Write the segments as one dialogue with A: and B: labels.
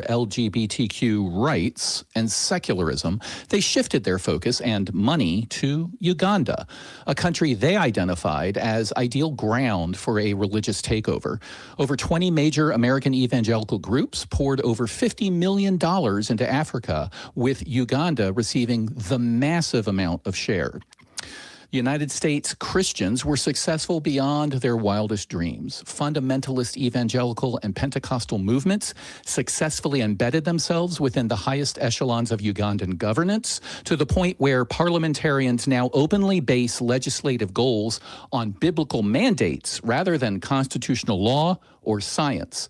A: for LGBTQ rights and secularism, they shifted their focus and money to Uganda, a country they identified as ideal ground for a religious takeover. Over 20 major American evangelical groups poured over $50 million into Africa, with Uganda receiving the massive amount of share. United States Christians were successful beyond their wildest dreams. Fundamentalist evangelical and Pentecostal movements successfully embedded themselves within the highest echelons of Ugandan governance, to the point where parliamentarians now openly base legislative goals on biblical mandates rather than constitutional law or science.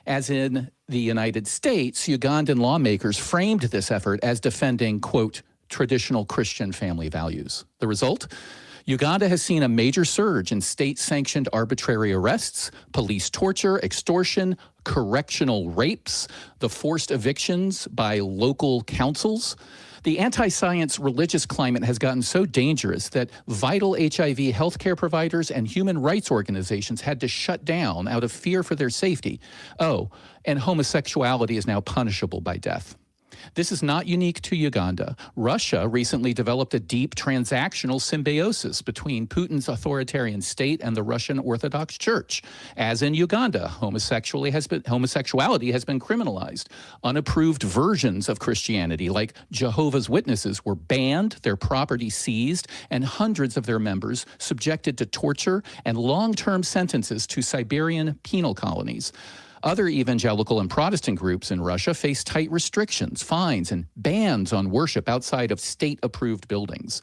A: As in the United States, Ugandan lawmakers framed this effort as defending, quote, traditional Christian family values. The result? Uganda has seen a major surge in state-sanctioned arbitrary arrests, police torture, extortion, correctional rapes, the forced evictions by local councils. The anti-science religious climate has gotten so dangerous that vital HIV healthcare providers and human rights organizations had to shut down out of fear for their safety. Oh, and homosexuality is now punishable by death. This is not unique to Uganda. Russia recently developed a deep transactional symbiosis between Putin's authoritarian state and the Russian Orthodox Church. As in Uganda, homosexuality has been criminalized. Unapproved versions of Christianity, like Jehovah's Witnesses, were banned, their property seized, and hundreds of their members subjected to torture and long-term sentences to Siberian penal colonies. Other evangelical and Protestant groups in Russia face tight restrictions, fines, and bans on worship outside of state-approved buildings.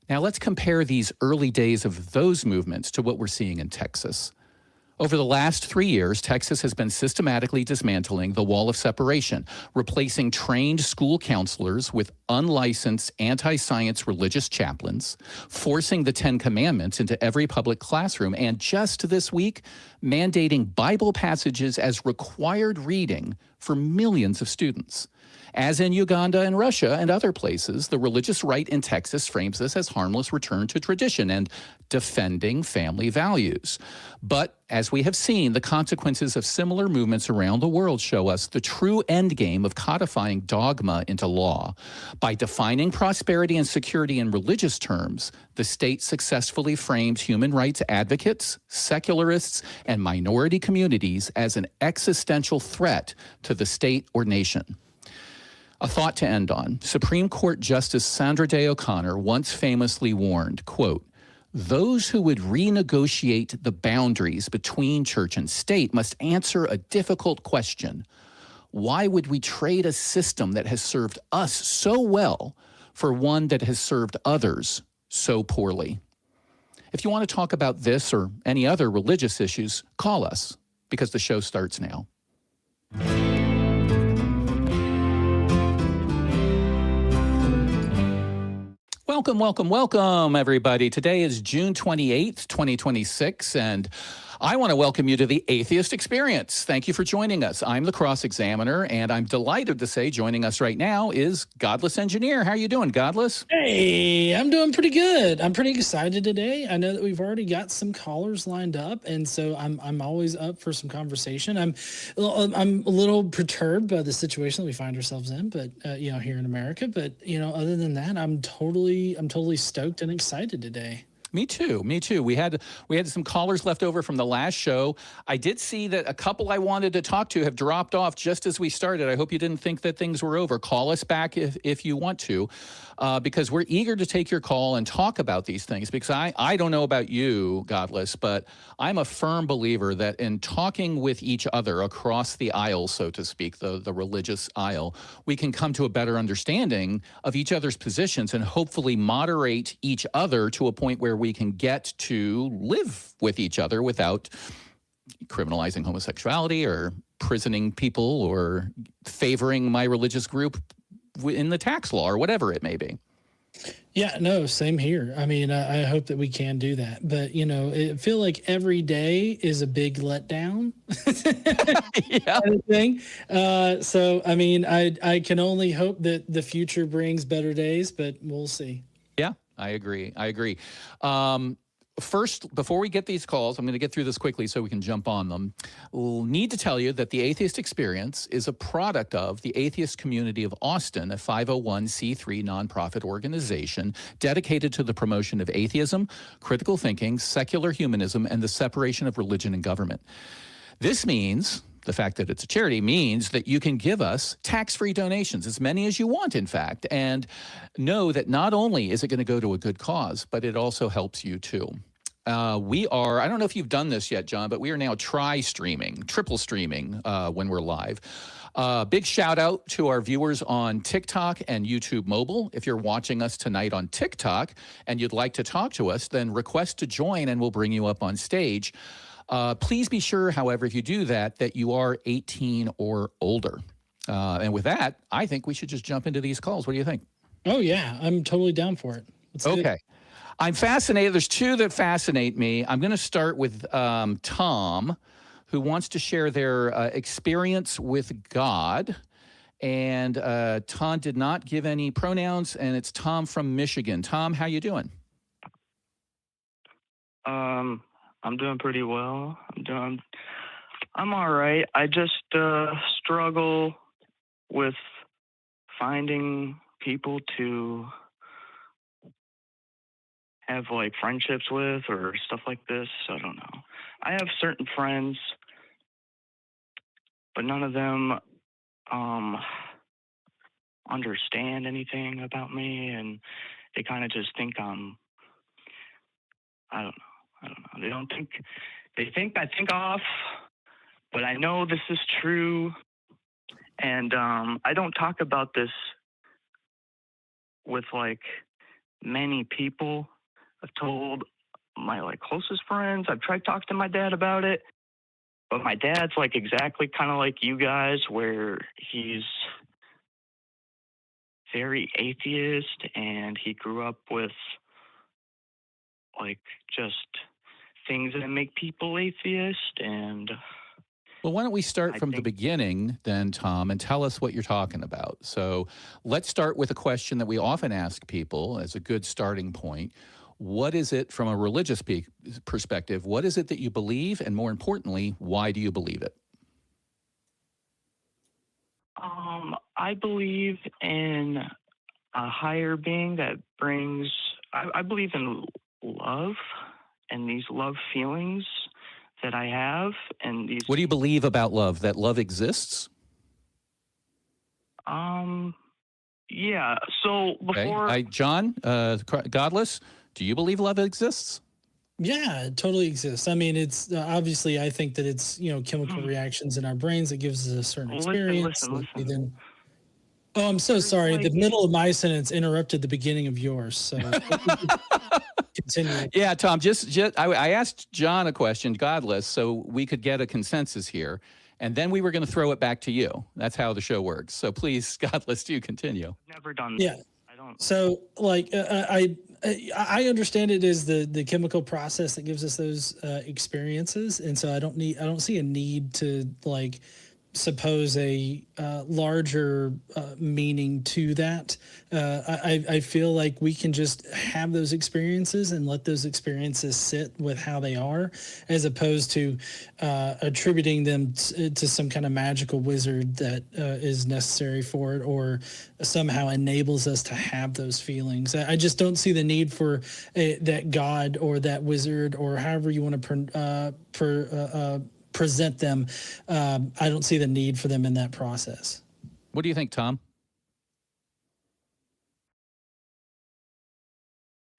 A: Now let's compare these early days of those movements to what we're seeing in Texas. Over the last 3 years, Texas has been systematically dismantling the wall of separation, replacing trained school counselors with unlicensed anti-science religious chaplains, forcing the Ten Commandments into every public classroom, and just this week, mandating Bible passages as required reading for millions of students. As in Uganda and Russia and other places, the religious right in Texas frames this as harmless return to tradition and defending family values. But as we have seen, the consequences of similar movements around the world show us the true endgame of codifying dogma into law. By defining prosperity and security in religious terms, the state successfully frames human rights advocates, secularists, and minority communities as an existential threat to the state or nation. A thought to end on. Supreme Court Justice Sandra Day O'Connor once famously warned, quote, "Those who would renegotiate the boundaries between church and state must answer a difficult question. Why would we trade a system that has served us so well for one that has served others so poorly?" If you want to talk about this or any other religious issues, call us, because the show starts now. Welcome, welcome, welcome, everybody. Today is June 28th, 2026, and I want to welcome you to the Atheist Experience. Thank you for joining us. I'm the Cross-Examiner, and I'm delighted to say joining us right now is Godless Engineer. How are you doing, Godless?
B: Hey, I'm doing pretty good. I'm pretty excited today. I know that we've already got some callers lined up, and so I'm always up for some conversation. I'm a little perturbed by the situation that we find ourselves in, but here in America. But other than that, I'm totally stoked and excited today.
A: Me too. Me too. We had some callers left over from the last show. I did see that a couple I wanted to talk to have dropped off just as we started. I hope you didn't think that things were over. Call us back if you want to, because we're eager to take your call and talk about these things. Because I don't know about you, Godless, but I'm a firm believer that in talking with each other across the aisle, so to speak, the religious aisle, we can come to a better understanding of each other's positions and hopefully moderate each other to a point where we can get to live with each other without criminalizing homosexuality or prisoning people or favoring my religious group in the tax law or whatever it may be.
B: Yeah, no, same here. I mean, I hope that we can do that. But, I feel like every day is a big letdown.
A: Yeah.
B: Kind of thing. So, I mean, I can only hope that the future brings better days, but we'll see.
A: Yeah, I agree. First, before we get these calls, I'm going to get through this quickly so we can jump on them. We'll need to tell you that the Atheist Experience is a product of the Atheist Community of Austin, a 501c3 nonprofit organization dedicated to the promotion of atheism, critical thinking, secular humanism, and the separation of religion and government. This means, the fact that it's a charity means that you can give us tax-free donations, as many as you want, in fact, and know that not only is it going to go to a good cause, but it also helps you too. We are, I don't know if you've done this yet, John, but we are now triple streaming when we're live. Big shout out to our viewers on TikTok and YouTube Mobile. If you're watching us tonight on TikTok and you'd like to talk to us, then request to join and we'll bring you up on stage. Please be sure, however, if you do that, that you are 18 or older. And with that, I think we should just jump into these calls. What do you think?
B: Oh, yeah. I'm totally down for it.
A: Okay. I'm fascinated. There's two that fascinate me. I'm going to start with Tom, who wants to share their experience with God. And Tom did not give any pronouns, and it's Tom from Michigan. Tom, how you doing?
C: I'm doing pretty well. I'm all right. I just struggle with finding people to have like friendships with or stuff like this. I don't know. I have certain friends, but none of them understand anything about me, and they kind of just think I don't know. They think I think off, but I know this is true. And I don't talk about this with like many people. I've told my like closest friends. I've tried to talk to my dad about it, but my dad's like exactly kind of like you guys, where he's very atheist, and he grew up with like just things that make people atheist. And
A: well, why don't we start from the beginning then, Tom, and tell us what you're talking about. So let's start with a question that we often ask people as a good starting point. What is it from a religious perspective? What is it that you believe? And more importantly, why do you believe it?
C: I believe in a higher being that brings, I believe in love and these love feelings that I have. And these.
A: What do you believe about love? That love exists?
C: Yeah. So before.
A: Okay. John, Godless, do you believe love exists?
B: Yeah, it totally exists. I mean, it's obviously, I think that it's, chemical reactions in our brains that gives us a certain experience.
C: Listen.
B: Oh, I'm so sorry. The middle of my sentence interrupted the beginning of yours. So continue.
A: Yeah, Tom, I asked John a question, Godless, so we could get a consensus here. And then we were going to throw it back to you. That's how the show works. So please, Godless, do continue.
C: Never done.
B: Yeah.
C: I don't.
B: So like, I understand it is the chemical process that gives us those experiences. And so I don't see a need to like suppose a larger meaning to that. I feel like we can just have those experiences and let those experiences sit with how they are, as opposed to attributing them to some kind of magical wizard that is necessary for it or somehow enables us to have those feelings. I just don't see the need for that God or that wizard or however you want to present them. I don't see the need for them in that process.
A: What do you think, Tom?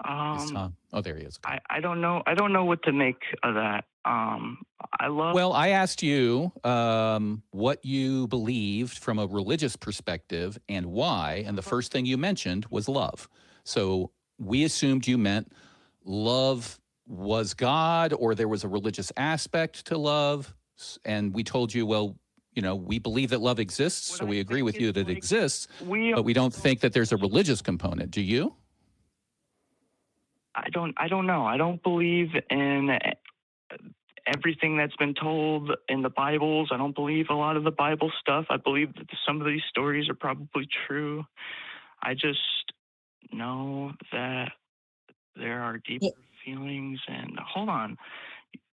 A: Tom. Oh, there he is. Okay.
C: I don't know. I don't know what to make of that.
A: Well, I asked you what you believed from a religious perspective and why, and the first thing you mentioned was love. So we assumed you meant love was God, or there was a religious aspect to love, and we told you, well, we believe that love exists, so we agree with you that it exists, but we don't think that there's a religious component. Do you?
C: I don't know. I don't believe in everything that's been told in the Bibles. I don't believe a lot of the Bible stuff. I believe that some of these stories are probably true. I just know that there are deeper feelings. And hold on,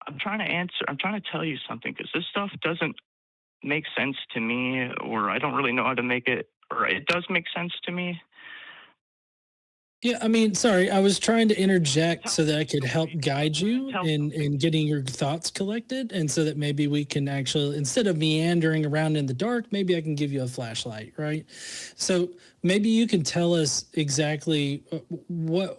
C: I'm trying to tell you something, because this stuff doesn't make sense to me, or I don't really know how to make it, or it does make sense to me.
B: Yeah, I mean, sorry, I was trying to interject so that I could help guide you in getting your thoughts collected, and so that maybe we can actually, instead of meandering around in the dark, maybe I can give you a flashlight, right? So maybe you can tell us exactly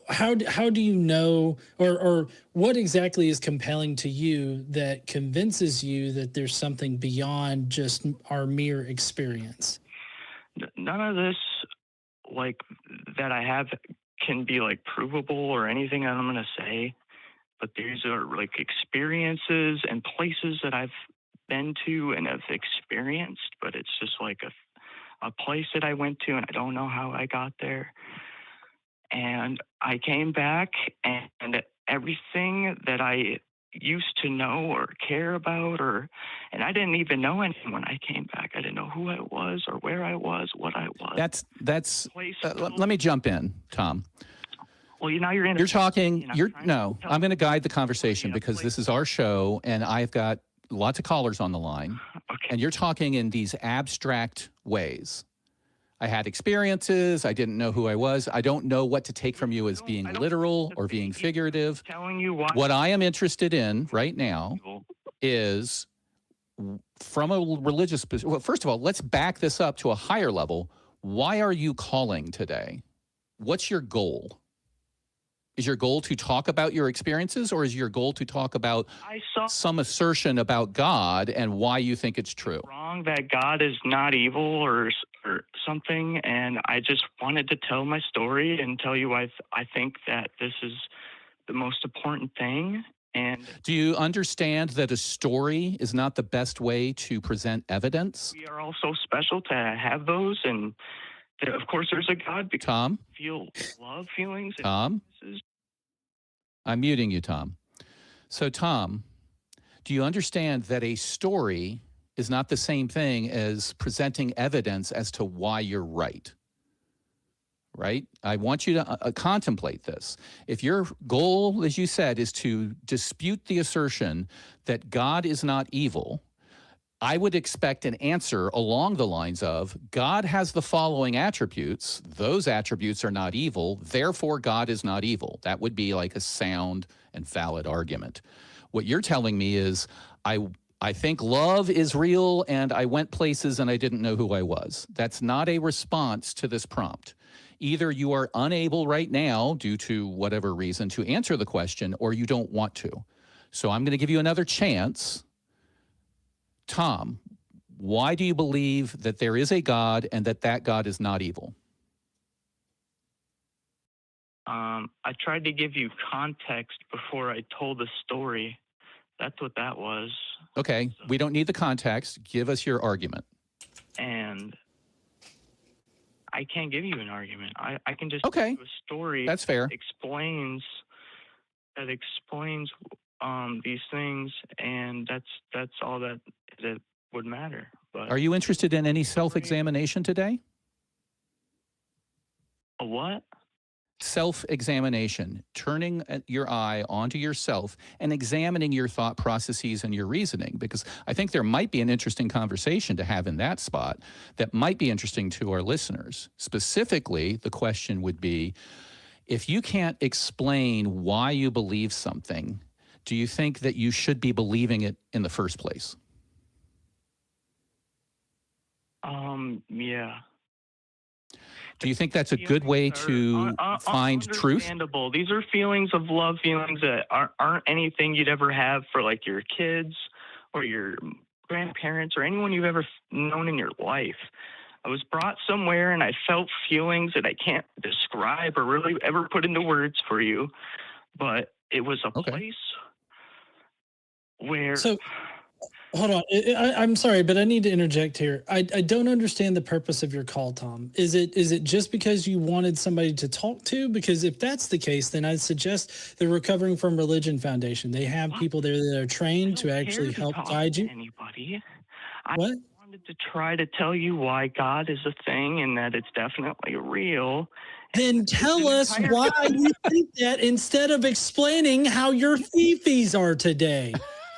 B: how do you know, or what exactly is compelling to you that convinces you that there's something beyond just our mere experience?
C: None of this, like, that I have can be like provable or anything that I'm going to say, but these are like experiences and places that I've been to and have experienced, but it's just like a place that I went to and I don't know how I got there. And I came back, and everything that I used to know or care about, and I didn't even know anything when I came back. I didn't know who I was or where I was, what I was.
A: Let me jump in, Tom.
C: Well, now you're
A: talking. I'm going to guide the conversation because this is our show, and I've got lots of callers on the line.
C: Okay.
A: And you're talking in these abstract ways. I had experiences. I didn't know who I was. I don't know what to take from you as being literal or being figurative.
C: Telling you why.
A: What I am interested in right now is, from a religious position. Well, first of all, let's back this up to a higher level. Why are you calling today? What's your goal? Is your goal to talk about your experiences, or is your goal to talk about some assertion about God and why you think it's true?
C: Wrong that God is not evil or something, and I just wanted to tell my story and tell you I think that this is the most important thing. And
A: do you understand that a story is not the best way to present evidence?
C: We are all so special to have those, and of course there's a God, because
A: Tom?
C: feel love feelings.
A: Tom? I'm muting you, Tom. So, Tom, do you understand that a story is not the same thing as presenting evidence as to why you're right? Right? I want you to contemplate this. If your goal, as you said, is to dispute the assertion that God is not evil, I would expect an answer along the lines of, God has the following attributes. Those attributes are not evil. Therefore, God is not evil. That would be like a sound and valid argument. What you're telling me is, I think love is real, and I went places and I didn't know who I was. That's not a response to this prompt. Either you are unable right now, due to whatever reason, to answer the question, or you don't want to. So I'm going to give you another chance. Tom, why do you believe that there is a God and that God is not evil?
C: I tried to give you context before I told the story. That's what that was.
A: Okay, we don't need the context. Give us your argument.
C: And I can't give you an argument. I can just
A: give you
C: a story.
A: That's fair.
C: That explains these things, and that's all that would matter. But
A: are you interested in any self-examination today?
C: A what?
A: Self-examination, turning your eye onto yourself and examining your thought processes and your reasoning, because I think there might be an interesting conversation to have in that spot that might be interesting to our listeners. Specifically, the question would be, if you can't explain why you believe something, do you think that you should be believing it in the first place?
C: Yeah.
A: Do you think that's a good way to find truth?
C: Understandable. These are feelings of love, feelings that aren't anything you'd ever have for like your kids or your grandparents or anyone you've ever known in your life. I was brought somewhere and I felt feelings that I can't describe or really ever put into words for you, but it was a place where...
B: Hold on. I'm sorry, but I need to interject here. I don't understand the purpose of your call, Tom. Is it just because you wanted somebody to talk to? Because if that's the case, then I'd suggest the Recovering from Religion Foundation. They have people there that are trained to actually help guide you.
C: Anybody.
B: What?
C: I want wanted to try to tell you why God is a thing and that it's definitely real.
B: Then tell us why you think that instead of explaining how your fifis are today.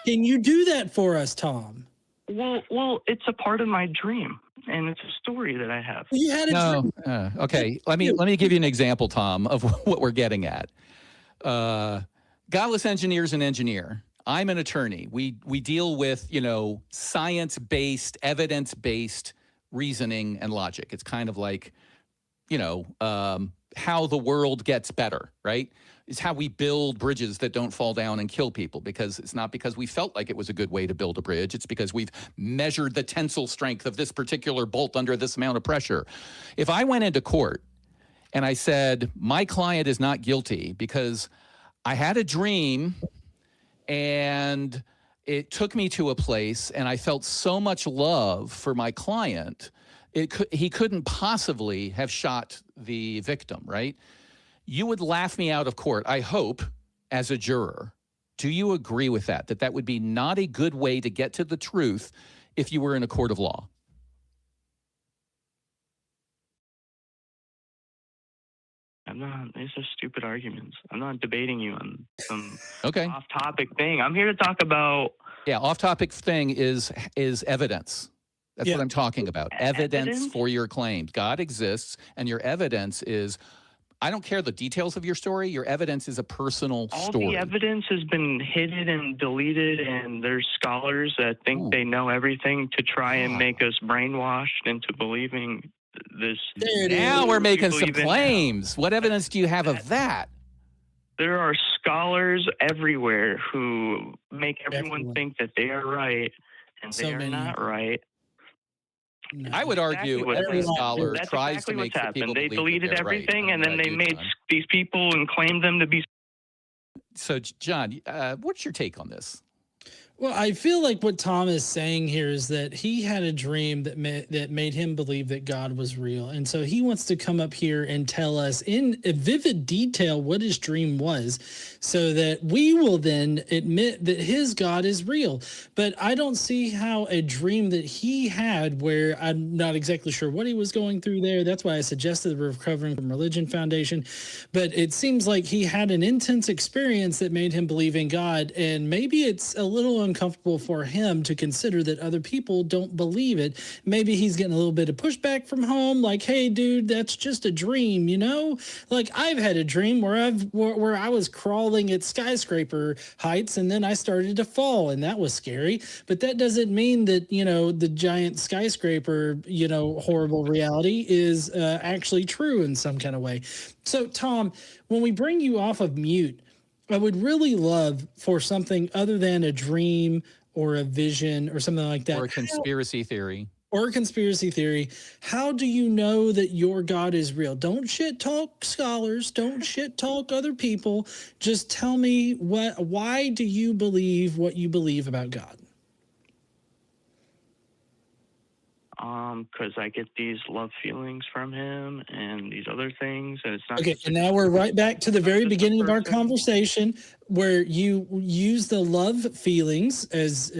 B: Can you do that for us, Tom?
C: Well, it's a part of my dream, and it's a story that I have.
B: You had a
A: No,
B: dream.
A: okay. Let me give you an example, Tom, of what we're getting at. Godless Engineer is an engineer. I'm an attorney. We deal with, science-based, evidence-based reasoning and logic. It's kind of like, how the world gets better, right? It's how we build bridges that don't fall down and kill people, because it's not because we felt like it was a good way to build a bridge. It's because we've measured the tensile strength of this particular bolt under this amount of pressure. If I went into court and I said, my client is not guilty because I had a dream and it took me to a place and I felt so much love for my client, he couldn't possibly have shot the victim, right? You would laugh me out of court, I hope, as a juror. Do you agree with that? That would be not a good way to get to the truth if you were in a court of law?
C: These are stupid arguments. I'm not debating you on some
A: Okay.
C: off-topic thing. I'm here to talk about...
A: Yeah, off-topic thing is evidence. That's what I'm talking about. Evidence for your claims. God exists, and your evidence is, I don't care the details of your story. Your evidence is a personal story.
C: All the evidence has been hidden and deleted, and there's scholars that think they know everything to try and make us brainwashed into believing this.
A: Now we're making some claims. What evidence do you have of that?
C: There are scholars everywhere who make everyone think that they are right, and they are not right.
B: No.
A: I would argue every scholar tries to make people believe
C: they deleted everything,
A: right.
C: and then they made these people and claimed them to be.
A: So, John, what's your take on this?
B: Well, I feel like what Tom is saying here is that he had a dream that made him believe that God was real. And so he wants to come up here and tell us in a vivid detail what his dream was so that we will then admit that his God is real. But I don't see how a dream that he had, where I'm not exactly sure what he was going through there. That's why I suggested the Recovering from Religion Foundation. But it seems like he had an intense experience that made him believe in God. And maybe it's a little uncomfortable for him to consider that other people don't believe it. Maybe he's getting a little bit of pushback from home, like, hey dude, that's just a dream, like I've had a dream where I was crawling at skyscraper heights and then I started to fall, and that was scary. But that doesn't mean that the giant skyscraper horrible reality is actually true in some kind of way. So Tom, when we bring you off of mute, I would really love for something other than a dream or a vision or something like that.
A: Or a conspiracy theory.
B: Or a conspiracy theory. How do you know that your God is real? Don't shit talk scholars. Don't shit talk other people. Just tell me why do you believe what you believe about God?
C: Because I get these love feelings from him and these other things, and it's not
B: okay. And now we're right back to the very beginning of our conversation, where you use the love feelings as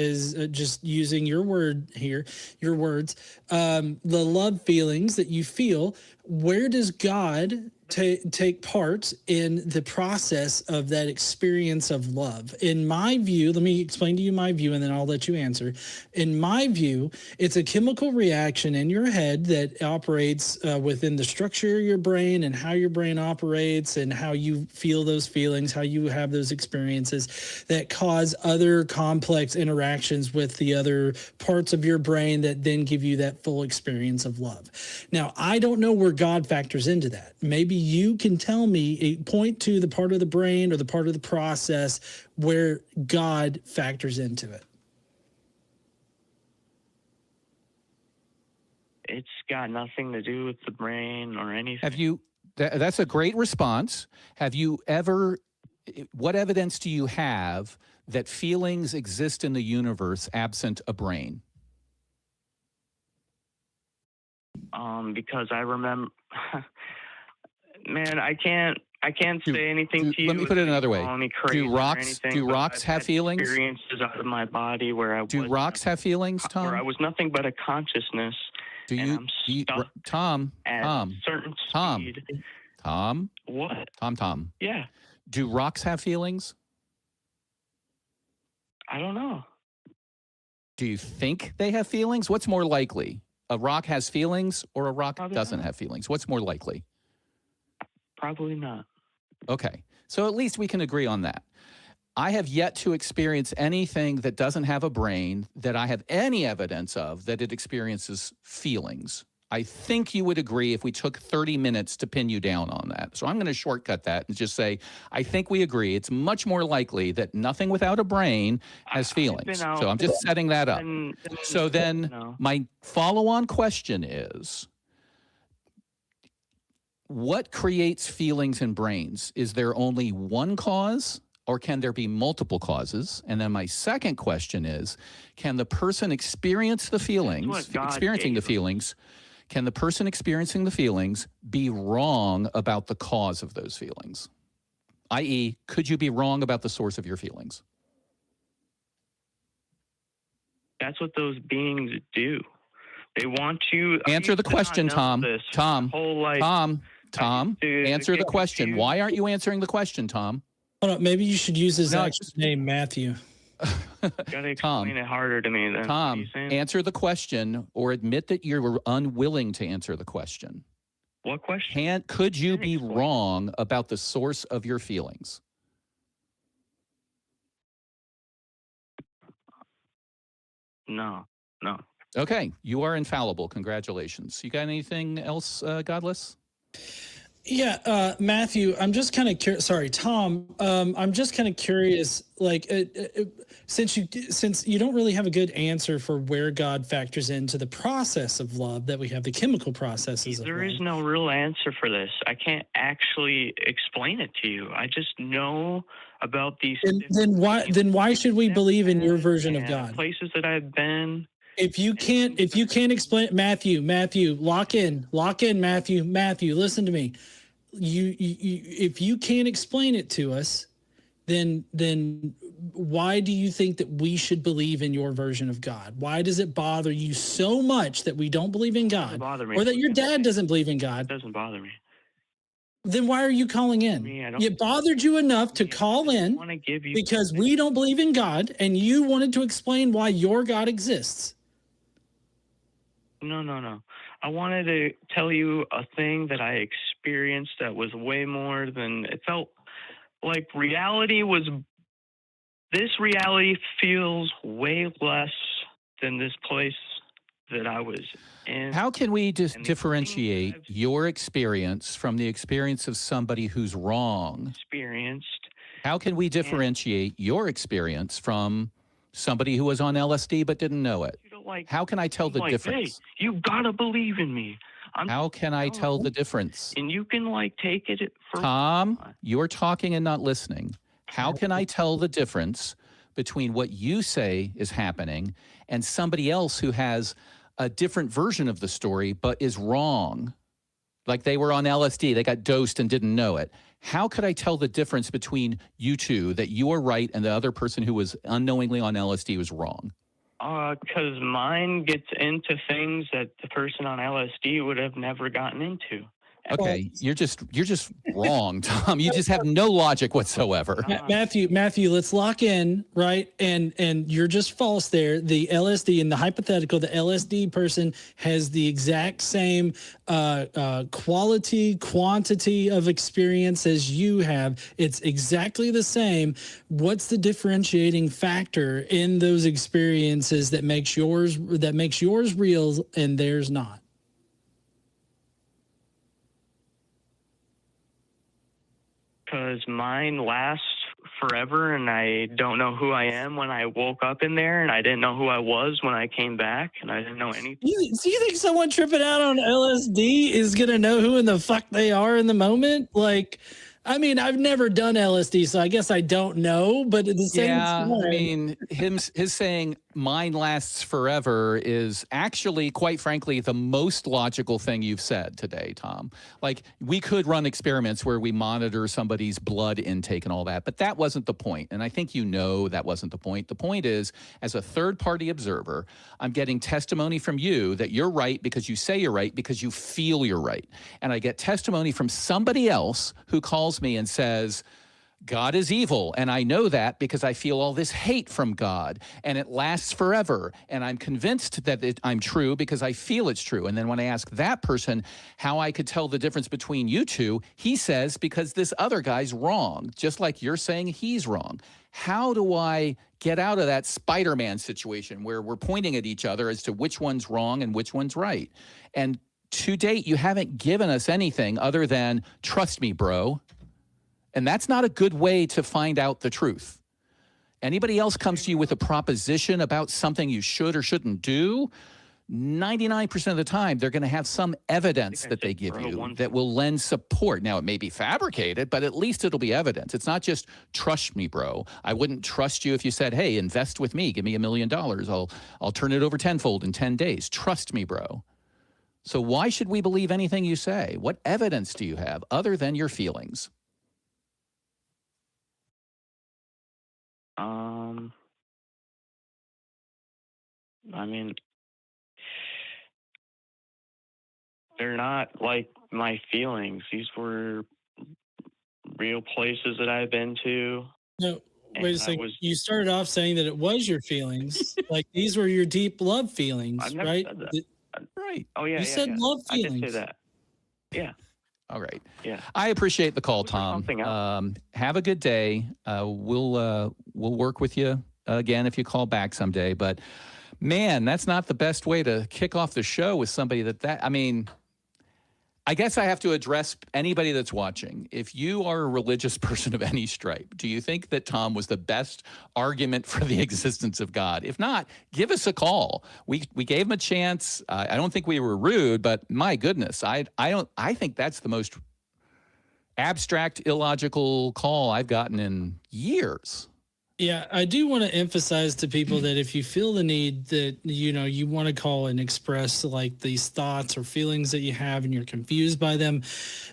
B: just using your word here, your words, the love feelings that you feel. Where does God take part in the process of that experience of love? In my view, let me explain to you my view and then I'll let you answer. In my view, it's a chemical reaction in your head that operates within the structure of your brain and how your brain operates and how you feel those feelings, how you have those experiences that cause other complex interactions with the other parts of your brain that then give you that full experience of love. Now, I don't know where God factors into that. Maybe you can tell me, point to the part of the brain or the part of the process where God factors into it.
C: It's got nothing to do with the brain or anything.
A: Have you, that's a great response. Have you ever, what evidence do you have that feelings exist in the universe absent a brain?
C: Because I remember, man, I can't I can't say anything to you.
A: Let me put it another way.
C: Call me crazy
A: Do
C: or
A: rocks
C: anything,
A: do
C: but
A: rocks
C: I've
A: have
C: had
A: feelings?
C: Experiences out of my body where I
A: Do
C: was
A: rocks have feelings,
C: where I
A: Tom?
C: was nothing but a consciousness,
A: Do
C: and
A: you
C: I'm
A: do you,
C: stuck
A: Tom?
C: at a
A: Tom?
C: certain
A: Tom?
C: speed.
A: Tom?
C: What?
A: Tom?
C: Yeah,
A: Do rocks have feelings?
C: I don't know.
A: Do you think they have feelings? What's more likely? A rock has feelings or a rock
C: Probably
A: doesn't
C: not.
A: have feelings? What's more likely?
C: Probably not.
A: Okay. So at least we can agree on that. I have yet to experience anything that doesn't have a brain that I have any evidence of that it experiences feelings. I think you would agree if we took 30 minutes to pin you down on that. So I'm going to shortcut that and just say, I think we agree. It's much more likely that nothing without a brain has feelings. So I'm just setting that up. So then my follow-on question is, what creates feelings in brains? Is there only one cause, or can there be multiple causes? And then my second question is, can the person experience the feelings, can the person experiencing the feelings be wrong about the cause of those feelings? I.e., could you be wrong about the source of your feelings?
C: That's what those beings do. They want you.
A: Answer the question, Tom. Tom, answer the question. Why aren't you answering the question, Tom?
B: Hold on, maybe you should use his actual name, Matthew.
C: Gotta explain it harder to me then.
A: Tom, answer the question or admit that you're unwilling to answer the question.
C: What question?
A: Could you be wrong about the source of your feelings?
C: No.
A: Okay, you are infallible. Congratulations. You got anything else, Godless?
B: Yeah, Matthew, I'm just kind of curious. Sorry, Tom. I'm just kind of curious. Like, since you don't really have a good answer for where God factors into the process of love that we have, the chemical processes.
C: There is no real answer for this. I can't actually explain it to you. I just know about these.
B: Then why should we believe in your version of God?
C: Places that I've been.
B: If you can't explain, Matthew, lock in, Matthew, listen to me. If you can't explain it to us, then why do you think that we should believe in your version of God? Why does it bother you so much that we don't believe in God, or that your dad doesn't believe in God?
C: It doesn't bother me.
B: Then why are you calling in? It bothered you enough to call in because we don't believe in God, and you wanted to explain why your God exists.
C: No. I wanted to tell you a thing that I experienced that was way more than it felt like reality was. This reality feels way less than this place that I was in.
A: How can we just differentiate your experience from the experience of somebody who's wrong? How can we differentiate your experience from somebody who was on LSD but didn't know it? How can I tell the difference?
C: Hey, you gotta believe in me.
A: How can I tell the difference?
C: And you can take it for
A: Tom, you're talking and not listening. How can I tell the difference between what you say is happening and somebody else who has a different version of the story but is wrong? Like they were on LSD, they got dosed and didn't know it. How could I tell the difference between you two, that you are right and the other person who was unknowingly on LSD was wrong?
C: Because mine gets into things that the person on LSD would have never gotten into.
A: Okay, you're just wrong, Tom. You just have no logic whatsoever.
B: Matthew, let's lock in, right? And you're just false there. The LSD, in the hypothetical, the LSD person has the exact same quantity of experience as you have. It's exactly the same. What's the differentiating factor in those experiences that makes yours real and theirs not?
C: Because mine lasts forever, and I don't know who I am when I woke up in there, and I didn't know who I was when I came back, and I didn't know anything.
B: Do you think someone tripping out on LSD is going to know who in the fuck they are in the moment? Like, I mean, I've never done LSD, so I guess I don't know. But at the same
A: Yeah, I
B: time,
A: mean, his saying mine lasts forever is actually, quite frankly, the most logical thing you've said today, Tom. Like, we could run experiments where we monitor somebody's blood intake and all that, but that wasn't the point. And I think you know that wasn't the point. The point is, as a third-party observer, I'm getting testimony from you that you're right because you say you're right because you feel you're right. And I get testimony from somebody else who calls me and says, God is evil, and I know that because I feel all this hate from God, and it lasts forever, and I'm convinced that I'm true because I feel it's true. And then when I ask that person how I could tell the difference between you two, he says, because this other guy's wrong, just like you're saying he's wrong. How do I get out of that Spider-Man situation where we're pointing at each other as to which one's wrong and which one's right? And to date, you haven't given us anything other than, trust me, bro. And that's not a good way to find out the truth. Anybody else comes to you with a proposition about something you should or shouldn't do, 99% of the time, they're going to have some evidence that they give you that will lend support. Now, it may be fabricated, but at least it'll be evidence. It's not just, trust me, bro. I wouldn't trust you if you said, hey, invest with me. Give me $1 million. I'll turn it over tenfold in 10 days. Trust me, bro. So why should we believe anything you say? What evidence do you have other than your feelings?
C: I mean, they're not like my feelings. These were real places that I've been to.
B: no, wait a second. You started off saying that it was your feelings, like these were your deep love feelings,
C: I've never
B: right?
C: said that.
A: Right.
C: Oh yeah,
B: You
C: yeah,
B: said
C: yeah.
B: love
C: I did
B: feelings.
C: say that. Yeah,
A: All right.
C: yeah.
A: I appreciate the call,
C: Was there
A: Tom.
C: something else?
A: Have a good day. We'll work with you again if you call back someday. But man, that's not the best way to kick off the show with somebody I mean, I guess I have to address anybody that's watching. If you are a religious person of any stripe, do you think that Tom was the best argument for the existence of God? If not, give us a call. We gave him a chance. I don't think we were rude, but my goodness, I think that's the most abstract, illogical call I've gotten in years.
B: Yeah, I do want to emphasize to people that if you feel the need that, you want to call and express like these thoughts or feelings that you have and you're confused by them,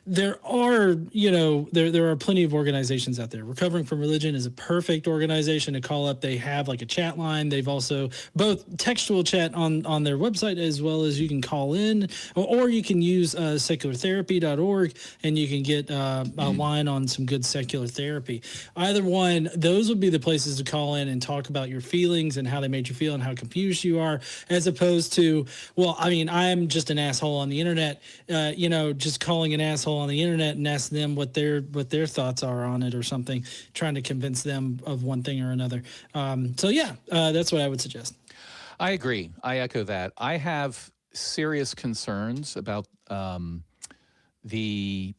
B: there are, there are plenty of organizations out there. Recovering from Religion is a perfect organization to call up. They have like a chat line. They've also both textual chat on their website, as well as you can call in, or you can use seculartherapy.org and you can get a line on some good secular therapy. Either one, those would be the places to call in and talk about your feelings and how they made you feel and how confused you are, as opposed to, well, I mean, I'm just an asshole on the internet, just calling an asshole on the internet and ask them what their thoughts are on it or something, trying to convince them of one thing or another. That's what I would suggest.
A: I agree. I echo that. I have serious concerns about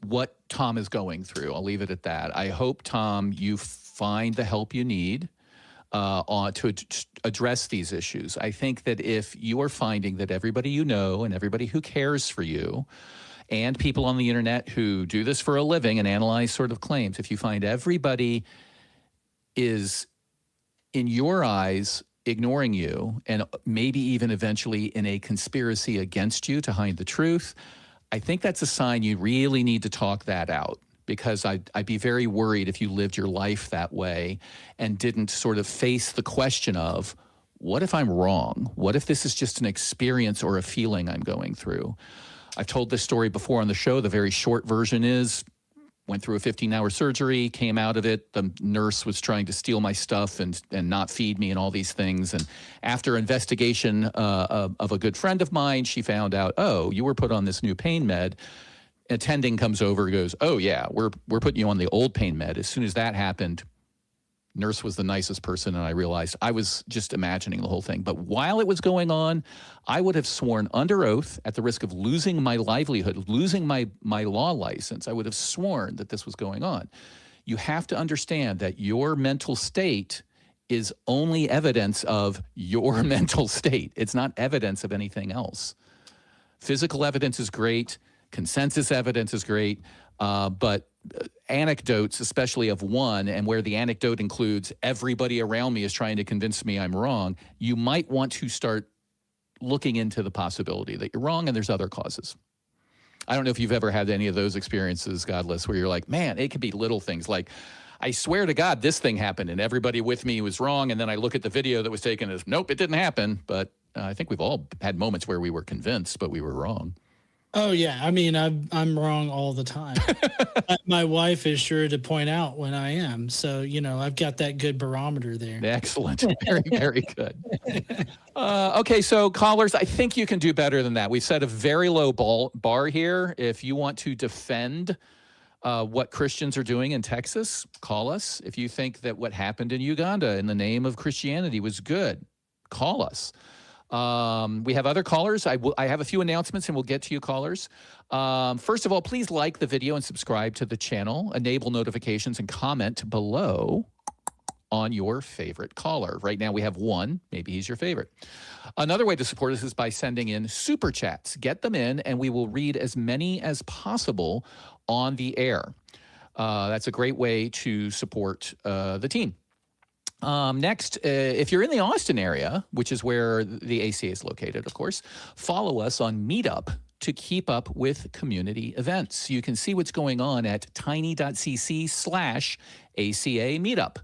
A: what Tom is going through. I'll leave it at that. I hope, Tom, you find the help you need to address these issues. I think that if you are finding that everybody you know and everybody who cares for you and people on the internet who do this for a living and analyze sort of claims, if you find everybody is, in your eyes, ignoring you and maybe even eventually in a conspiracy against you to hide the truth, I think that's a sign you really need to talk that out, because I'd be very worried if you lived your life that way and didn't sort of face the question of, what if I'm wrong? What if this is just an experience or a feeling I'm going through? I've told this story before on the show. The very short version is, went through a 15-hour surgery, came out of it. The nurse was trying to steal my stuff and not feed me and all these things. And after investigation of a good friend of mine, she found out, oh, you were put on this new pain med. Attending comes over and goes, oh, yeah, we're putting you on the old pain med. As soon as that happened, nurse was the nicest person, and I realized I was just imagining the whole thing. But while it was going on, I would have sworn under oath, at the risk of losing my livelihood, losing my law license, I would have sworn that this was going on. You have to understand that your mental state is only evidence of your mental state. It's not evidence of anything else. Physical evidence is great. Consensus evidence is great. But anecdotes, especially of one, and where the anecdote includes everybody around me is trying to convince me I'm wrong, you might want to start looking into the possibility that you're wrong and there's other causes. I don't know if you've ever had any of those experiences, Godless, where you're like, man, it could be little things like, I swear to God, this thing happened and everybody with me was wrong. And then I look at the video that was taken as, nope, it didn't happen. But I think we've all had moments where we were convinced, but we were wrong.
B: Oh yeah, I mean I'm wrong all the time. My wife is sure to point out when I am, so I've got that good barometer there.
A: Excellent, very very good. Okay, so callers, I think you can do better than that. We've set a very low bar here. If you want to defend what Christians are doing in Texas, call us. If you think that what happened in Uganda in the name of Christianity was good, call us. We have other callers. I have a few announcements and we'll get to you callers. First of all, please like the video and subscribe to the channel, enable notifications and comment below on your favorite caller. Right now we have one, maybe he's your favorite. Another way to support us is by sending in super chats. Get them in and we will read as many as possible on the air. That's a great way to support the team. Next, if you're in the Austin area, which is where the ACA is located, of course, follow us on Meetup to keep up with community events. You can see what's going on at tiny.cc/ACA Meetup.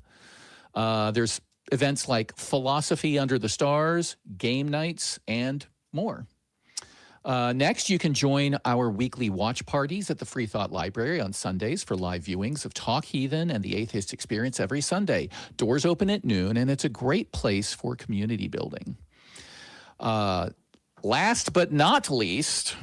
A: There's events like Philosophy Under the Stars, game nights, and more. Next, you can join our weekly watch parties at the Free Thought Library on Sundays for live viewings of Talk Heathen and the Atheist Experience every Sunday. Doors open at noon, and it's a great place for community building. Last but not least,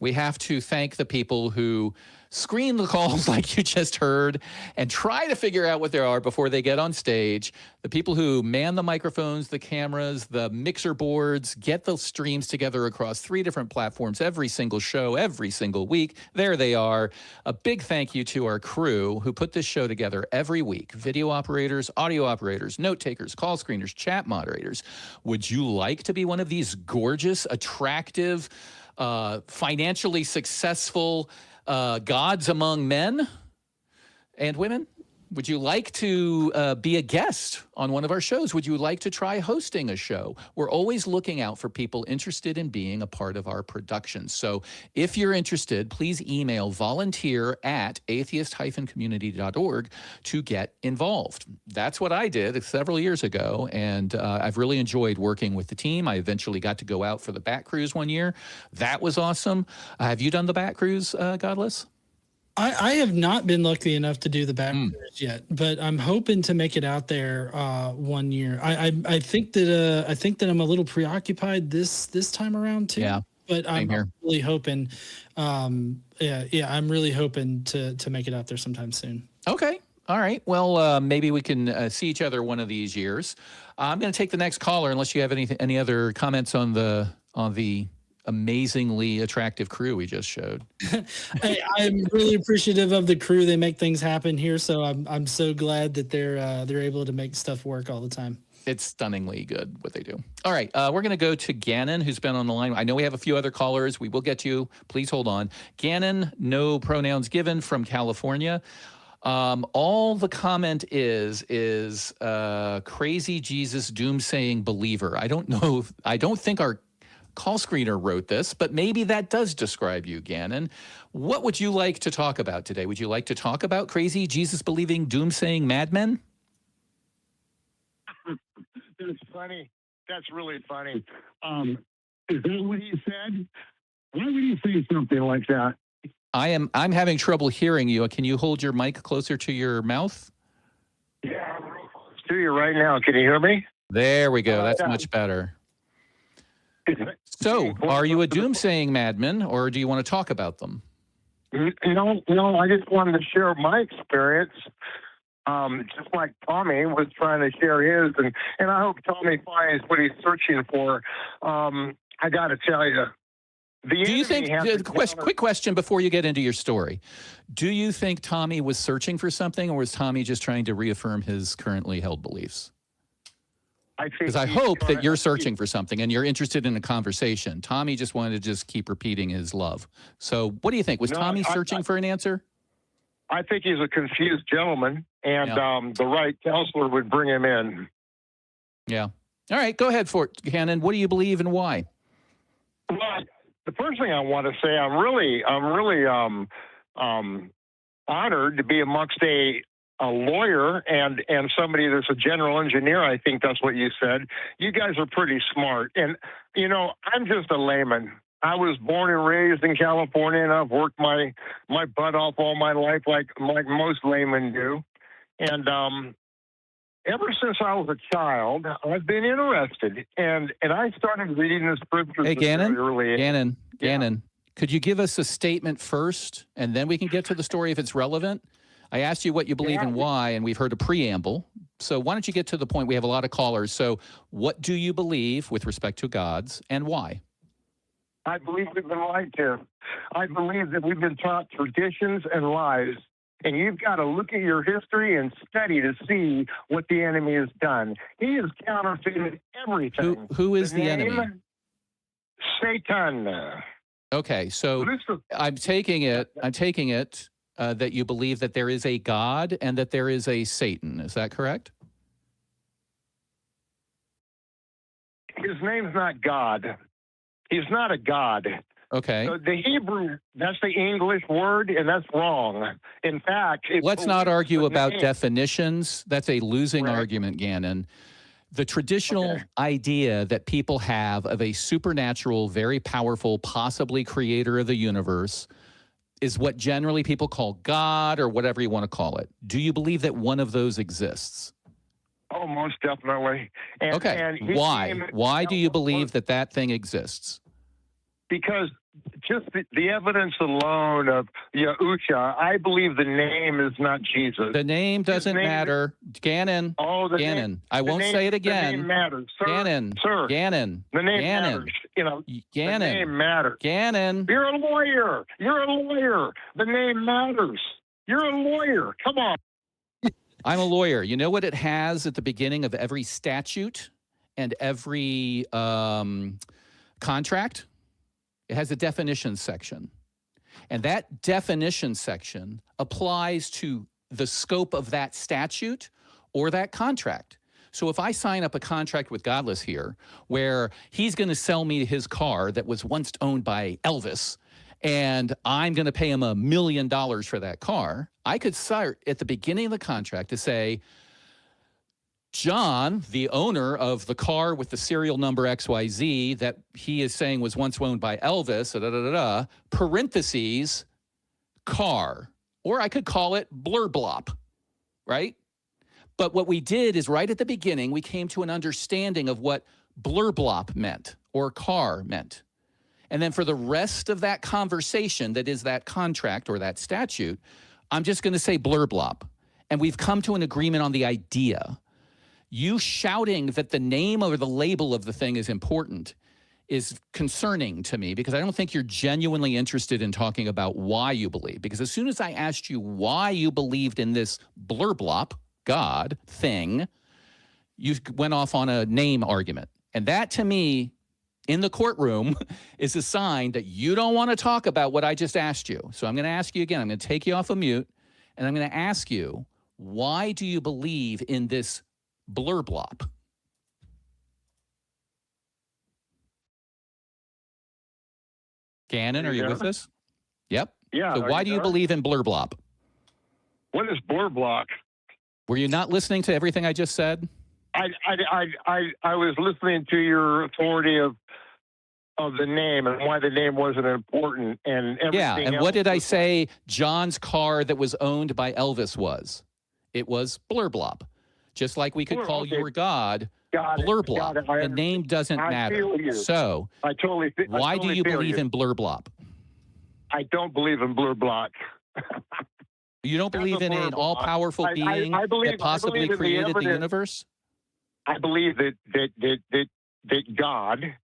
A: we have to thank the people who screen the calls like you just heard and try to figure out what they are before they get on stage. The people who man the microphones, the cameras, the mixer boards, get the streams together across 3 different platforms every single show, every single week. There they are. A big thank you to our crew who put this show together every week. Video operators, audio operators, note takers, call screeners, chat moderators. Would you like to be one of these gorgeous, attractive, financially successful gods among men and women? Would you like to be a guest on one of our shows? Would you like to try hosting a show? We're always looking out for people interested in being a part of our production. So if you're interested, please email volunteer@atheist-community.org to get involved. That's what I did several years ago, and I've really enjoyed working with the team. I eventually got to go out for the Bat Cruise one year. That was awesome. Have you done the Bat Cruise, Godless?
B: I have not been lucky enough to do the back cruise yet, but I'm hoping to make it out there one year. I think that I'm a little preoccupied this time around too.
A: Yeah,
B: but I'm really hoping. I'm really hoping to make it out there sometime soon.
A: Okay. All right. Well, maybe we can see each other one of these years. I'm going to take the next caller, unless you have any other comments on the amazingly attractive crew we just showed.
B: I'm really appreciative of the crew. They make things happen here, so I'm so glad that they're able to make stuff work all the time.
A: It's stunningly good what they do. All right, we're going to go to Gannon, who's been on the line. I know we have a few other callers. We will get to you. Please hold on. Gannon, no pronouns given, from California. All the comment is crazy Jesus doomsaying believer. I don't know. I don't think our call screener wrote this, but maybe that does describe you, Gannon. What would you like to talk about today? Would you like to talk about crazy Jesus-believing, doom-saying madmen?
D: That's funny. That's really funny. Is that what he said? Why would he say something like that?
A: I'm having trouble hearing you. Can you hold your mic closer to your mouth?
D: Yeah, I'm real close to you right now. Can you hear me?
A: There we go. That's much better. So, are you a doomsaying madman, or do you want to talk about them?
D: No, I just wanted to share my experience, just like Tommy was trying to share his, and I hope Tommy finds what he's searching for. I got to tell you,
A: do you think, quick question before you get into your story, do you think Tommy was searching for something, or was Tommy just trying to reaffirm his currently held beliefs? Because I hope that you're searching for something and you're interested in a conversation. Tommy just wanted to just keep repeating his love. So what do you think? Was Tommy searching for an answer?
D: I think he's a confused gentleman, and
A: Yeah.
D: the right counselor would bring him in.
A: Yeah. All right, go ahead for it, Cannon. What do you believe and why?
D: Well, the first thing I want to say, I'm really honored to be amongst a lawyer and somebody that's a general engineer. I think that's what you said. You guys are pretty smart, and you know, I'm just a layman. I was born and raised in California, and I've worked my butt off all my life, like most laymen do. And ever since I was a child, I've been interested, and I started reading the scriptures
A: Hey, Gannon,
D: very early.
A: Gannon, could you give us a statement first, and then we can get to the story if it's relevant? I asked you what you believe and why, and we've heard a preamble. So why don't you get to the point? We have a lot of callers. So what do you believe with respect to gods, and why?
D: I believe we've been lied to. I believe that we've been taught traditions and lies. And you've got to look at your history and study to see what the enemy has done. He has counterfeited everything.
A: Who is the enemy?
D: Satan.
A: Okay, so I'm taking it that you believe that there is a God and that there is a Satan. Is that correct?
D: His name's not God. He's not a God.
A: Okay.
D: So the Hebrew, that's the English word, and that's wrong. In fact,
A: let's not argue about definitions. That's a losing argument, Gannon. The traditional idea that people have of a supernatural, very powerful, possibly creator of the universe is what generally people call God or whatever you want to call it. Do you believe that one of those exists?
D: Oh, most definitely.
A: And why? Why do you believe that that thing exists?
D: Because just the evidence alone of Yahusha, I believe the name is not Jesus.
A: The name doesn't matter. Gannon.
D: Oh,
A: Gannon. I won't say it again.
D: The name matters. Sir,
A: Gannon.
D: Sir.
A: Gannon.
D: The name
A: Gannon.
D: matters. You know,
A: Gannon.
D: the name matters.
A: Gannon.
D: You're a lawyer. You're a lawyer. The name matters. You're a lawyer. Come on.
A: I'm a lawyer. You know what it has at the beginning of every statute and every contract? It has a definition section. And that definition section applies to the scope of that statute or that contract. So if I sign up a contract with Godless here, where he's going to sell me his car that was once owned by Elvis, and I'm going to pay him $1 million for that car, I could start at the beginning of the contract to say, John, the owner of the car with the serial number XYZ that he is saying was once owned by Elvis, parentheses, car. Or I could call it blurblop, right? But what we did is right at the beginning, we came to an understanding of what blurblop meant or car meant. And then for the rest of that conversation that is that contract or that statute, I'm just going to say blurblop. And we've come to an agreement on the idea. You shouting that the name or the label of the thing is important is concerning to me because I don't think you're genuinely interested in talking about why you believe. Because as soon as I asked you why you believed in this blurblop, God, thing, you went off on a name argument. And that to me, in the courtroom, is a sign that you don't want to talk about what I just asked you. So I'm going to ask you again. I'm going to take you off of mute, and I'm going to ask you, why do you believe in this blurblop? Gannon, are you with us? Yep.
D: Yeah.
A: So why do you believe in blurblop?
D: What is blurblop?
A: Were you not listening to everything I just said?
D: I was listening to your authority of the name and why the name wasn't important and everything.
A: Yeah, and what did I say John's car that was owned by Elvis was? It was blurblop. Just like we could call your God blurblop. The name doesn't matter. So
D: I totally
A: why do you believe in blurblop?
D: I don't believe in blurblop.
A: You don't believe in an all-powerful being that possibly created the universe?
D: I believe that God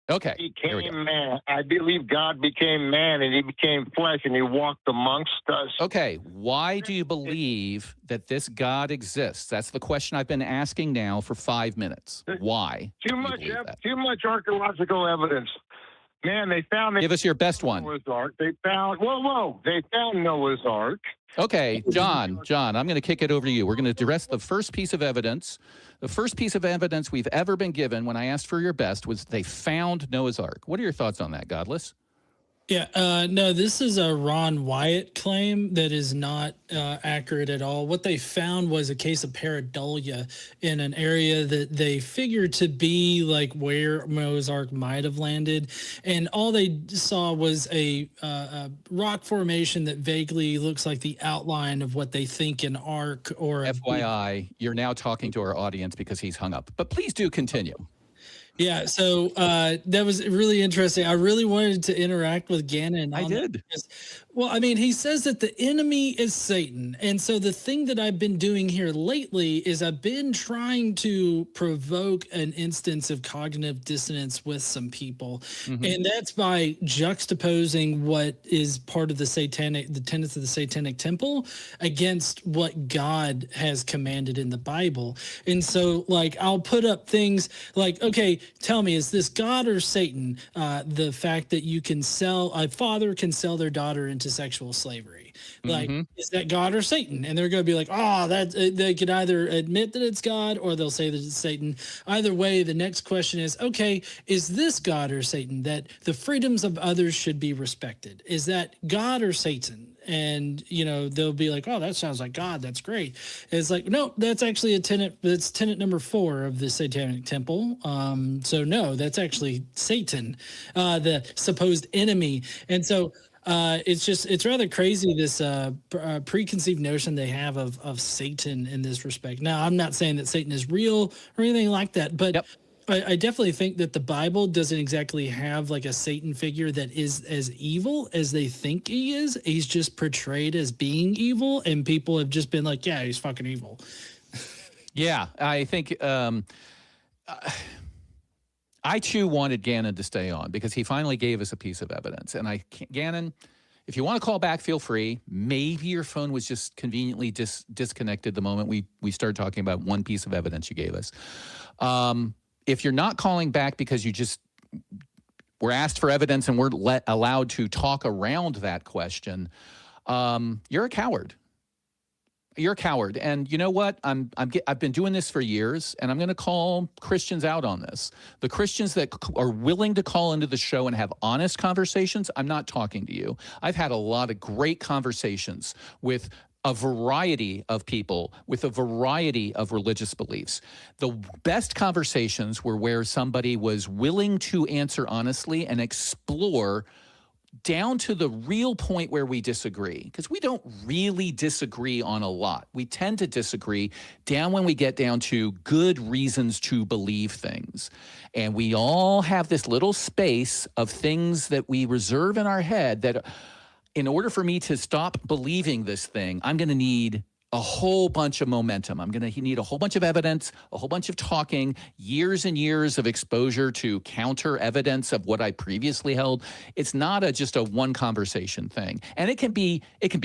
D: became man. I believe God became man and he became flesh and he walked amongst us.
A: Okay, why do you believe that this God exists? That's the question I've been asking now for 5 minutes. Why?
D: Too much archaeological evidence. Man, they found...
A: Give us your best one.
D: Noah's Ark. They found... They found Noah's Ark.
A: Okay, John, I'm going to kick it over to you. We're going to address the first piece of evidence. The first piece of evidence we've ever been given when I asked for your best was they found Noah's Ark. What are your thoughts on that, Godless?
B: Yeah, no, this is a Ron Wyatt claim that is not accurate at all. What they found was a case of pareidolia in an area that they figured to be like where Noah's Ark might have landed, and all they saw was a rock formation that vaguely looks like the outline of what they think an ark or.
A: FYI, you're now talking to our audience because he's hung up. But please do continue.
B: Yeah, so that was really interesting. I really wanted to interact with Gannon.
A: I did.
B: Well, I mean, he says that the enemy is Satan. And so the thing that I've been doing here lately is I've been trying to provoke an instance of cognitive dissonance with some people. And that's by juxtaposing what is part of the tenets of the satanic temple against what God has commanded in the Bible. And so, like, I'll put up things like, okay, tell me, is this God or Satan? The fact that you can a father can sell their daughter into sexual slavery. Like, is that God or Satan? And they're going to be like, oh, that they could either admit that it's God or they'll say that it's Satan. Either way, the next question is, okay, is this God or Satan that the freedoms of others should be respected? Is that God or Satan? And, you know, they'll be like, oh, that sounds like God. That's great. And it's like, no, that's actually a tenet. That's tenet number 4 of the Satanic Temple. So no, that's actually Satan, the supposed enemy. And so it's rather crazy, this preconceived notion they have of Satan in this respect. Now, I'm not saying that Satan is real or anything like that, but I definitely think that the Bible doesn't exactly have like a Satan figure that is as evil as they think he is. He's just portrayed as being evil, and people have just been like, yeah, he's fucking evil.
A: Yeah, I think I too wanted Gannon to stay on because he finally gave us a piece of evidence. And Gannon, if you want to call back, feel free. Maybe your phone was just conveniently disconnected the moment we started talking about one piece of evidence you gave us. If you're not calling back because you just were asked for evidence and we're allowed to talk around that question, you're a coward. You're a coward. And you know what? I've been doing this for years, and I'm going to call Christians out on this. The Christians that are willing to call into the show and have honest conversations, I'm not talking to you. I've had a lot of great conversations with a variety of people with a variety of religious beliefs. The best conversations were where somebody was willing to answer honestly and explore down to the real point where we disagree, because we don't really disagree on a lot. We tend to disagree down when we get down to good reasons to believe things. And we all have this little space of things that we reserve in our head that in order for me to stop believing this thing, I'm going to need a whole bunch of momentum. I'm going to need a whole bunch of evidence, a whole bunch of talking, years and years of exposure to counter evidence of what I previously held. It's not just a one conversation thing. And it can be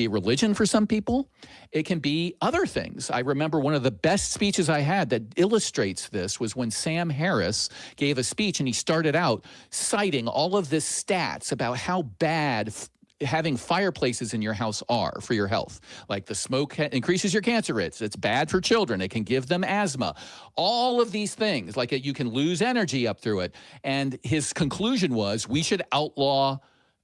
A: religion for some people. It can be other things. I remember one of the best speeches I had that illustrates this was when Sam Harris gave a speech, and he started out citing all of this stats about how bad having fireplaces in your house are for your health. Like the smoke increases your cancer rates. It's bad for children. It can give them asthma. All of these things, like you can lose energy up through it. And his conclusion was we should outlaw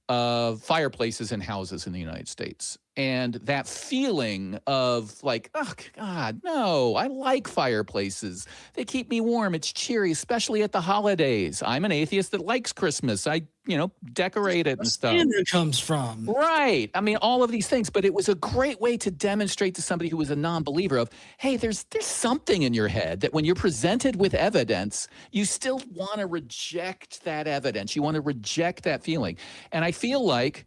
A: fireplaces in houses in the United States. And that feeling of like, oh, God, no, I like fireplaces. They keep me warm. It's cheery, especially at the holidays. I'm an atheist that likes Christmas. I, decorate it and stuff.
B: Standard comes from.
A: Right. I mean, all of these things. But it was a great way to demonstrate to somebody who was a non-believer of, hey, there's something in your head that when you're presented with evidence, you still want to reject that evidence. You want to reject that feeling. And I feel like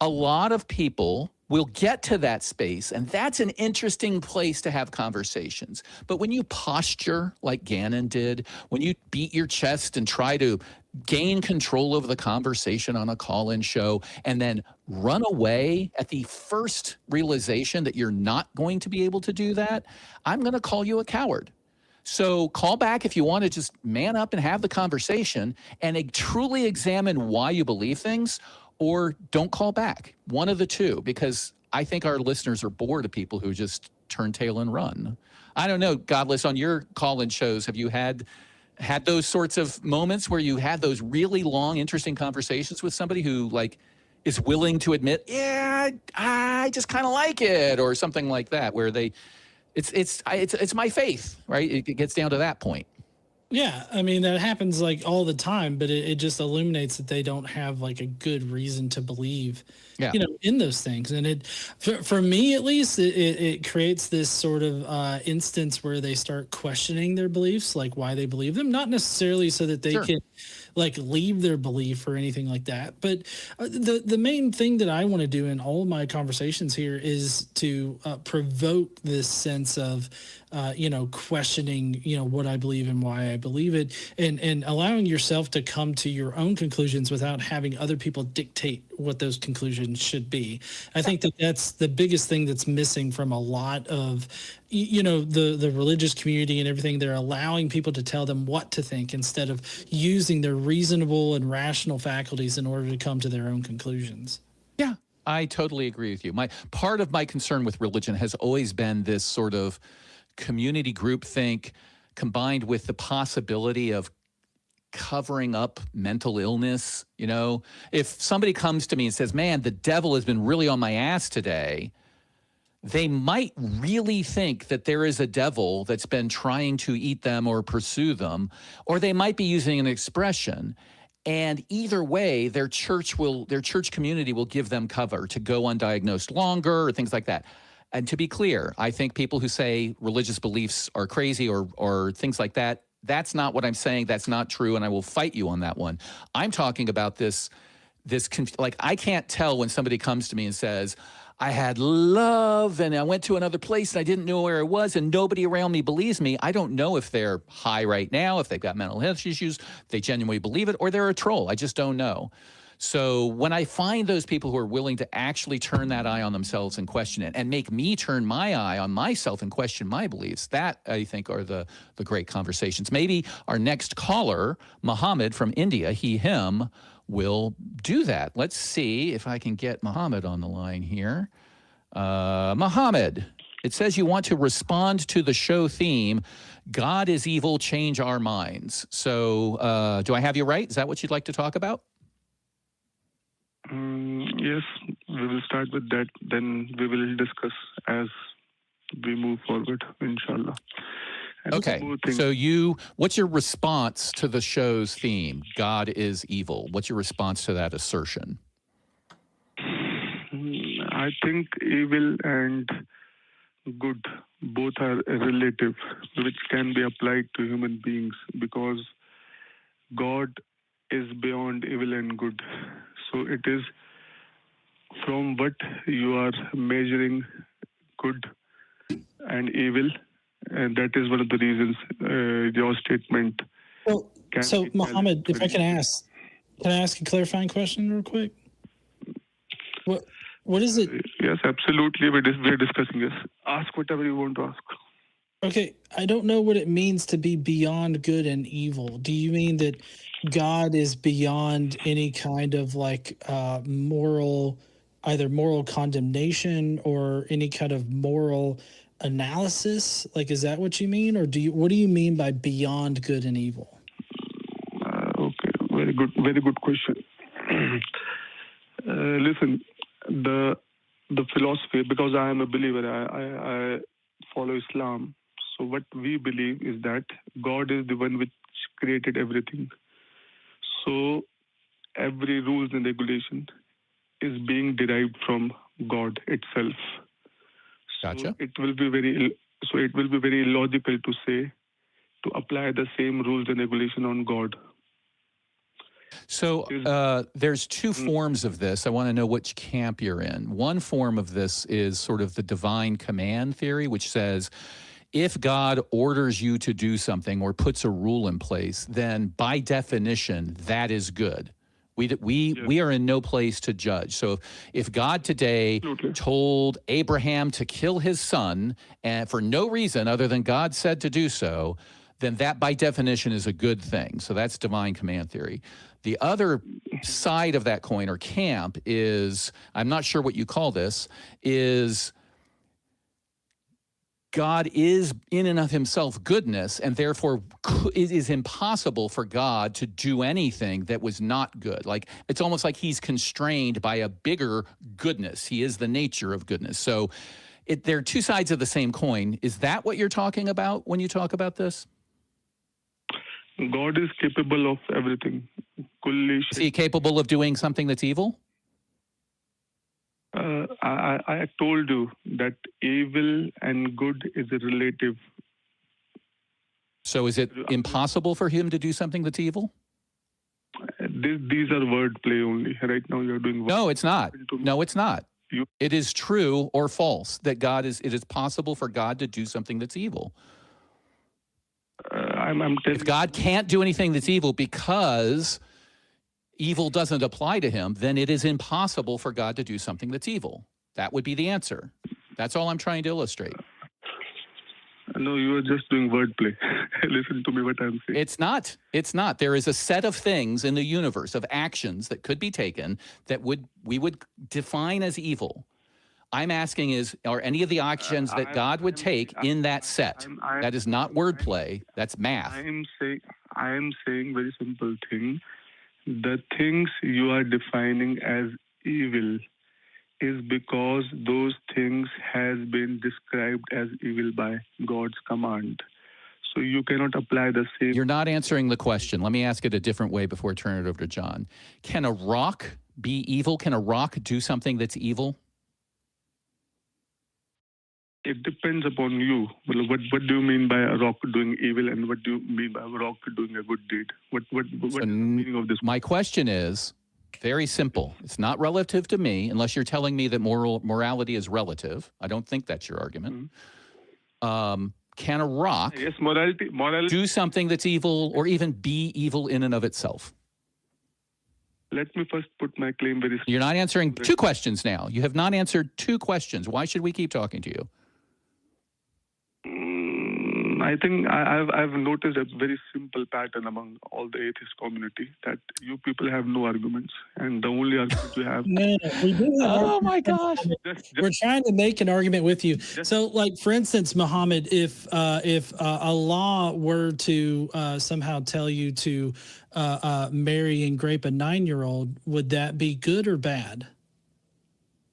A: a lot of people will get to that space, and that's an interesting place to have conversations. But when you posture like Gannon did, when you beat your chest and try to gain control over the conversation on a call-in show and then run away at the first realization that you're not going to be able to do that, I'm going to call you a coward. So call back if you want to just man up and have the conversation and truly examine why you believe things, or don't call back. One of the two, because I think our listeners are bored of people who just turn tail and run. I don't know, Godless, on your call-in shows, have you had those sorts of moments where you had those really long, interesting conversations with somebody who like is willing to admit, yeah, I just kind of like it, or something like that, where it's my faith, right? It gets down to that point.
B: Yeah, I mean that happens like all the time, but it just illuminates that they don't have like a good reason to believe,
A: Yeah.
B: in those things. And it, for me at least, it creates this sort of instance where they start questioning their beliefs, like why they believe them, not necessarily so that they
A: Sure.
B: can like leave their belief or anything like that. But the main thing that I want to do in all of my conversations here is to provoke this sense of questioning, what I believe and why I believe it, and allowing yourself to come to your own conclusions without having other people dictate what those conclusions should be. I think that that's the biggest thing that's missing from a lot of, the religious community and everything. They're allowing people to tell them what to think instead of using their reasonable and rational faculties in order to come to their own conclusions.
A: Yeah, I totally agree with you. Part of my concern with religion has always been this sort of community groupthink combined with the possibility of covering up mental illness. If somebody comes to me and says, man, the devil has been really on my ass today, they might really think that there is a devil that's been trying to eat them or pursue them, or they might be using an expression. And either way, their church community will give them cover to go undiagnosed longer or things like that. And to be clear, I think people who say religious beliefs are crazy or things like that, that's not what I'm saying. That's not true, and I will fight you on that one. I'm talking about this like I can't tell when somebody comes to me and says, I had love and I went to another place and I didn't know where I was and nobody around me believes me. I don't know if they're high right now, if they've got mental health issues, they genuinely believe it, or they're a troll. I just don't know. So when I find those people who are willing to actually turn that eye on themselves and question it and make me turn my eye on myself and question my beliefs, that I think are the great conversations. Maybe our next caller, Muhammad from India, him, will do that. Let's see if I can get Muhammad on the line here. Muhammad, it says you want to respond to the show theme, God is evil, change our minds. So do I have you right? Is that what you'd like to talk about?
E: Yes, we will start with that. Then we will discuss as we move forward, inshallah. And
A: okay, so what's your response to the show's theme, God is evil? What's your response to that assertion?
E: I think evil and good both are relative, which can be applied to human beings because God is beyond evil and good. So it is from what you are measuring good and evil, and that is one of the reasons your statement.
B: Well, so Muhammad, if I can ask a clarifying question real quick? What is it?
E: Yes, absolutely. We're discussing this. Ask whatever you want to ask.
B: Okay, I don't know what it means to be beyond good and evil. Do you mean that God is beyond any kind of like either moral condemnation or any kind of moral analysis? Like, is that what you mean? Or what do you mean by beyond good and evil?
E: Okay, very good question. Listen, the philosophy, because I am a believer, I follow Islam. So what we believe is that God is the one which created everything. So every rules and regulation is being derived from God itself.
A: Gotcha.
E: So it will be very illogical to apply the same rules and regulation on God.
A: So there's two forms of this. I want to know which camp you're in. One form of this is sort of the divine command theory, which says if God orders you to do something or puts a rule in place, then by definition, that is good. We are in no place to judge. So if God today told Abraham to kill his son and for no reason other than God said to do so, then that by definition is a good thing. So that's divine command theory. The other side of that coin or camp is, I'm not sure what you call this, is God is in and of himself goodness, and therefore it is impossible for God to do anything that was not good. Like, it's almost like he's constrained by a bigger goodness. He is the nature of goodness. So they're two sides of the same coin. Is that what you're talking about when you talk about this?
E: God is capable of everything.
A: Is he capable of doing something that's evil?
E: I told you that evil and good is a relative.
A: So is it impossible for him to do something that's evil?
E: These are wordplay only. Right now you're doing...
A: No, it's not. No, it's not. It is true or false that it is possible for God to do something that's evil. If God can't do anything that's evil because evil doesn't apply to him, then it is impossible for God to do something that's evil. That would be the answer. That's all I'm trying to illustrate.
E: No, you are just doing wordplay. Listen to me what I'm saying.
A: It's not. It's not. There is a set of things in the universe, of actions that could be taken that we would define as evil. I'm asking are any of the actions that God would take in that set? That is not wordplay. That's math.
E: I am saying very simple thing. The things you are defining as evil is because those things has been described as evil by God's command. So you cannot apply the same.
A: You're not answering the question. Let me ask it a different way before I turn it over to John. Can a rock be evil? Can a rock do something that's evil?
E: It depends upon you. Well, what do you mean by a rock doing evil, and what do you mean by a rock doing a good deed? What is the meaning of this?
A: My question is very simple. It's not relative to me, unless you're telling me that morality is relative. I don't think that's your argument. Mm-hmm. Can a rock
E: morality
A: do something that's evil, or even be evil in and of itself?
E: Let me first put my claim very simply.
A: You're not answering two questions now. You have not answered two questions. Why should we keep talking to you?
E: I think I've noticed a very simple pattern among all the atheist community, that you people have no arguments, and the only argument you have...
B: No, we do have
A: oh my gosh.
B: We're trying to make an argument with you. So, like, for instance, Muhammad, if Allah were to somehow tell you to marry and grape a 9-year-old, would that be good or bad?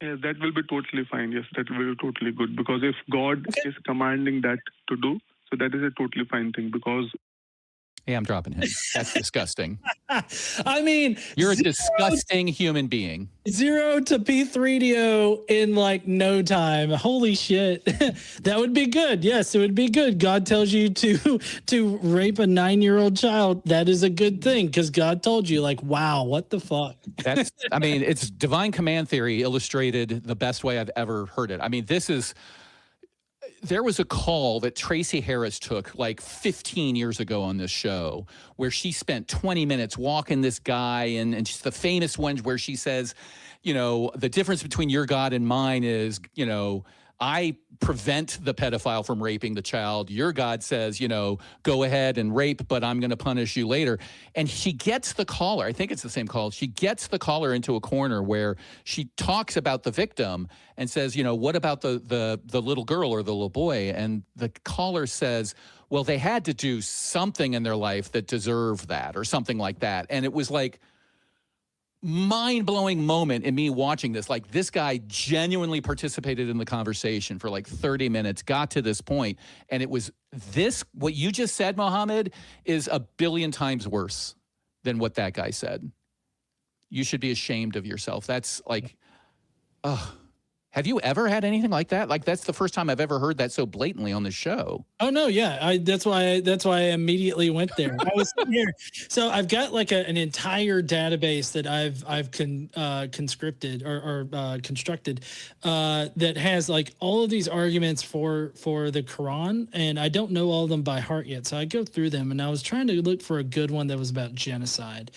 E: Yeah, that will be totally fine. Yes, that will be totally good, because if God is commanding that to do, so that is a totally fine thing, because...
A: Hey, I'm dropping him. That's disgusting.
B: I mean...
A: You're a disgusting human being.
B: 0 to P3DO in like no time. Holy shit. That would be good. Yes, it would be good. God tells you to rape a 9-year-old child. That is a good thing, because God told you, like, wow, what the fuck?
A: That's, I mean, it's divine command theory illustrated the best way I've ever heard it. I mean, there was a call that Tracy Harris took like 15 years ago on this show, where she spent 20 minutes walking this guy, and she's the famous one where she says, you know, the difference between your God and mine is, you know, I prevent the pedophile from raping the child. Your God says, you know, go ahead and rape, but I'm going to punish you later. And she gets the caller, I think it's the same call, she gets the caller into a corner where she talks about the victim and says, you know, what about the little girl or the little boy? And the caller says, well, they had to do something in their life that deserved that, or something like that. And it was like, mind-blowing moment in me watching this. Like, this guy genuinely participated in the conversation for like 30 minutes, got to this point, and it was this, what you just said, Mohammed, is a billion times worse than what that guy said. You should be ashamed of yourself. That's like, have you ever had anything like that? Like, that's the first time I've ever heard that so blatantly on the show.
B: Oh no, yeah, that's why I immediately went there. I was here, so I've got like an entire database that I've conscripted or constructed that has like all of these arguments for the Quran, and I don't know all of them by heart yet. So I go through them, and I was trying to look for a good one that was about genocide.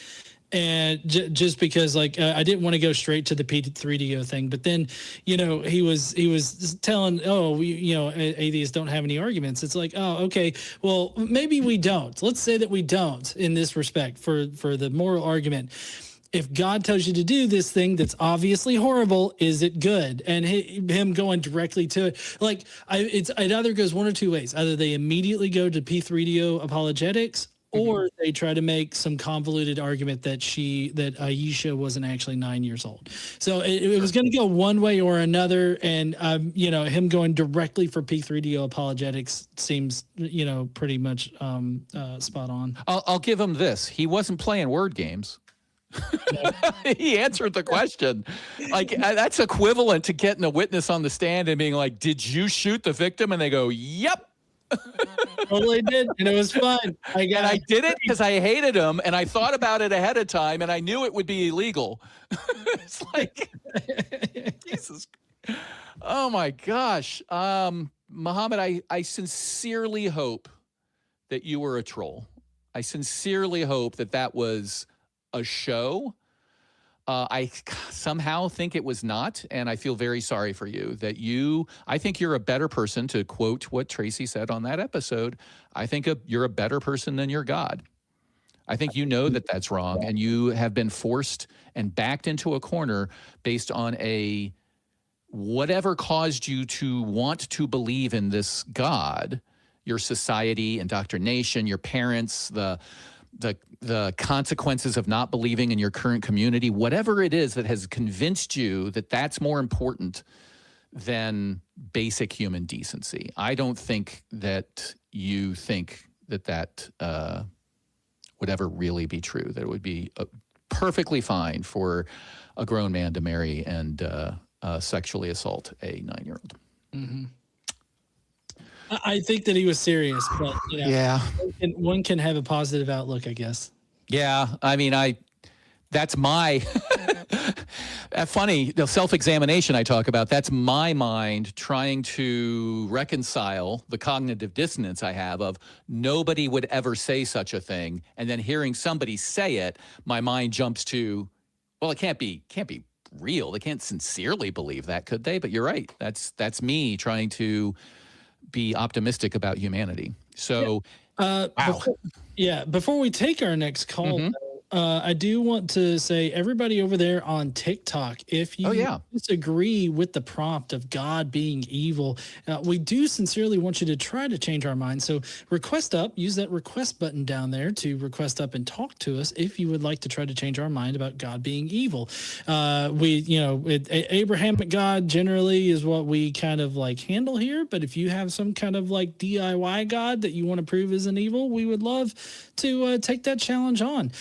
B: And just because like I didn't want to go straight to the P3DO thing, but then he was telling, oh, atheists don't have any arguments. It's like, oh, okay, well maybe we don't. Let's say that we don't in this respect for the moral argument. If God tells you to do this thing that's obviously horrible, is it good? And him going directly to it, like it either goes one or two ways. Either they immediately go to P3DO apologetics, or they try to make some convoluted argument that Aisha wasn't actually 9 years old. So it was going to go one way or another. And, him going directly for P3DO apologetics seems, pretty much spot on.
A: I'll give him this. He wasn't playing word games. He answered the question. Like, that's equivalent to getting a witness on the stand and being like, did you shoot the victim? And they go, yep.
B: Totally did, and it was fun.
A: I did it because I hated him, and I thought about it ahead of time, and I knew it would be illegal. It's like, Jesus. Oh my gosh. Muhammad, I sincerely hope that you were a troll. I sincerely hope that was a show. I somehow think it was not, and I feel very sorry for you I think you're a better person, to quote what Tracy said on that episode. I think you're a better person than your God. I think you know that that's wrong, and you have been forced and backed into a corner based on whatever caused you to want to believe in this God, your society, indoctrination, your parents, the consequences of not believing in your current community, whatever it is that has convinced you that that's more important than basic human decency. I don't think that you think that would ever really be true, that it would be perfectly fine for a grown man to marry and sexually assault a 9-year-old. Mm-hmm.
B: I think that he was serious, but
A: yeah,
B: one can have a positive outlook, I guess.
A: Yeah, I mean, that's my funny, the self-examination I talk about. That's my mind trying to reconcile the cognitive dissonance I have of nobody would ever say such a thing, and then hearing somebody say it, my mind jumps to, well, it can't be real. They can't sincerely believe that, could they? But you're right. That's me trying to be optimistic about humanity. So,
B: wow. Before we take our next call, I do want to say, everybody over there on TikTok, if you disagree with the prompt of God being evil, we do sincerely want you to try to change our mind. So request up, use that request button down there to request up and talk to us if you would like to try to change our mind about God being evil. Abrahamic God generally is what we kind of like handle here. But if you have some kind of like DIY God that you want to prove isn't evil, we would love to take that challenge on.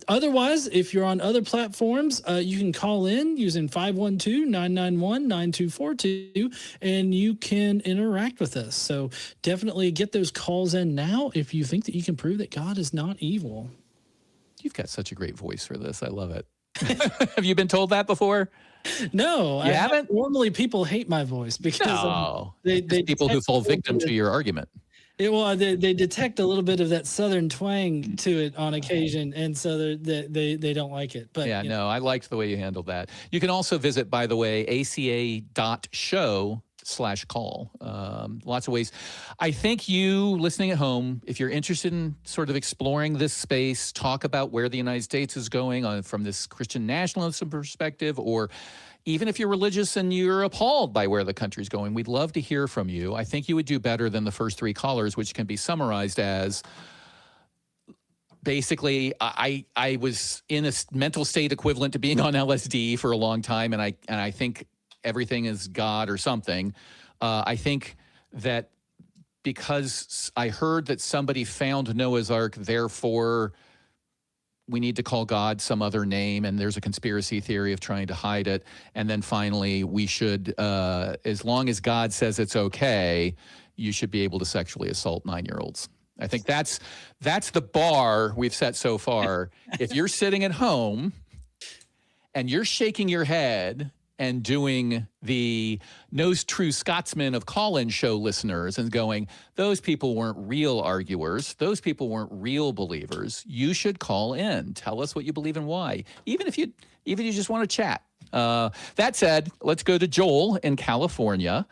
B: Otherwise, if you're on other platforms, you can call in using 512-991-9242, and you can interact with us. So definitely get those calls in now if you think that you can prove that God is not evil.
A: You've got such a great voice for this. I love it. Have you been told that before?
B: No,
A: you haven't.
B: Normally, people hate my voice because they
A: people who fall victim to your argument.
B: They detect a little bit of that Southern twang to it on occasion, and so they don't like it. But
A: no, I liked the way you handled that. You can also visit, by the way, aca.show/call. Lots of ways. I think you listening at home, if you're interested in sort of exploring this space, talk about where the United States is going from this Christian nationalism perspective, or even if you're religious and you're appalled by where the country's going, we'd love to hear from you. I think you would do better than the first three callers, which can be summarized as, basically, I was in a mental state equivalent to being on LSD for a long time, and I think everything is God or something. I think that because I heard that somebody found Noah's Ark, therefore we need to call God some other name, and there's a conspiracy theory of trying to hide it. And then finally, we should, as long as God says it's okay, you should be able to sexually assault 9-year-olds. I think that's the bar we've set so far. If you're sitting at home and you're shaking your head and doing the No True Scotsman of call-in show listeners and going, those people weren't real arguers. Those people weren't real believers. You should call in. Tell us what you believe and why, even if you just want to chat. That said, let's go to Joel in California.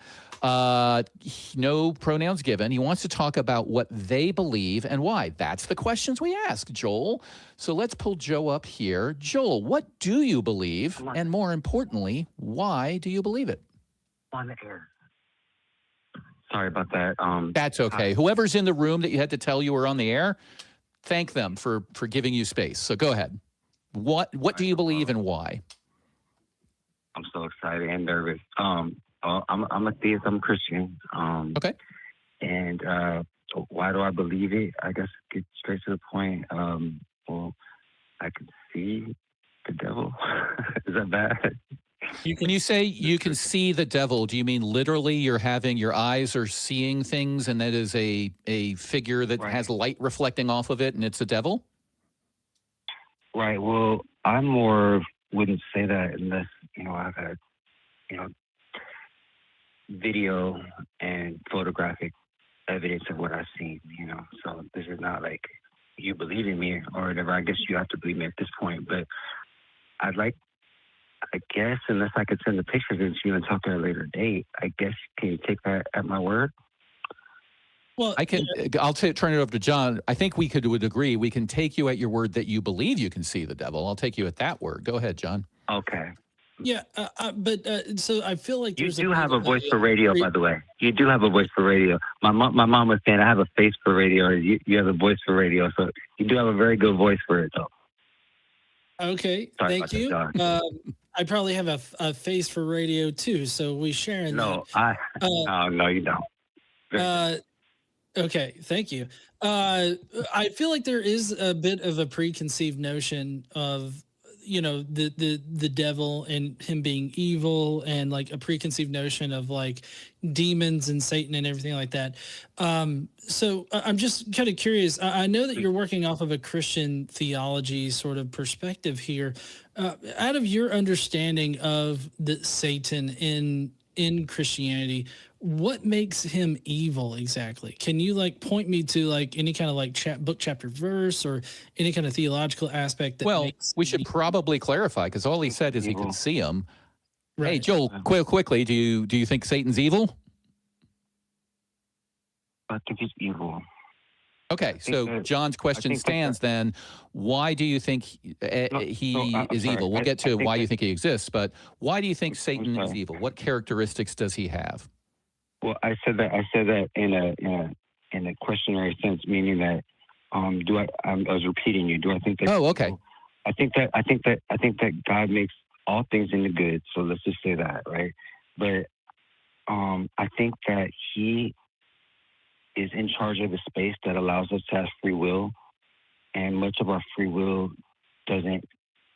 A: No pronouns given. He wants to talk about what they believe and why. That's the questions we ask, Joel. So let's pull Joe up here. Joel, what do you believe? And more importantly, why do you believe it?
F: On the air. Sorry about that.
A: That's okay. Whoever's in the room that you had to tell you were on the air, thank them for giving you space. So go ahead. What do you believe and why?
F: I'm so excited and nervous. I'm a theist. I'm a Christian.
A: Okay.
F: And why do I believe it? I guess get straight to the point. Well, I can see the devil. Is that bad?
A: When you say you can see the devil, do you mean literally your eyes are seeing things and that is a figure that has light reflecting off of it and it's a devil?
F: Right. Well, I wouldn't say that unless, I've had, video and photographic evidence of what I've seen, So this is not like you believe in me or whatever. I guess you have to believe me at this point. But I guess, unless I could send the pictures in to you and talk at a later date, I guess, can you take that at my word?
B: Well,
A: I'll turn it over to John. I think would agree. We can take you at your word that you believe you can see the devil. I'll take you at that word. Go ahead, John.
F: Okay.
B: Yeah, but so I feel like
F: you do have a voice for radio, by the way. You do have a voice for radio. My mom was saying I have a face for radio. You have a voice for radio, so you do have a very good voice for it, though.
B: Okay, thank you. I probably have a face for radio too, so we share in that.
F: No, you don't.
B: Okay, thank you. I feel like there is a bit of a preconceived notion of the devil and him being evil, and like a preconceived notion of like demons and Satan and everything like that. So I'm just kind of curious. I know that you're working off of a Christian theology sort of perspective here. Out of your understanding of the Satan in Christianity, what makes him evil exactly? Can you point me to any kind of book, chapter, verse, or any kind of theological aspect that
A: we should probably clarify, because all he said is he can see him.
B: Right.
A: Hey, Joel, quickly, do you think Satan's evil?
F: I think he's evil.
A: Okay, so John's question stands then. Why do you think he is evil? We'll get to why you think he exists, but why do you think Satan is evil? What characteristics does he have?
F: Well, I said that in a questionary sense, meaning that I was repeating you. Do I think that?
A: Oh, okay.
F: I think that God makes all things into good. So let's just say that, right? But I think that he is in charge of the space that allows us to have free will, and much of our free will doesn't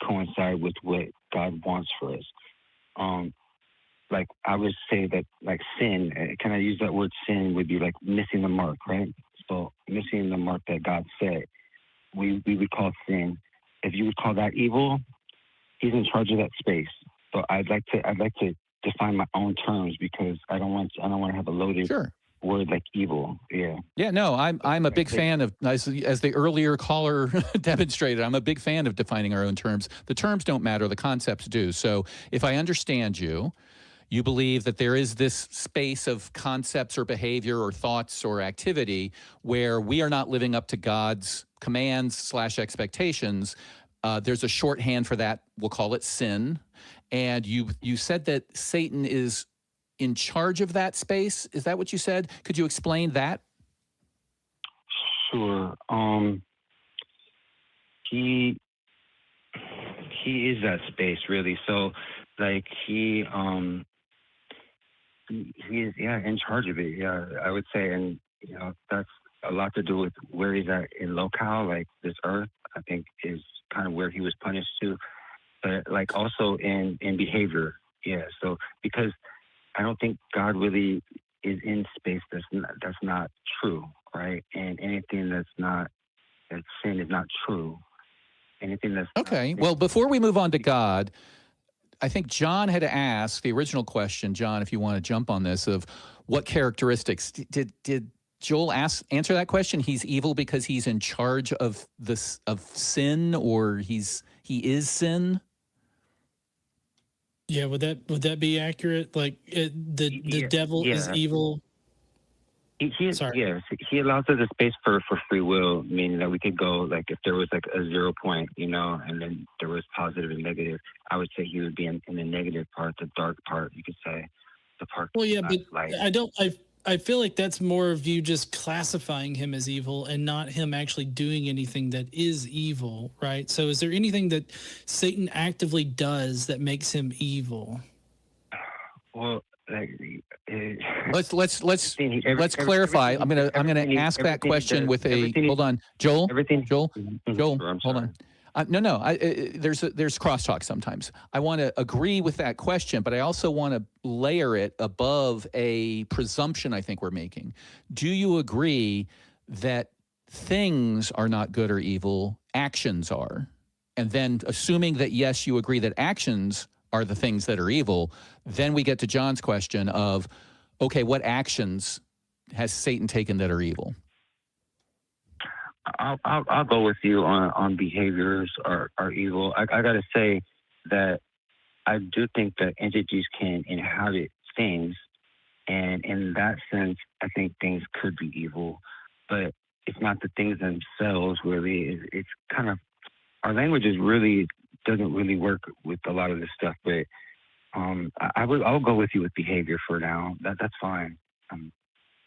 F: coincide with what God wants for us. Like I would say that sin, can I use that word sin, would be like missing the mark, right? So missing the mark that God said, we would call sin. If you would call that evil, he's in charge of that space. So I'd like to define my own terms, because I don't want to have a loaded word like evil. Yeah,
A: no, I'm a big fan of, as the earlier caller demonstrated, I'm a big fan of defining our own terms. The terms don't matter, the concepts do. So if I understand you, you believe that there is this space of concepts or behavior or thoughts or activity where we are not living up to God's commands / expectations. There's a shorthand for that. We'll call it sin. And you said that Satan is in charge of that space. Is that what you said? Could you explain that?
F: Sure. He is that space, really. So he is in charge of it. Yeah, I would say, and that's a lot to do with where he's at in locale, like this earth. I think is kind of where he was punished to, but also in behavior. Yeah. So because I don't think God really is in space that's not true, right? And anything that sin is not true. Anything that's
A: okay. Well, before we move on to God, I think John had asked the original question, John, if you want to jump on this, of what characteristics did Joel answer that question? He's evil because he's in charge of sin, or he is sin?
B: Yeah, would that be accurate? Like the devil is evil. Sorry.
F: Yes, he allows us a space for free will, meaning that we could go, like, if there was like a 0 point, you know, and then there was positive and negative. I would say he would be in the negative part, the dark part, you could say, the part.
B: Well, yeah, but
F: light.
B: I feel like that's more of you just classifying him as evil and not him actually doing anything that is evil, right? So is there anything that Satan actively does that makes him evil?
F: Well, like,
A: let's clarify. I'm gonna ask that question with a hold on, Joel. Joel, hold on. No. There's crosstalk sometimes. I want to agree with that question, but I also want to layer it above a presumption I think we're making. Do you agree that things are not good or evil, actions are? And then assuming that, yes, you agree that actions are the things that are evil, then we get to John's question of, okay, what actions has Satan taken that are evil?
F: I'll go with you on behaviors are evil. I got to say that I do think that entities can inhabit things, and in that sense, I think things could be evil, but it's not the things themselves really. It's kind of, our language doesn't really work with a lot of this stuff, but I'll go with you with behavior for now. That's fine.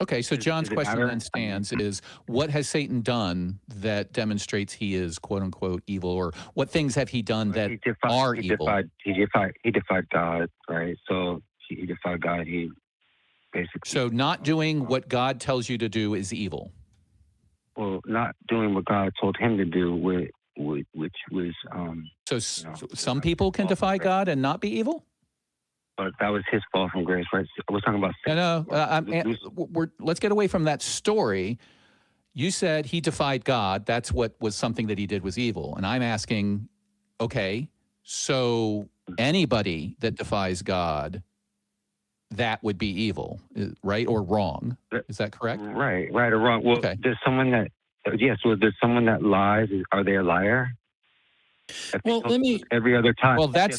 A: Okay, so John's question then stands is, what has Satan done that demonstrates he is quote unquote evil, or what things have he done that are evil?
F: He defied God, right? So he defied God. He basically.
A: So not doing what God tells you to do is evil.
F: Well, not doing what God told him to do, which was.
A: So some people can defy God and not be evil?
F: But that was his fall from grace, right? We're talking about.
A: Let's get away from that story. You said he defied God. That's what was something that he did was evil. And I'm asking, okay, so anybody that defies God, that would be evil, right? Or wrong. Is that correct?
F: Right or wrong. Well,
A: okay.
F: There's someone that, yes, well, there's someone that lies. Are they a liar?
B: Well, let me.
F: Every other time.
A: Well, that's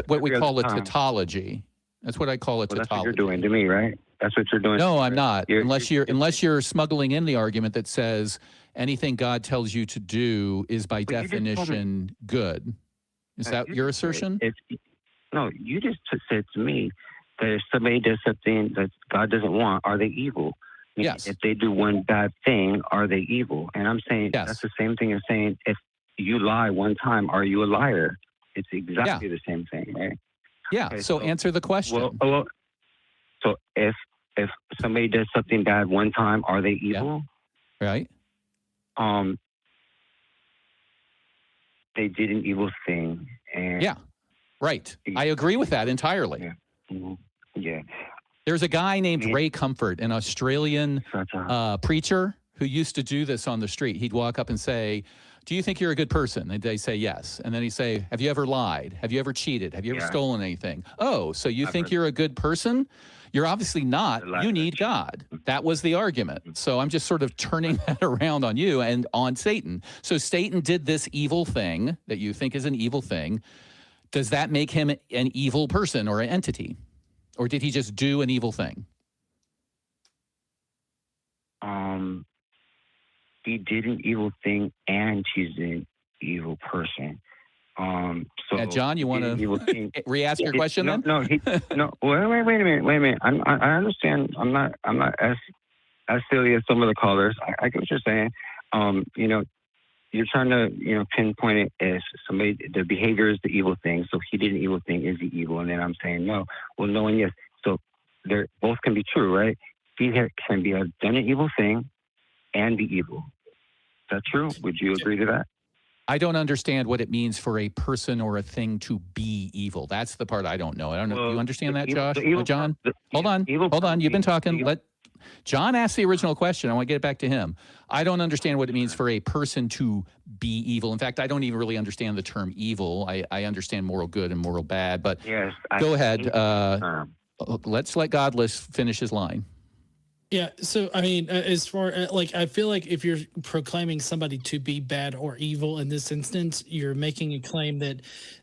A: what we call a tautology. That's what I call a tautology.
F: That's what you're doing to me, right? That's what you're doing.
A: No, I'm not. Unless you're smuggling in the argument that says anything God tells you to do is by definition good. Is that your assertion?
F: No, you just said to me that if somebody does something that God doesn't want, are they evil?
A: Yes.
F: If they do one bad thing, are they evil? And I'm saying that's the same thing as saying if you lie one time, are you a liar? It's exactly the same thing, right?
A: Yeah. Okay, so answer the question.
F: Well, so if somebody does something bad one time, are they evil?
A: Yeah. Right.
F: They did an evil thing, and
A: right. I agree with that entirely.
F: Yeah. Mm-hmm. Yeah.
A: There's a guy named Ray Comfort, an Australian preacher who used to do this on the street. He'd walk up and say, do you think you're a good person? And they say yes. And then he'd say, have you ever lied? Have you ever cheated? Have you ever stolen anything? Oh, so you think you're a good person? You're obviously not. You need God. That was the argument. So I'm just sort of turning that around on you and on Satan. So Satan did this evil thing that you think is an evil thing. Does that make him an evil person or an entity? Or did he just do an evil thing?
F: He did an evil thing, and he's an evil person. So
A: John, you want to re-ask your question then?
F: No. Wait a minute. I understand. I'm not as silly as some of the callers. I get what you're saying. You're trying to pinpoint it as somebody. The behavior is the evil thing. So he did an evil thing. Is he evil? And then I'm saying no. Well, no and yes. So they both can be true, right? He can be done an evil thing and be evil. Is that true? Would you agree to that?
A: I don't understand what it means for a person or a thing to be evil. That's the part I don't know. I don't know. Do you understand that, Josh? John? Hold on. You've been talking. John asked the original question. I want to get it back to him. I don't understand what it means for a person to be evil. In fact, I don't even really understand the term evil. I understand moral good and moral bad, but
F: Yes.
A: go ahead. Let's let Godless finish his line.
B: Yeah. So, I mean, as far like, I feel like if you're proclaiming somebody to be bad or evil in this instance, you're making a claim that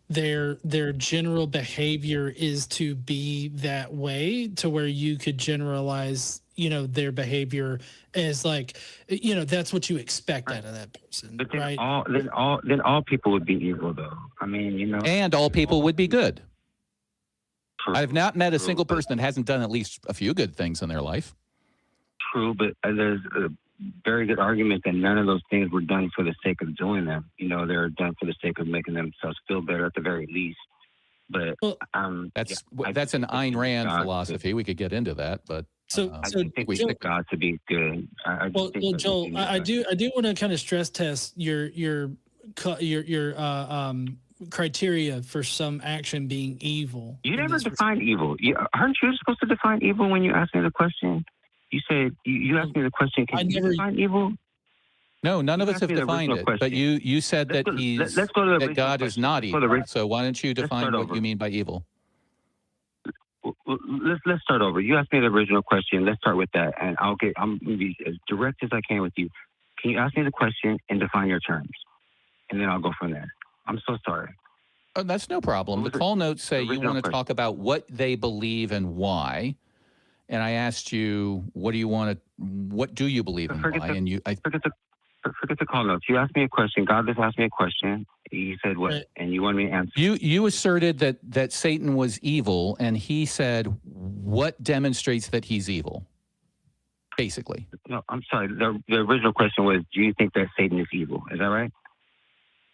B: their general behavior is to be that way, to where you could generalize, their behavior as like, that's what you expect out of that person,
F: But then
B: right?
F: all people would be evil, though. I mean,
A: And all people would be good.
F: True,
A: I've not met a
F: true,
A: single
F: but-
A: person that hasn't done at least a few good things in their life.
F: True, but there's a very good argument that none of those things were done for the sake of doing them. They're done for the sake of making themselves feel better at the very least. But
B: Well,
A: That's
F: I
A: that's an Ayn Rand
F: God,
A: philosophy. We could get into that, but
F: I think we
B: Joel,
F: expect God to be good.
B: well, Joel, I do want to kind of stress test your criteria for some action being evil.
F: You
B: in
F: never
B: this
F: defined evil. Aren't you supposed to define evil when you asked me the question? You said you asked me the question. Can you define evil?
A: no, none of
F: You
A: us have
F: asked me the
A: defined
F: original
A: it. But
F: question.
A: you said
F: Let's
A: that
F: go- let's go to the
A: that
F: original
A: God is
F: question.
A: not
F: Let's go to
A: evil.
F: the-
A: So why don't you define
F: start
A: what
F: over.
A: you mean by evil?
F: Let's start over. You asked me the original question. Let's start with that, and I'm gonna be as direct as I can with you. Can you ask me the question and define your terms, and then I'll go from there. I'm so sorry.
A: Oh, that's no problem.
F: What
A: The
F: was
A: call notes say
F: the
A: you
F: original
A: want to
F: question?
A: talk about what they believe and why. And I asked you, what do you believe and
F: Forget
A: why?
F: the-
A: And
F: Forget the call notes. You asked me a question. God just asked me a question. You said what?
B: Right.
F: And you want me to answer.
A: you asserted that Satan was evil, and he said, what demonstrates that he's evil? Basically.
F: No, I'm sorry. The original question was, do you think that Satan is evil? Is that right?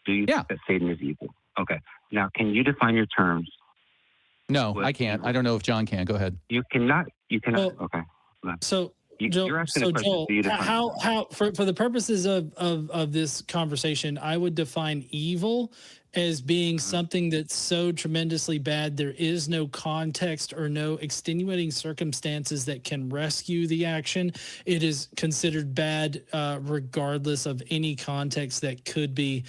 F: Do you
A: Yeah.
F: think that Satan is evil? Okay. Now, can you define your terms?
A: No,
F: What
A: I can't.
F: evil?
A: I don't know if John can. Go ahead.
F: You cannot.
B: Well,
F: Okay.
B: So,
F: You're
B: Joel,
F: asking the question. So you define
B: how for the purposes of this conversation, I would define evil as being something that's so tremendously bad there is no context or no extenuating circumstances that can rescue the action. It is considered bad regardless of any context that could be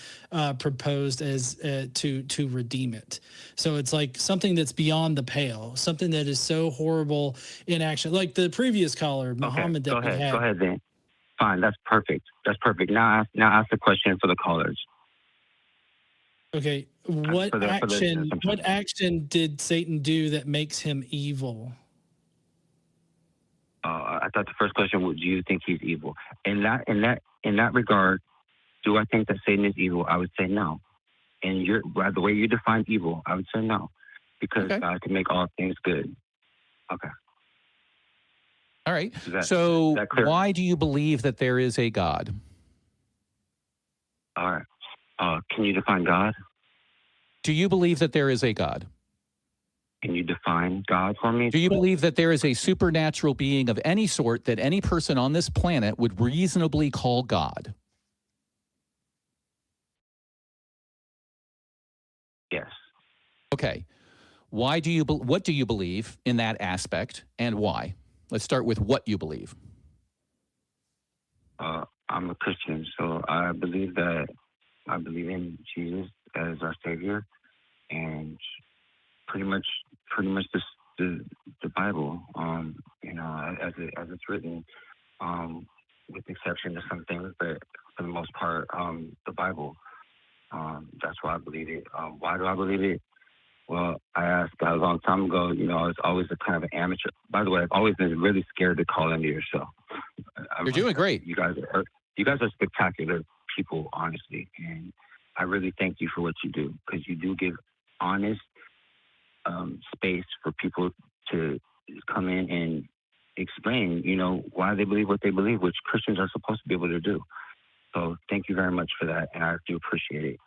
B: proposed as to redeem it. So it's like something that's beyond the pale, something that is so horrible in action, like the previous caller, Muhammad, that we had.
F: Go ahead then. Fine. That's perfect. Now ask the question for the callers.
B: Okay, what
F: For the
B: action?
F: listeners, I'm
B: What
F: sorry.
B: action did Satan do that makes him evil?
F: I thought the first question was, do you think he's evil? In that regard, do I think that Satan is evil? I would say no. And by the way you define evil, I would say no, because
A: Okay.
F: God can make all things good. Okay.
A: All right.
F: Is that clear?
A: Why do you believe that there is a God?
F: All right. Can you define God?
A: Do you believe that there is a God?
F: Can you define God for me?
A: Do you believe that there is a supernatural being of any sort that any person on this planet would reasonably call God?
F: Yes.
A: Okay. What do you believe in that aspect, and why? Let's start with what you believe.
F: I'm a Christian, so I believe in Jesus as our Savior, and pretty much the Bible, as it's written, with the exception of some things, but for the most part, the Bible. That's why I believe it. Why do I believe it? Well, I asked God a long time ago. I was always a kind of an amateur. By the way, I've always been really scared to call into your show.
A: You're doing great.
F: You guys are spectacular people, honestly, and I really thank you for what you do, because you do give honest space for people to come in and explain, why they believe what they believe, which Christians are supposed to be able to do. So thank you very much for that, and I do appreciate it.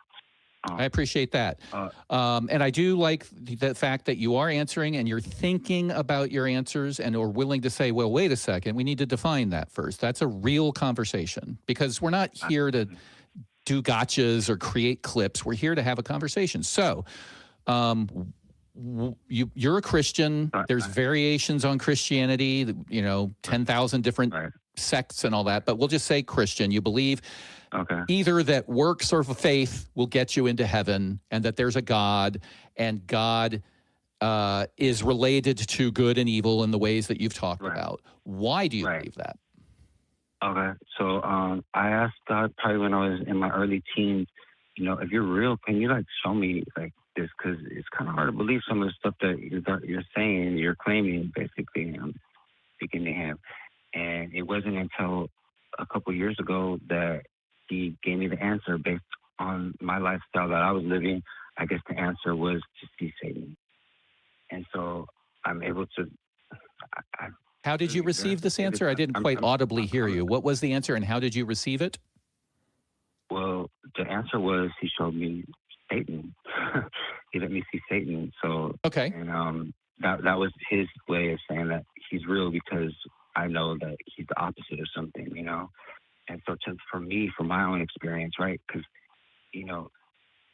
A: I appreciate that. And I do like the fact that you are answering and you're thinking about your answers and are willing to say, well, wait a second, we need to define that first. That's a real conversation, because we're not here to do gotchas or create clips. We're here to have a conversation. So you're a Christian. There's variations on Christianity, 10,000 different sects and all that, but we'll just say Christian. You believe either that works or faith will get you into heaven, and that there's a God, and God is related to good and evil in the ways that you've talked about. Why do you believe that?
F: Okay, so I asked God probably when I was in my early teens, if you're real, can you show me this? Because it's kind of hard to believe some of the stuff that you're saying, you're claiming, basically. I'm speaking to him. And it wasn't until a couple of years ago that he gave me the answer based on my lifestyle that I was living. I guess the answer was to see Satan. And so I'm able to...
A: How did you receive this answer? I didn't quite audibly hear you. What was the answer, and how did you receive it?
F: Well, the answer was he showed me Satan. He let me see Satan. So and that was his way of saying that he's real, because I know that he's the opposite of something, And so for me, from my own experience, right? Because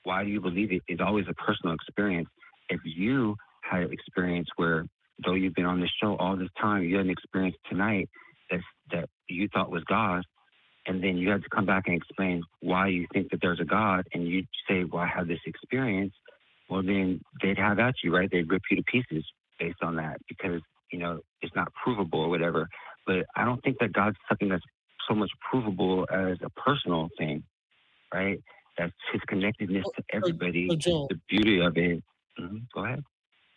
F: why do you believe it is always a personal experience. If you had an experience where, though you've been on this show all this time, you had an experience tonight that you thought was God, and then you had to come back and explain why you think that there's a God, and you say, well, I had this experience, well, then they'd have at you, right? They'd rip you to pieces based on that, because, it's not provable or whatever. But I don't think that God's something that's so much provable as a personal thing, right? That's his connectedness to everybody,
B: Joel,
F: the beauty of it. Go ahead.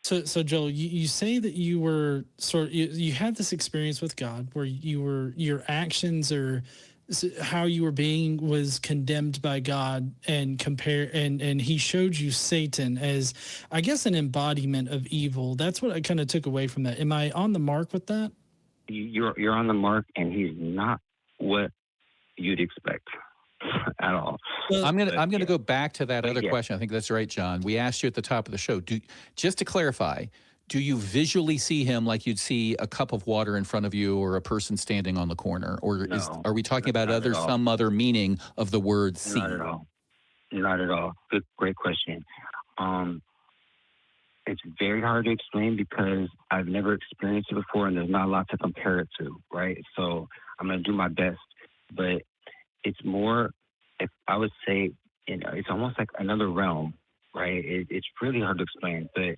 B: So Joel, you say that you were you had this experience with God where your actions or how you were being was condemned by God, and and he showed you Satan as, I guess, an embodiment of evil. That's what I kind of took away from that. Am I on the mark with that?
F: You're on the mark, and he's not what you'd expect at all.
A: Well, I'm gonna go back to that other question. I think that's right, John. We asked you at the top of the show. Just to clarify, do you visually see him like you'd see a cup of water in front of you, or a person standing on the corner, or are we talking about some other meaning of the word see?
F: Not at all. Not at all. Great question. It's very hard to explain because I've never experienced it before, and there's not a lot to compare it to, right? So I'm going to do my best, but it's more, if I would say, it's almost like another realm, right? It's really hard to explain, but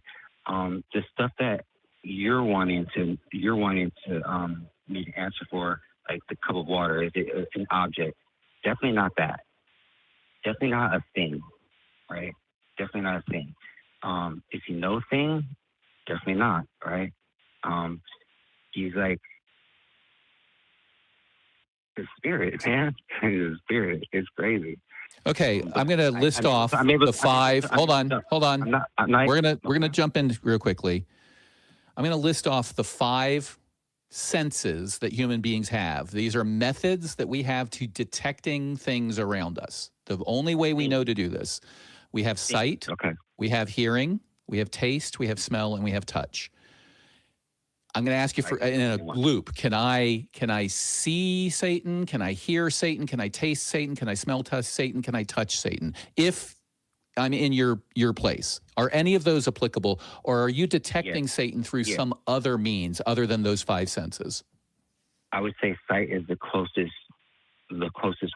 F: the stuff that you're wanting to me to answer for, like the cup of water, is it an object? Definitely not that. Definitely not a thing, right? Definitely not a thing. Is he no thing? Definitely not, right? He's like the spirit, man. He's a spirit. It's crazy.
A: Okay, I'm going to list off the five. Hold on. We're gonna jump in real quickly. I'm going to list off the 5 senses that human beings have. These are methods that we have to detecting things around us. The only way we know to do this. We have sight, we have hearing, we have taste, we have smell, and we have touch. I'm going to ask you for in a loop. Can I see Satan? Can I hear Satan? Can I taste Satan? Can I smell Satan? Can I touch Satan? If I'm in your place, are any of those applicable, or are you detecting Satan through some other means other than those 5 senses?
F: I would say sight is the closest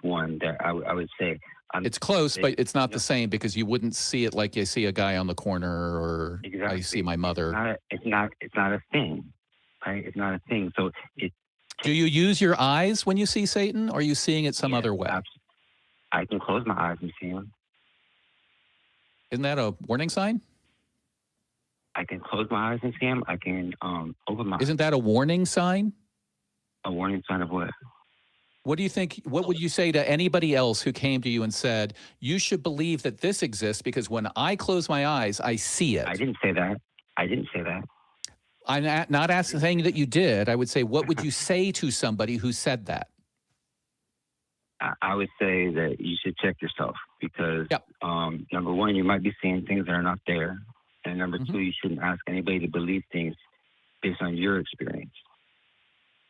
F: one that I would say.
A: It's close, but it's not the same, because you wouldn't see it like you see a guy on the corner, or I see my mother.
F: It's not a thing, right? It's not a thing. So
A: do you use your eyes when you see Satan, or are you seeing it some other way?
F: I can close my eyes and see him.
A: Isn't that a warning sign?
F: I can close my eyes and see him. I can open my eyes.
A: Isn't that a warning sign?
F: A warning sign of what?
A: What do you think? What would you say to anybody else who came to you and said, you should believe that this exists because when I close my eyes, I see it?
F: I didn't say that.
A: I'm not saying that you did. I would say, what would you say to somebody who said that?
F: I would say that you should check yourself, because number one, you might be seeing things that are not there. And number two, you shouldn't ask anybody to believe things based on your experience.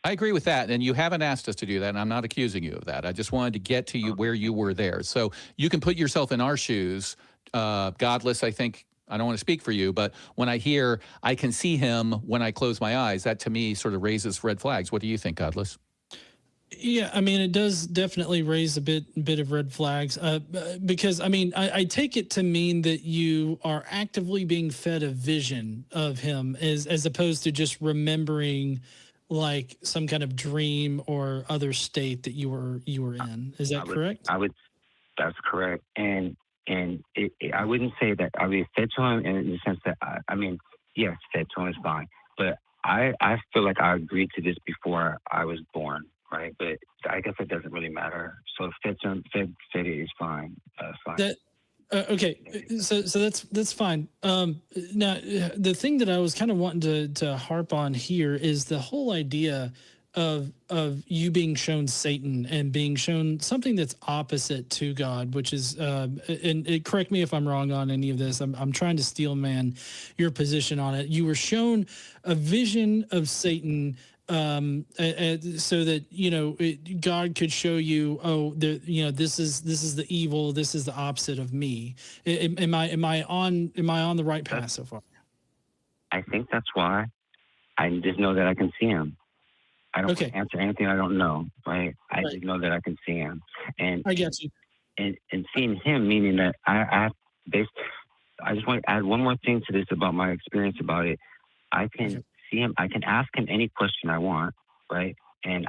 A: I agree with that, and you haven't asked us to do that, and I'm not accusing you of that. I just wanted to get to you where you were there. So you can put yourself in our shoes. Godless, I think, I don't want to speak for you, but when I hear I can see him when I close my eyes, that to me sort of raises red flags. What do you think, Godless?
B: Yeah, I mean, it does definitely raise a bit of red flags, because I mean, I take it to mean that you are actively being fed a vision of him, as opposed to just remembering like some kind of dream or other state that you were in. Is that correct?
F: That's correct. And I wouldn't say that I mean fed to him in the sense that I mean, yes, fed to him is fine, but I feel like I agreed to this before I was born. Right, but I guess it doesn't really matter. So fed it is fine. Fine.
B: That okay, so that's fine. Now the thing that I was kind of wanting to harp on here is the whole idea of you being shown Satan and being shown something that's opposite to God, which is and correct me if I'm wrong on any of this. I'm trying to steel man your position on it. You were shown a vision of Satan, so that God could show you, this is the evil, this is the opposite of me. Am I on the right path so far?
F: I think that's why I just know that I can see him. I don't answer anything I don't know, right? I just know that I can see him, and
B: I get you.
F: And seeing him, meaning that I just want to add one more thing to this about my experience about it. I can see him. I can ask him any question I want, right? And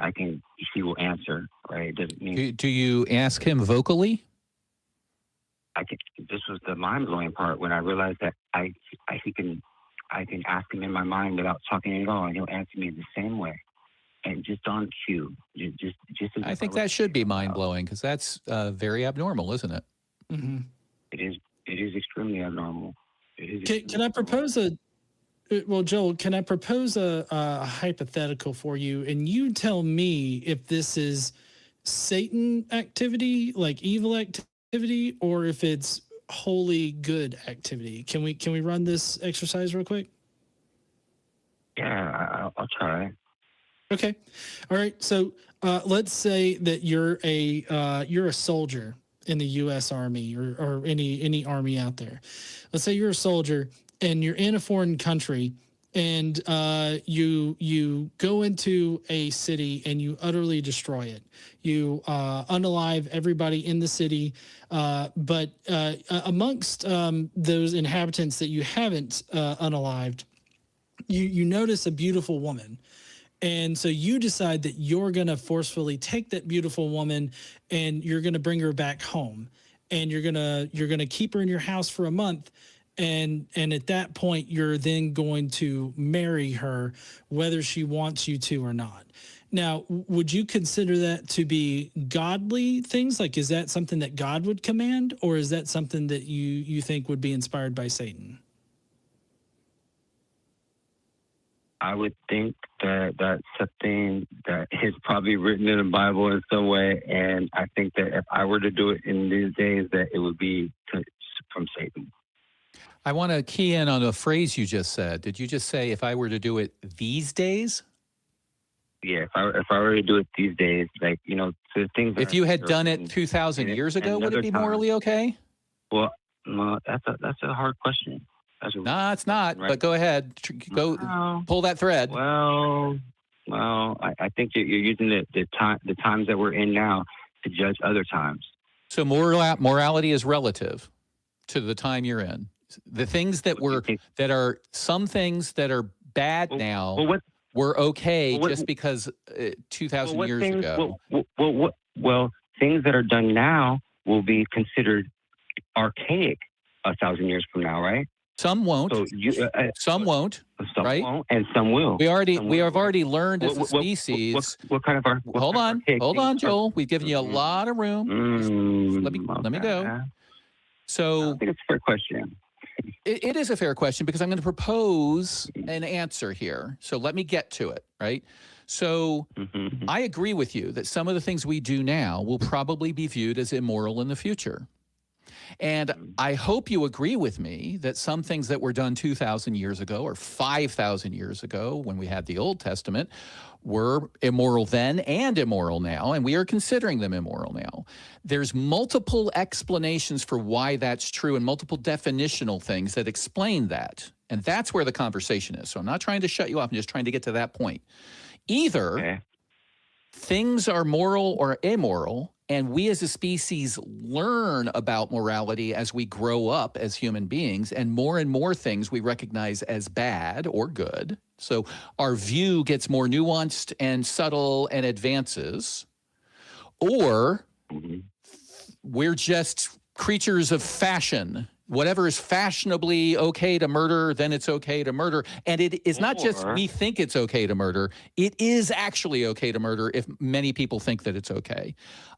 F: he will answer, right? It doesn't mean.
A: Do you ask him vocally?
F: This was the mind blowing part when I realized that I can ask him in my mind without talking at all, and he'll answer me the same way, and just on cue. Just.
A: I think that should be mind blowing because that's very abnormal, isn't it?
B: Mm-hmm.
F: It is extremely abnormal.
B: Can I propose a? Well, Joel, can I propose a hypothetical for you, and you tell me if this is Satan activity, like evil activity, or if it's holy good activity? Can we run this exercise real quick?
F: Yeah, I'll try.
B: Okay, all right. So let's say that you're a soldier in the U.S. Army or any army out there. Let's say you're a soldier and you're in a foreign country, and you go into a city and you utterly destroy it. You unalive everybody in the city, but amongst those inhabitants that you haven't unalived, you notice a beautiful woman. And so you decide that you're going to forcefully take that beautiful woman and you're going to bring her back home, and you're going to keep her in your house for a month. And at that point, you're then going to marry her, whether she wants you to or not. Now, would you consider that to be godly things? Like, is that something that God would command, or is that something that you think would be inspired by Satan?
F: I would think that that's something that is probably written in the Bible in some way, and I think that if I were to do it in these days, that it would be from Satan.
A: I want to key in on a phrase you just said. Did you just say, if I were to do it these days?
F: Yeah, if I were to do it these days, like, the things.
A: If you had done it 2,000 years ago, would it be morally okay?
F: Well, no, that's a hard question.
A: No, it's not. Right? But go ahead, pull that thread.
F: Well, I think you're using the times that we're in now to judge other times.
A: So morality is relative to the time you're in. The things that are some things that are bad now were okay just because 2,000 years ago.
F: Well, things that are done now will be considered archaic 1,000 years from now, right?
A: Some won't.
F: So
A: some won't.
F: Some
A: right?
F: won't, and some will.
A: We have already learned as a species.
F: What kind of
A: hold on, Joel. We've given you a lot of room. Let me go. So
F: I think it's a fair question.
A: It is a fair question because I'm going to propose an answer here. So let me get to it, right? So I agree with you that some of the things we do now will probably be viewed as immoral in the future. And I hope you agree with me that some things that were done 2,000 years ago or 5,000 years ago when we had the Old Testament were immoral then and immoral now, and we are considering them immoral now. There's multiple explanations for why that's true and multiple definitional things that explain that. And that's where the conversation is. So I'm not trying to shut you off. I'm just trying to get to that point. Either things are moral or immoral, and we as a species learn about morality as we grow up as human beings, and more things we recognize as bad or good. So our view gets more nuanced and subtle and advances. Or we're just creatures of fashion. Whatever is fashionably okay to murder, then it's okay to murder. And it is not just we think it's okay to murder. It is actually okay to murder if many people think that it's okay.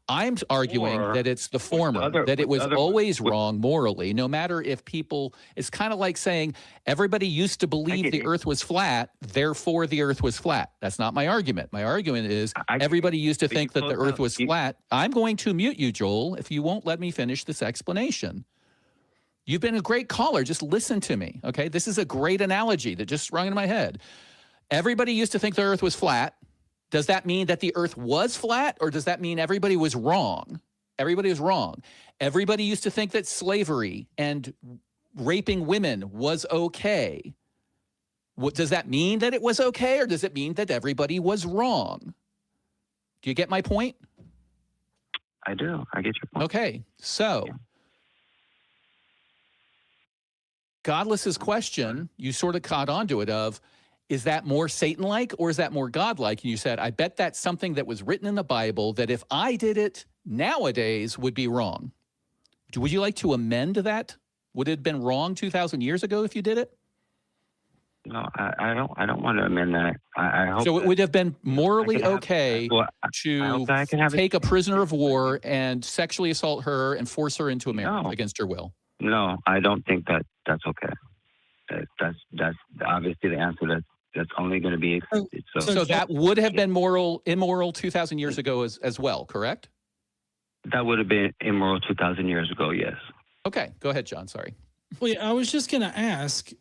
A: I'm arguing that it's the former, that it was always wrong morally, no matter if people, it's kind of like saying everybody used to believe the earth was flat, therefore the earth was flat. That's not my argument. My argument is everybody used to think that the earth was flat. I'm going to mute you, Joel, if you won't let me finish this explanation. You've been a great caller. Just listen to me, okay? This is a great analogy that just sprung into my head. Everybody used to think the earth was flat. Does that mean that the earth was flat, or does that mean everybody was wrong? Everybody was wrong. Everybody used to think that slavery and raping women was okay. What, does that mean that it was okay, or does it mean that everybody was wrong? Do you get my point?
F: I do. I get your point.
A: Okay, so... Godless's question, you sort of caught onto it of, is that more Satan-like or is that more God-like? And you said, I bet that's something that was written in the Bible that if I did it nowadays would be wrong. Would you like to amend that? Would it have been wrong 2,000 years ago if you did it?
F: No, I don't want to amend that. I hope
A: so it would have been morally okay to take a prisoner of war and sexually assault her and force her into a marriage against her will.
F: No, I don't think that that's okay. That's obviously the answer. That's only going to be.
A: So that would have been immoral 2,000 years ago as well, correct?
F: That would have been immoral 2,000 years ago. Yes.
A: Okay, go ahead, John. Sorry.
B: Well, yeah, I was just going to ask,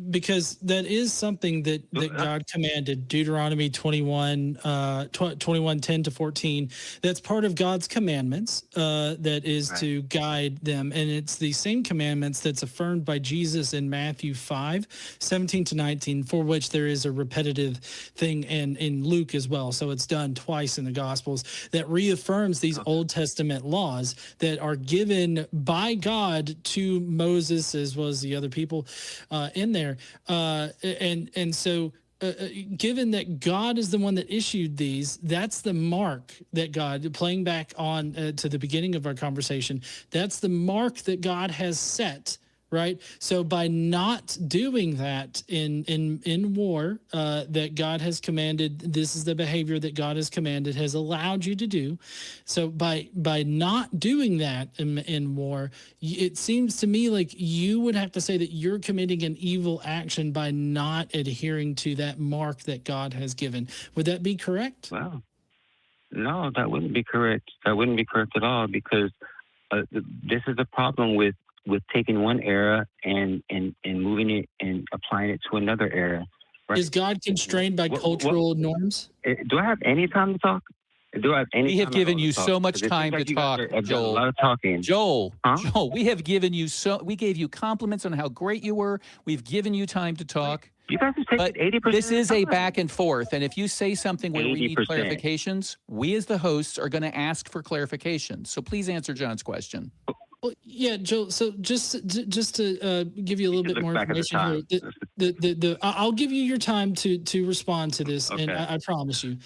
B: because that is something that God commanded, Deuteronomy 21, 10 to 14. That's part of God's commandments, that is to guide them. And it's the same commandments that's affirmed by Jesus in Matthew 5, 17 to 19, for which there is a repetitive thing and in Luke as well. So it's done twice in the Gospels that reaffirms these Old Testament laws that are given by God to Moses as well as the other people in there. And so given that God is the one that issued these, that's the mark that God, playing back on to the beginning of our conversation, that's the mark that God has set. Right. So by not doing that in war that God has commanded, this is the behavior that God has commanded, has allowed you to do. So by not doing that in war, it seems to me like you would have to say that you're committing an evil action by not adhering to that mark that God has given. Would that be correct?
F: Well, no, that wouldn't be correct. That wouldn't be correct at all, because this is the problem with taking one era and moving it and applying it to another era. Right?
B: Is God constrained by cultural norms?
F: Do I have any time to talk? Do I have any?
A: We have given you so much time to talk, Joel.
F: A lot of talking.
A: Joel, we have given you we gave you compliments on how great you were. We've given you time to talk.
F: You guys are taking 80%.
A: This is a back and forth, and if you say something where we need clarifications, we as the hosts are going to ask for clarifications. So please answer John's question.
B: Well, yeah, Joel. So just to give you a little bit more information here, I'll give you your time to respond to this, and I promise you.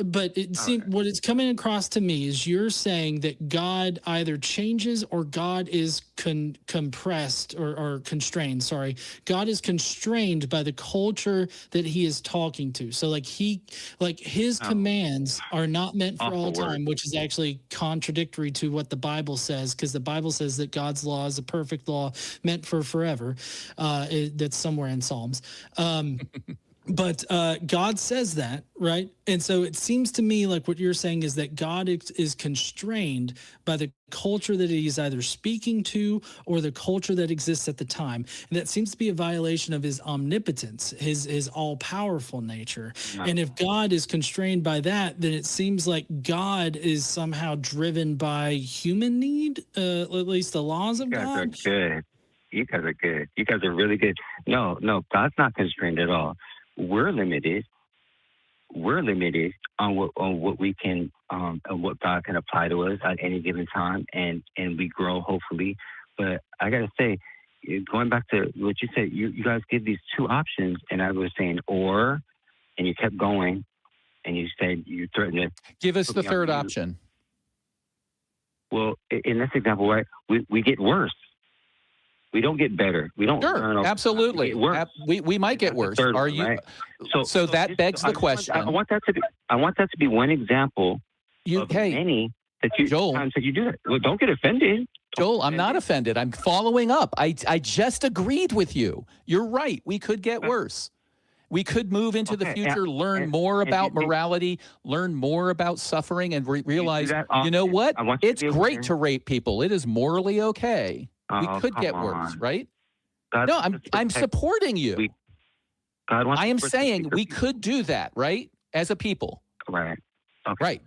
B: But it seems what it's coming across to me is you're saying that God either changes or God is compressed or constrained. Sorry, God is constrained by the culture that He is talking to. So like His commands are not meant for all time, which is actually contradictory to what the Bible says, because the Bible says that God's law is a perfect law meant for forever. That's somewhere in Psalms. But God says that, right? And so it seems to me like what you're saying is that God is constrained by the culture that he's either speaking to or the culture that exists at the time. And that seems to be a violation of his omnipotence, his all-powerful nature.
F: No.
B: And if God is constrained by that, then it seems like God is somehow driven by human need, at least the laws of
F: You guys are
B: God.
F: good. You guys are good. You guys are really good. No, God's not constrained at all. We're limited. We're limited on what we can and what God can apply to us at any given time, and we grow hopefully. But I gotta say, going back to what you said, you guys give these two options, and I was saying or, and you kept going, and you said you threatened to
A: Give us
F: put
A: the
F: me on
A: third
F: mute.
A: option.
F: Well, in this example, right, we get worse. We don't get better. We don't learn
A: Sure,
F: over time.
A: absolutely.
F: We get worse.
A: We might get
F: That's the
A: worse.
F: third
A: Are
F: one,
A: you?
F: right?
A: So that begs the question.
F: I want that to be one example of
A: Hey,
F: many that you
A: Joel.
F: times that you do that. Well, don't get offended.
A: Joel, I'm not offended. I'm following up. I just agreed with you. You're right. We could get worse. We could move into the future, learn more about morality, learn more about suffering, and realize, you know what? It's great to rape people. It is morally okay. We could get worse, right? No, I'm supporting you. I am saying we could do that, right? As a people.
F: Right. Okay.
A: Right.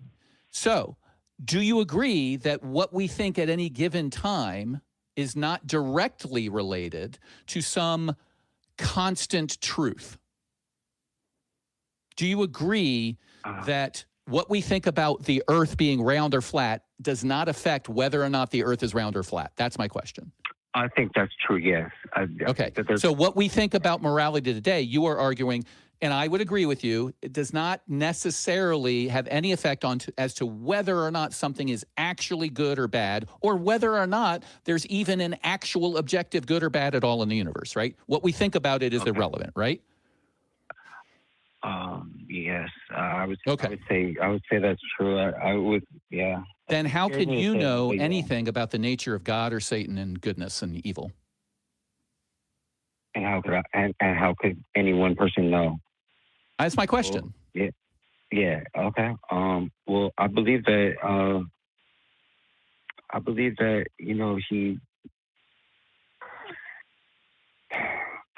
A: So, do you agree that what we think at any given time is not directly related to some constant truth? Do you agree that what we think about the earth being round or flat does not affect whether or not the earth is round or flat? That's my question.
F: I think that's true, yes.
A: Okay. So what we think about morality today, you are arguing, and I would agree with you, it does not necessarily have any effect on as to whether or not something is actually good or bad, or whether or not there's even an actual objective good or bad at all in the universe, right? What we think about it is irrelevant, right?
F: Yes, I would say that's true. I would, yeah.
A: Then how can you know anything about the nature of God or Satan and goodness and evil?
F: And how could any one person know?
A: That's my question.
F: Well, yeah. Okay. Well, I believe that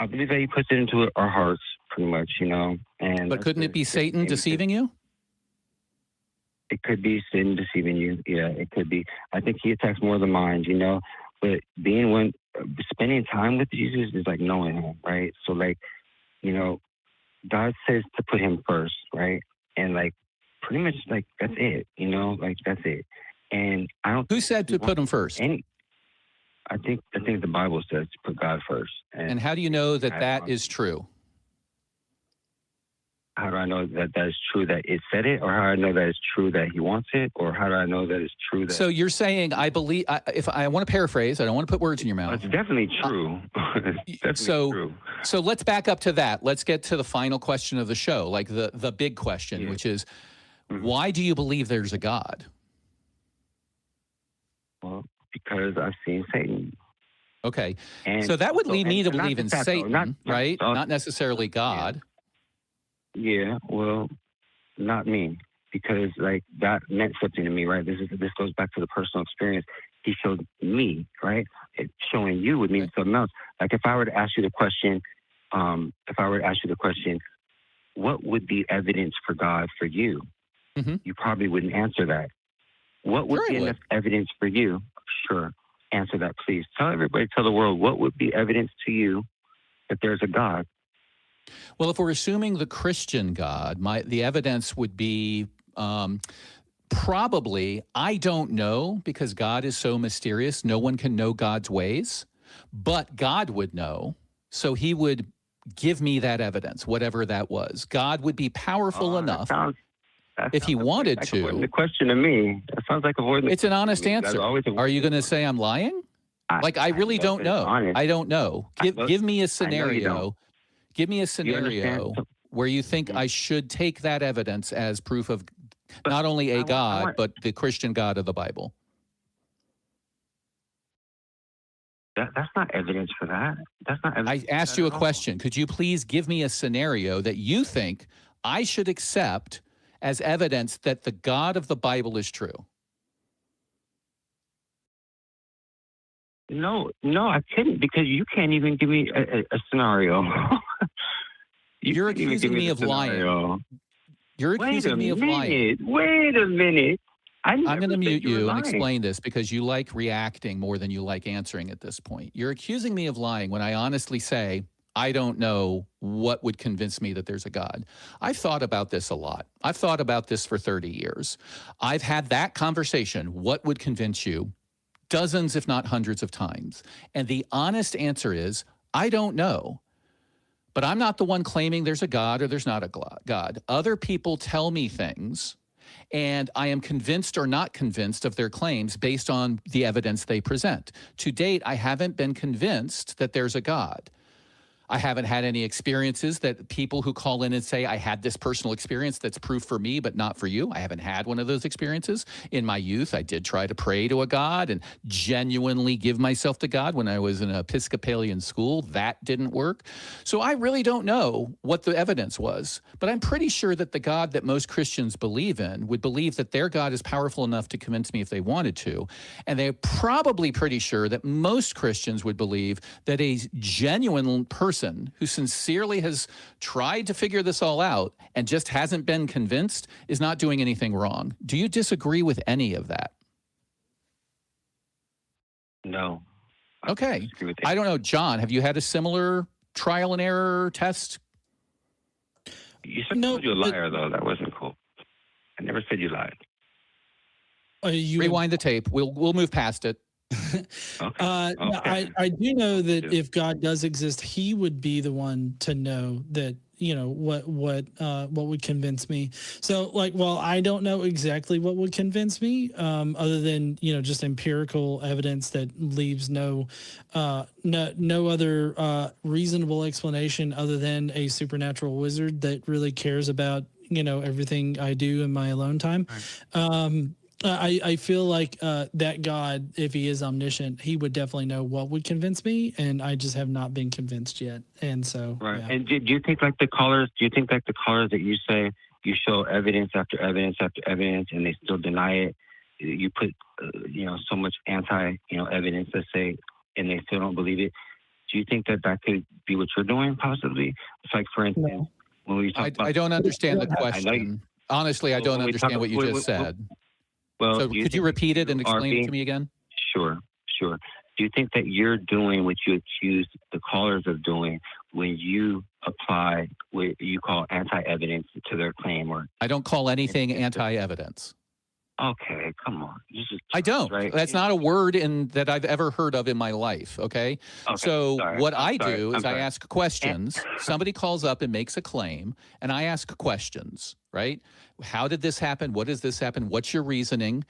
F: he puts it into our hearts, pretty much, And
A: but couldn't it be Satan deceiving you?
F: It could be Satan deceiving you. Yeah, it could be. I think he attacks more the mind, But spending time with Jesus is like knowing him, right? So, God says to put him first, right? And pretty much that's it, that's it. And I don't.
A: Who said to put him first?
F: I think the Bible says to put God first.
A: And how do you know that is true?
F: How do I know that is true that it said it, or how do I know that it's true that he wants it, or how do I know that it's true that?
A: So you're saying, I believe, if I want to paraphrase, I don't want to put words in your mouth.
F: It's definitely true. It's definitely true.
A: So let's back up to that. Let's get to the final question of the show, like the big question, which is, why do you believe there's a God?
F: Well, because I've seen Satan.
A: Okay. So that would lead me to believe in Satan, right? Not necessarily God.
F: Yeah, well, not me, because that meant something to me, right? This goes back to the personal experience. He showed me, right? Showing you would mean something else. If I were to ask you the question, what would be evidence for God for you? Mm-hmm. You probably wouldn't answer that. What would be enough evidence for you? Sure, answer that, please. Tell the world, what would be evidence to you that there's a God?
A: Well, if we're assuming the Christian God, the evidence would be probably, I don't know, because God is so mysterious. No one can know God's ways, but God would know. So he would give me that evidence, whatever that was. God would be powerful enough if he wanted to.
F: The question to me, that sounds like avoiding.
A: It's an honest answer. Are you going to say I'm lying? I really don't know. I don't know. Give me a scenario. Give me a scenario where you think I should take that evidence as proof of not only a God, but the Christian God of the Bible.
F: That's not evidence for that. That's not evidence.
A: I asked you a question. Could you please give me a scenario that you think I should accept as evidence that the God of the Bible is true?
F: No, I couldn't, because you can't even give me a scenario.
A: You're accusing me of lying. You're accusing me of lying.
F: Wait a minute.
A: I'm going to mute you and explain this, because you like reacting more than you like answering at this point. You're accusing me of lying when I honestly say, I don't know what would convince me that there's a God. I've thought about this a lot. I've thought about this for 30 years. I've had that conversation. What would convince you? Dozens, if not hundreds of times. And the honest answer is, I don't know. But I'm not the one claiming there's a God or there's not a God. Other people tell me things, and I am convinced or not convinced of their claims based on the evidence they present. To date, I haven't been convinced that there's a God. I haven't had any experiences that people who call in and say, I had this personal experience that's proof for me, but not for you. I haven't had one of those experiences. In my youth, I did try to pray to a God and genuinely give myself to God when I was in an Episcopalian school. That didn't work. So I really don't know what the evidence was, but I'm pretty sure that the God that most Christians believe in would believe that their God is powerful enough to convince me if they wanted to. And they're probably pretty sure that most Christians would believe that a genuine person who sincerely has tried to figure this all out and just hasn't been convinced is not doing anything wrong. Do you disagree with any of that?
F: No.
A: Okay. I don't know. John, have you had a similar trial and error test?
F: You said you're a liar, though. That wasn't cool. I never said you lied.
A: Rewind the tape. We'll move past it.
F: Okay.
B: I do know that if God does exist, he would be the one to know that, what would convince me. So, like, well, I don't know exactly what would convince me, other than, just empirical evidence that leaves no other reasonable explanation other than a supernatural wizard that really cares about, everything I do in my alone time. Right. I feel like that God, if he is omniscient, he would definitely know what would convince me, and I just have not been convinced yet. And so,
F: right.
B: Yeah.
F: And do you think like the callers? Do you think like the callers that you say you show evidence after evidence after evidence, and they still deny it? You put so much evidence, let's say, and they still don't believe it. Do you think that could be what you're doing? Possibly. It's like, for instance, when we talk about,
A: I don't understand the question. Honestly, I don't understand what you just said.
F: Well,
A: so could you repeat it and explain it to me again?
F: Sure. Do you think that you're doing what you accuse the callers of doing when you apply what you call anti-evidence to their claim? Or
A: I don't call anything anti-evidence.
F: Okay, come on.
A: I don't. Right? That's not a word that I've ever heard of in my life, okay? So what I do is I ask questions. Somebody calls up and makes a claim, and I ask questions, right? How did this happen? What does this happen? What's your reasoning?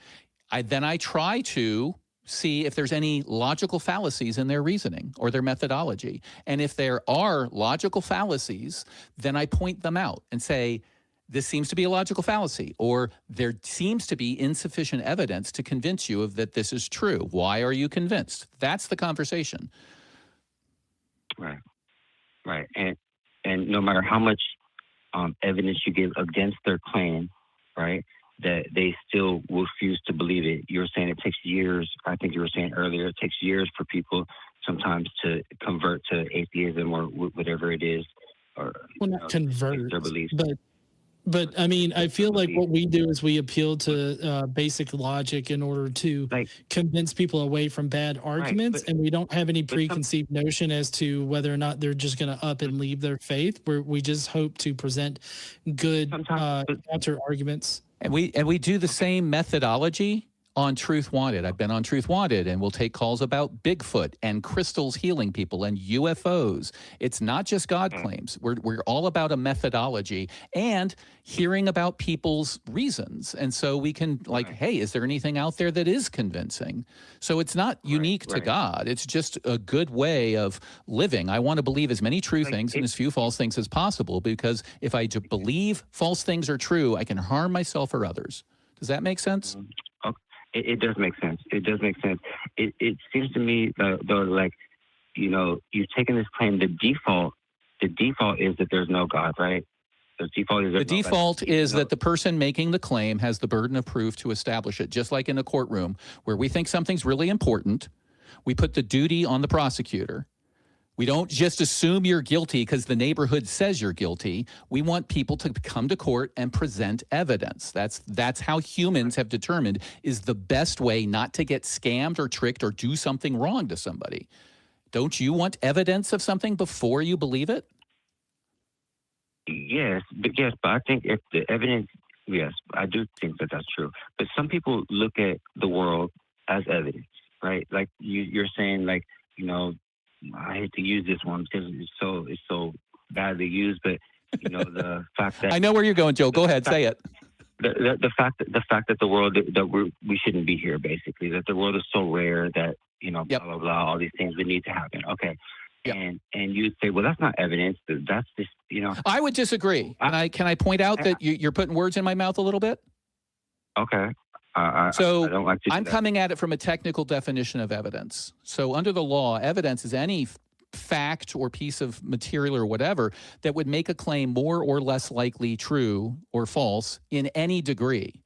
A: Then I try to see if there's any logical fallacies in their reasoning or their methodology. And if there are logical fallacies, then I point them out and say, this seems to be a logical fallacy, or there seems to be insufficient evidence to convince you that this is true. Why are you convinced? That's the conversation.
F: Right. And no matter how much evidence you give against their claim, right, that they still will refuse to believe it. You were saying it takes years. I think you were saying earlier, it takes years for people sometimes to convert to atheism or whatever it is. Or
B: not convert
F: their beliefs.
B: But I mean, I feel like what we do is we appeal to basic logic in order to convince people away from bad arguments, and we don't have any preconceived notion as to whether or not they're just going to up and leave their faith. We just hope to present good counter arguments.
A: And we do the same methodology on Truth Wanted. I've been on Truth Wanted, and we'll take calls about Bigfoot and crystals healing people and UFOs. It's not just God claims. We're all about a methodology and hearing about people's reasons. And so we can hey, is there anything out there that is convincing? So it's not unique to God. It's just a good way of living. I want to believe as many true things and as few false things as possible, because if I believe false things are true, I can harm myself or others. Does that make sense?
F: It does make sense. It does make sense. It seems to me though, like, you know, you've taken this claim. The default is that there's no God, right? The default is
A: that the person making the claim has the burden of proof to establish it, just like in a courtroom where we think something's really important. We put the duty on the prosecutor. We don't just assume you're guilty because the neighborhood says you're guilty. We want people to come to court and present evidence. That's how humans have determined is the best way not to get scammed or tricked or do something wrong to somebody. Don't you want evidence of something before you believe it?
F: Yes, but I think if the evidence, yes, I do think that that's true. But some people look at the world as evidence, right? Like you're saying, like, you know, I hate to use this one because it's so badly used, but you know, the fact that
A: I know where you're going, Joe. Go ahead, say it.
F: The fact that the world that we shouldn't be here, basically, that the world is so rare that, you know,
A: Yep.
F: blah blah blah, all these things would need to happen. Okay.
A: Yep.
F: And you'd say, well, that's not evidence. That's just, you know.
A: I would disagree. Can I point out that you're putting words in my mouth a little bit?
F: Okay.
A: So
F: I don't like to do
A: I'm
F: that.
A: coming at it from a technical definition of evidence. So under the law, evidence is any fact or piece of material or whatever that would make a claim more or less likely true or false in any degree.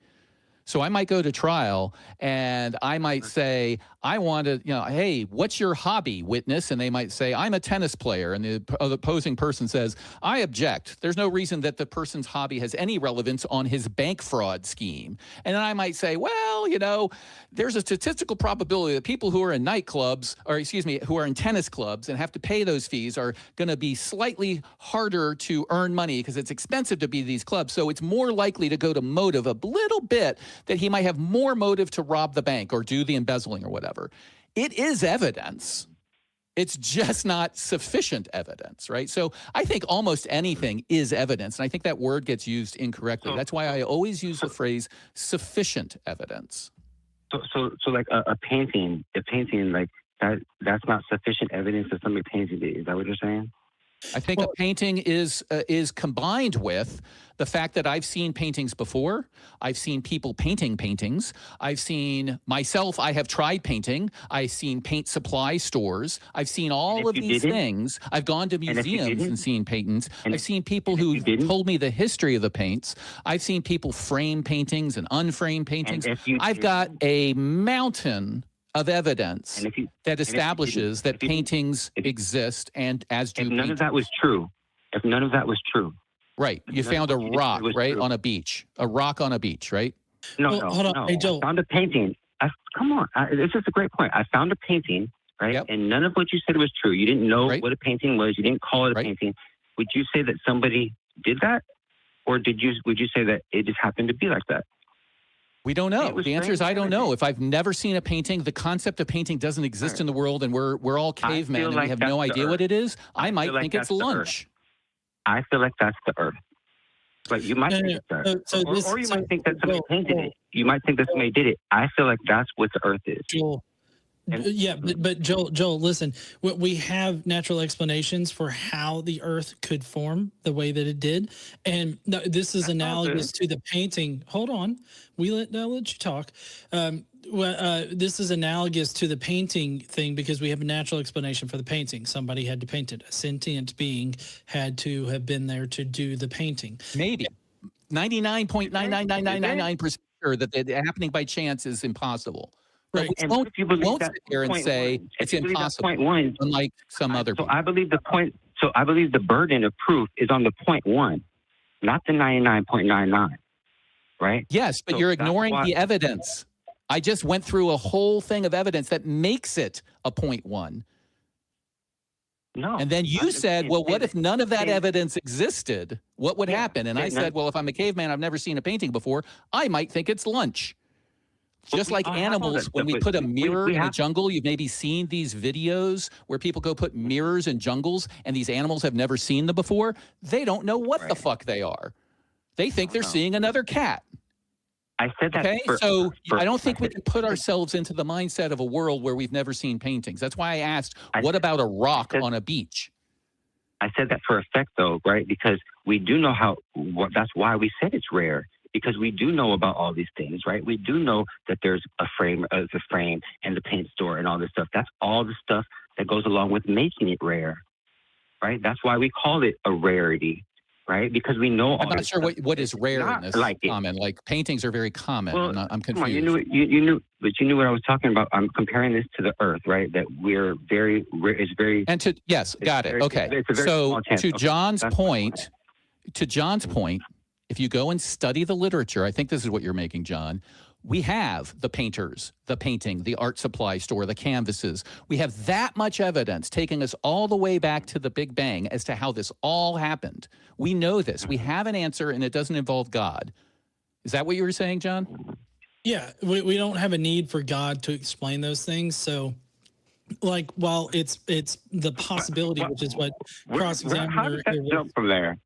A: So I might go to trial and I might say, I want to, you know, hey, what's your hobby, witness? And they might say, I'm a tennis player. And the opposing person says, I object. There's no reason that the person's hobby has any relevance on his bank fraud scheme. And then I might say, well, you know, there's a statistical probability that people who are in nightclubs, or excuse me, who are in tennis clubs and have to pay those fees are going to be slightly harder to earn money because it's expensive to be these clubs. So it's more likely to go to motive a little bit, that he might have more motive to rob the bank or do the embezzling or whatever. It is evidence. It's just not sufficient evidence, right? So I think almost anything is evidence, and I think that word gets used incorrectly. That's why I always use the phrase sufficient evidence.
F: So like a painting, like that's not sufficient evidence that somebody painted it. Is that what you're saying?
A: I think a painting is combined with the fact that I've seen paintings before. I've seen people painting paintings. I've seen myself, I have tried painting. I've seen paint supply stores. I've seen all of these things. I've gone to museums and seen paintings. I've seen people who told me the history of the paints. I've seen people frame paintings and unframe paintings. I've got a mountain of evidence that establishes that paintings exist, and as do
F: if none of that was true,
A: right? You found a rock, right, on a beach, right?
F: No,
B: hold on. Hey, Joel.
F: I found a painting. Come on, this is a great point. I found a painting, right?
A: Yep.
F: And none of what you said was true. You didn't know
A: Right.
F: what a painting was. You didn't call it a painting. Would you say that somebody did that, or would you say that it just happened to be like that?
A: We don't know. The answer is I don't know. If I've never seen a painting, the concept of painting doesn't exist in the world, and we're all cavemen and we have no idea what it is. I might think it's lunch.
F: I feel like that's the earth. But you might think it's the earth. Or you might think that somebody painted it. You might think that somebody did it. I feel like that's what the earth is.
B: Joel. Yeah, but Joel, listen, we have natural explanations for how the earth could form the way that it did. And this is analogous to the painting. Hold on. I'll let you talk. This is analogous to the painting thing because we have a natural explanation for the painting. Somebody had to paint it. A sentient being had to have been there to do the painting.
A: Maybe 99.99999% sure that happening by chance is impossible. Right.
F: And
A: won't sit here and say it's impossible, unlike some other people.
F: I believe the point. So I believe the burden of proof is on the 0.1, not the 99.99. Right?
A: Yes, but you're ignoring the evidence. I just went through a whole thing of evidence that makes it a 0.1.
F: No.
A: And then you said, well, what if none of that evidence existed? What would happen? And I said, well, if I'm a caveman, I've never seen a painting before, I might think it's lunch. Just like animals, when we put a mirror in a jungle, you've maybe seen these videos where people go put mirrors in jungles and these animals have never seen them before. They don't know what the fuck they are. They think they're seeing another cat.
F: I said that.
A: Okay, so I don't think we can put ourselves into the mindset of a world where we've never seen paintings. That's why I asked, what about a rock on a beach?
F: I said that for effect, though, right? Because we do know that's why we said it's rare. because we do know about all these things, right? We do know that there's a frame, and the paint store and all this stuff. That's all the stuff that goes along with making it rare, right? That's why we call it a rarity, right? Because we know.
A: I'm not sure what is rare in this common. Like paintings are very common.
F: Well,
A: I'm confused.
F: Come on, you knew, but you knew what I was talking about. I'm comparing this to the Earth, right? That we're very, it's very.
A: And to yes, got it. Okay. So to John's point, if you go and study the literature, I think this is what you're making, John. We have the painters, the painting, the art supply store, the canvases. We have that much evidence taking us all the way back to the Big Bang as to how this all happened. We know this. We have an answer, and it doesn't involve God. Is that what you were saying, John?
B: Yeah, we don't have a need for God to explain those things. So, like, while it's the possibility, which is what cross-examiner.
F: How did that jump from there?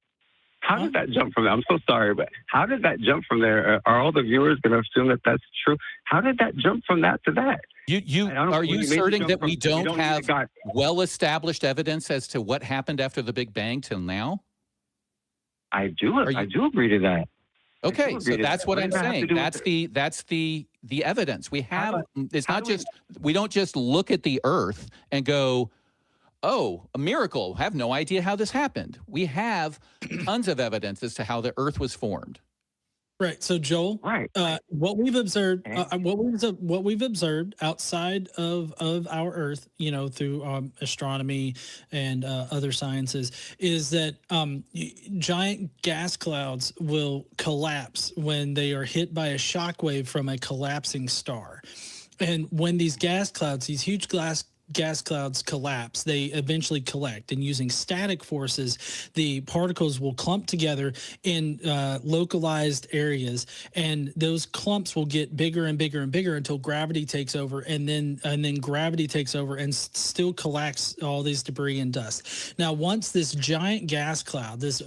F: How did that jump from there? I'm so sorry, but how did that jump from there? Are all the viewers going to assume that that's true? How did that jump from that to that?
A: Are you asserting that we don't have well-established evidence as to what happened after the Big Bang till now?
F: I do agree to that.
A: Okay, so that's what I'm saying. That's the evidence we have. It's not just we don't just look at the Earth and go, oh, a miracle. Have no idea how this happened. We have tons of evidence as to how the Earth was formed.
B: Right. So, Joel, what we've observed, what we've observed outside of our Earth, through astronomy and other sciences, is that giant gas clouds will collapse when they are hit by a shock wave from a collapsing star. And when these gas clouds, these huge gas clouds collapse, they eventually collect, and using static forces, the particles will clump together in localized areas, and those clumps will get bigger and bigger and bigger until gravity takes over, and then gravity takes over and still collects all these debris and dust. Now, once this giant gas cloud, this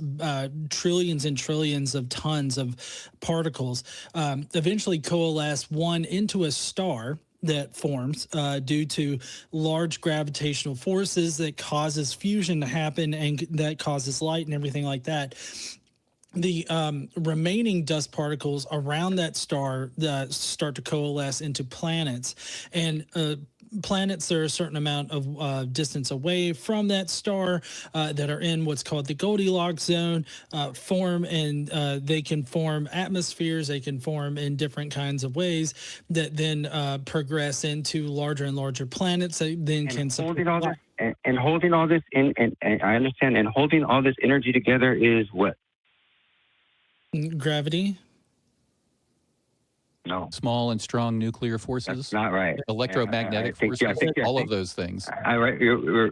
B: trillions and trillions of tons of particles eventually coalesce one into a star that forms due to large gravitational forces that causes fusion to happen, and that causes light and everything like that. The remaining dust particles around that star start to coalesce into planets, and planets are a certain amount of distance away from that star that are in what's called the Goldilocks zone, form, and they can form atmospheres. They can form in different kinds of ways that then progress into larger and larger planets that then can support life.
F: And holding all this in, and I understand, and holding all this energy together is what?
B: Gravity.
F: No.
A: Small and strong nuclear forces.
F: That's not right.
A: Electromagnetic forces. All of those things.
F: You're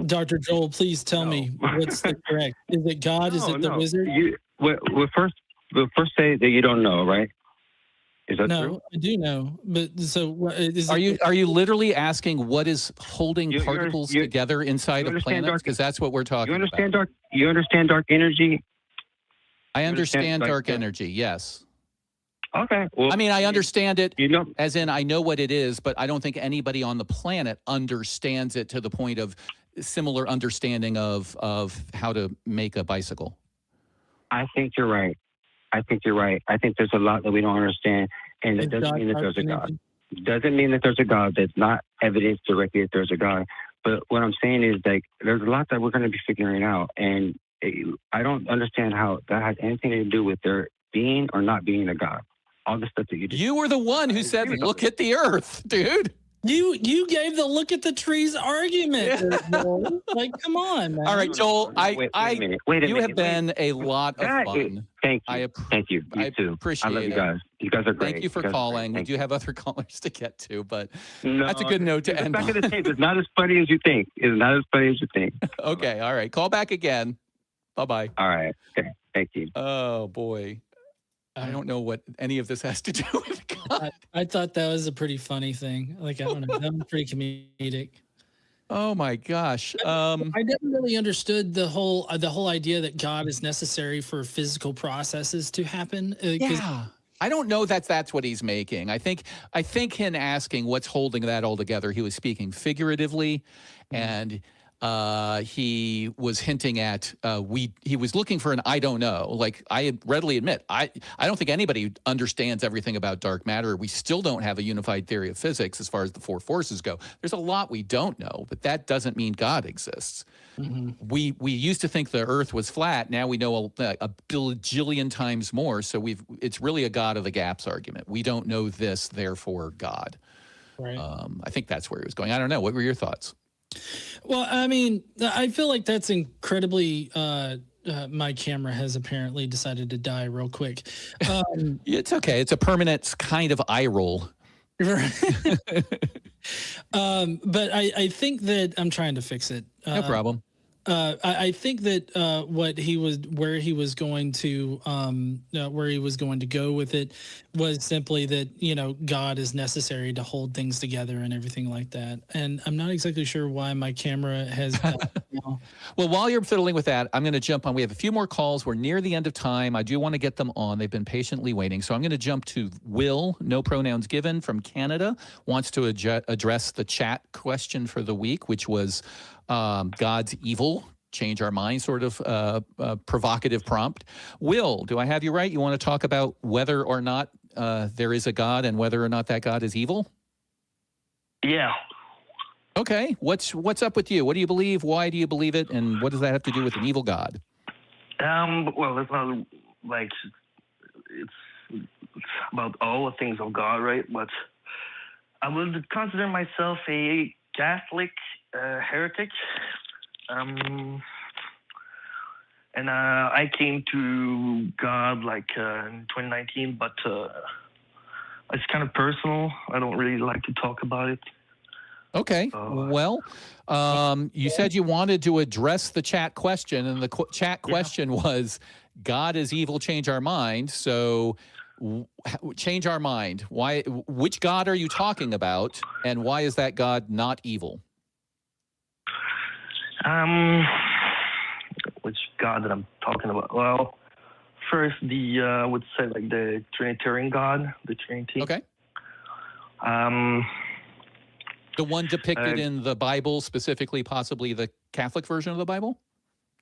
B: Dr. Joel, please tell me what's the correct. Is it God? Is it the wizard?
F: We'll first say that you don't know, right? Is that true?
B: No, I do know. But so
A: are you literally asking what is holding particles together inside of planets? Because that's what we're talking about.
F: You understand dark energy?
A: I understand dark energy, yes.
F: Okay. Well,
A: I mean, I understand it as in I know what it is, but I don't think anybody on the planet understands it to the point of similar understanding of how to make a bicycle.
F: I think you're right. I think there's a lot that we don't understand, and it doesn't mean that there's a God. It doesn't mean that there's a God. That's not evidence directly that there's a God. But what I'm saying is, like, there's a lot that we're going to be figuring out, and I don't understand how that has anything to do with there being or not being a God. All the stuff that you did.
A: You were the one who said, look at the Earth, dude.
B: You gave the look at the trees argument. Joel. Like, come on, man.
A: All right, Joel,
F: wait a minute.
A: You have been a lot of fun.
F: Thank you. Thank you. You too.
A: Appreciate
F: I love you guys. You guys are great.
A: Thank you for calling. We do have other callers to get to, but that's a good note to end on.
F: It's not as funny as you think.
A: Okay, all right. Call back again. Bye-bye.
F: All right. Okay. Thank you.
A: Oh, boy. I don't know what any of this has to do with God.
B: I thought that was a pretty funny thing. Like, I don't know, that was pretty comedic.
A: Oh my gosh.
B: I never really understood the whole idea that God is necessary for physical processes to happen.
A: Yeah. I don't know that that's what he's making. I think in asking what's holding that all together, he was speaking figuratively, and He was hinting at he was looking for an I don't know. Like I readily admit, I don't think anybody understands everything about dark matter. We still don't have a unified theory of physics as far as the four forces go. There's a lot we don't know, but that doesn't mean God exists. We used to think the Earth was flat. Now we know a bajillion times more. So it's really a God of the gaps argument. We don't know this, therefore God.
B: Right.
A: I think that's where he was going. I don't know. What were your thoughts?
B: Well, I mean, I feel like that's incredibly. My camera has apparently decided to die real quick.
A: It's okay. It's a permanent kind of eye roll.
B: But I think that I'm trying to fix it.
A: No problem.
B: I think that where he was going to go with it was simply that God is necessary to hold things together and everything like that. And I'm not exactly sure why my camera has.
A: Well, while you're fiddling with that, I'm going to jump on. We have a few more calls. We're near the end of time. I do want to get them on. They've been patiently waiting. So I'm going to jump to Will, no pronouns given, from Canada, wants to address the chat question for the week, which was God's evil, change our mind, sort of provocative prompt. Will, do I have you right? You want to talk about whether or not there is a God and whether or not that God is evil?
G: Yeah.
A: Okay. What's up with you? What do you believe? Why do you believe it? And what does that have to do with an evil God?
G: Well, it's not like it's about all the things of God, right? But I would consider myself a Catholic heretic. And I came to God like in 2019, but it's kind of personal. I don't really like to talk about it.
A: Okay. Well, you said you wanted to address the chat question, and the chat question was, God is evil, change our mind. So change our mind. Why? Which God are you talking about, and why is that God not evil?
G: Which God that I'm talking about? Well, first I would say like the Trinitarian God, the Trinity.
A: Okay. The one depicted in the Bible, specifically, possibly the Catholic version of the Bible?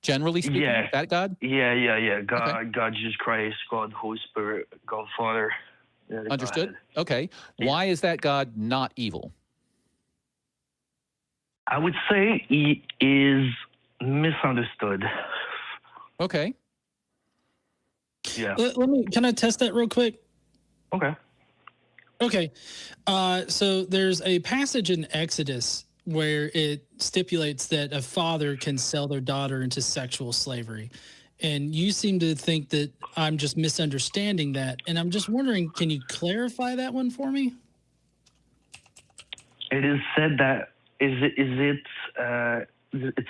A: Generally speaking,
G: yeah.
A: that God?
G: Yeah. God,
A: Okay.
G: God, Jesus Christ, God, Holy Spirit, God, Father. Yeah,
A: Understood. Okay.
G: Yeah.
A: Why is that God not evil?
G: I would say he is misunderstood.
A: Okay.
G: Yeah.
B: Can I test that real quick?
G: Okay.
B: Okay. So there's a passage in Exodus where it stipulates that a father can sell their daughter into sexual slavery. And you seem to think that I'm just misunderstanding that. And I'm just wondering, can you clarify that one for me?
G: It is said that it's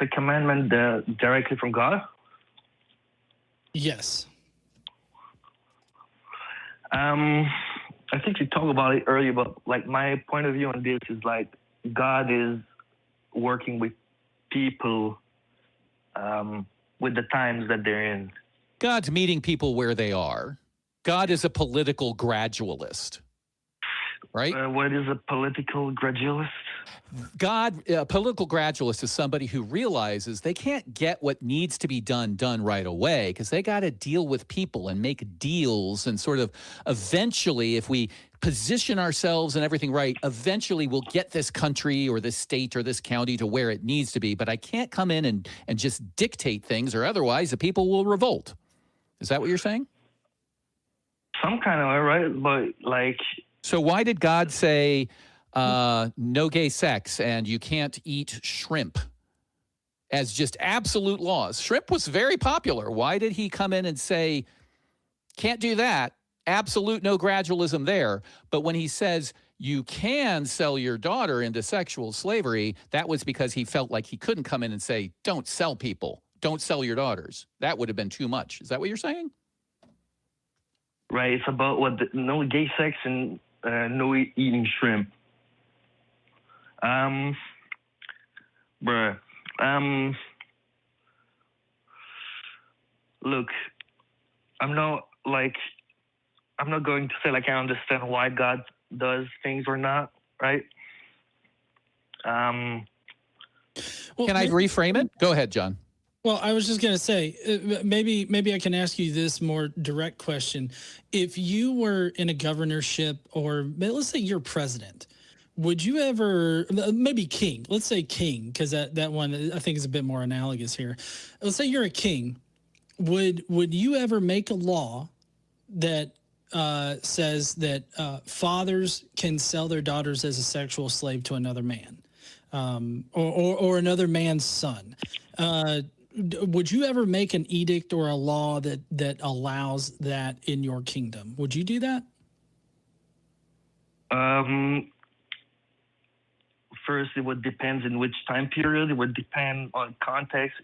G: a commandment directly from God?
B: Yes.
G: I think you talked about it earlier, but like my point of view on this is like God is working with people with the times that they're in.
A: God's meeting people where they are. God is a political gradualist, right?
G: What is a political gradualist?
A: A political gradualist is somebody who realizes they can't get what needs to be done right away because they got to deal with people and make deals and sort of eventually, if we position ourselves and everything right, eventually we'll get this country or this state or this county to where it needs to be. But I can't come in and just dictate things, or otherwise the people will revolt. Is that what you're saying?
G: Some kind of way, right? But like...
A: So why did God say... no gay sex and you can't eat shrimp as just absolute laws? Shrimp was very popular. Why did he come in and say, can't do that, absolute no gradualism there? But when he says you can sell your daughter into sexual slavery, that was because he felt like he couldn't come in and say, don't sell people, don't sell your daughters. That would have been too much. Is that what you're saying?
G: Right. It's about no gay sex and no eating shrimp. Look, I'm not going to say like I understand why God does things or not, right?
B: Well,
A: Can I reframe it? Go ahead, John.
B: Well, I was just going to say, maybe I can ask you this more direct question. If you were in a governorship, or let's say you're president, would you ever, maybe king, let's say king, because that one I think is a bit more analogous here. Let's say you're a king. Would you ever make a law that says that fathers can sell their daughters as a sexual slave to another man, or another man's son? Would you ever make an edict or a law that allows that in your kingdom? Would you do that?
G: First, it would depend in which time period. It would depend on context.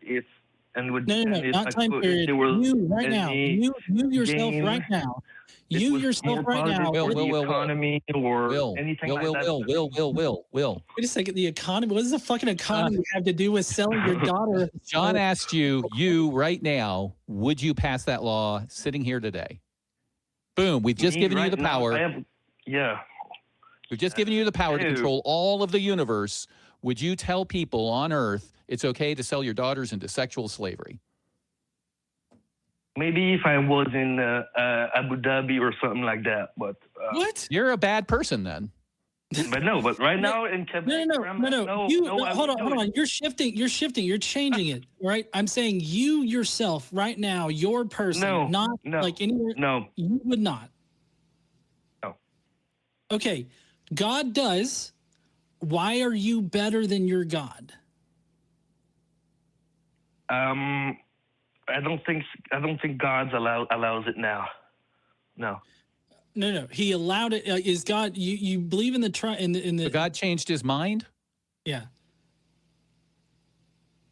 B: No, not time period. You right now. You yourself right now. You yourself right now.
G: Or the economy or anything like that.
A: Will.
B: Wait a second. The economy. What does the fucking economy have to do with selling your daughter?
A: John asked you right now, would you pass that law sitting here today? Boom. We've just given you the power. We've just given you the power to control all of the universe. Would you tell people on Earth it's okay to sell your daughters into sexual slavery?
G: Maybe if I was in Abu Dhabi or something like that, but
B: what?
A: You're a bad person then.
G: But right now in Quebec,
B: no. Hold on. You're shifting. You're changing it, right? I'm saying you yourself right now, your person, not like anywhere.
G: No,
B: you would not.
G: No.
B: Okay, God does. Why are you better than your God?
G: I don't think God's allows it now. No.
B: He allowed it. Is God? You believe in the
A: So God changed his mind?
B: Yeah.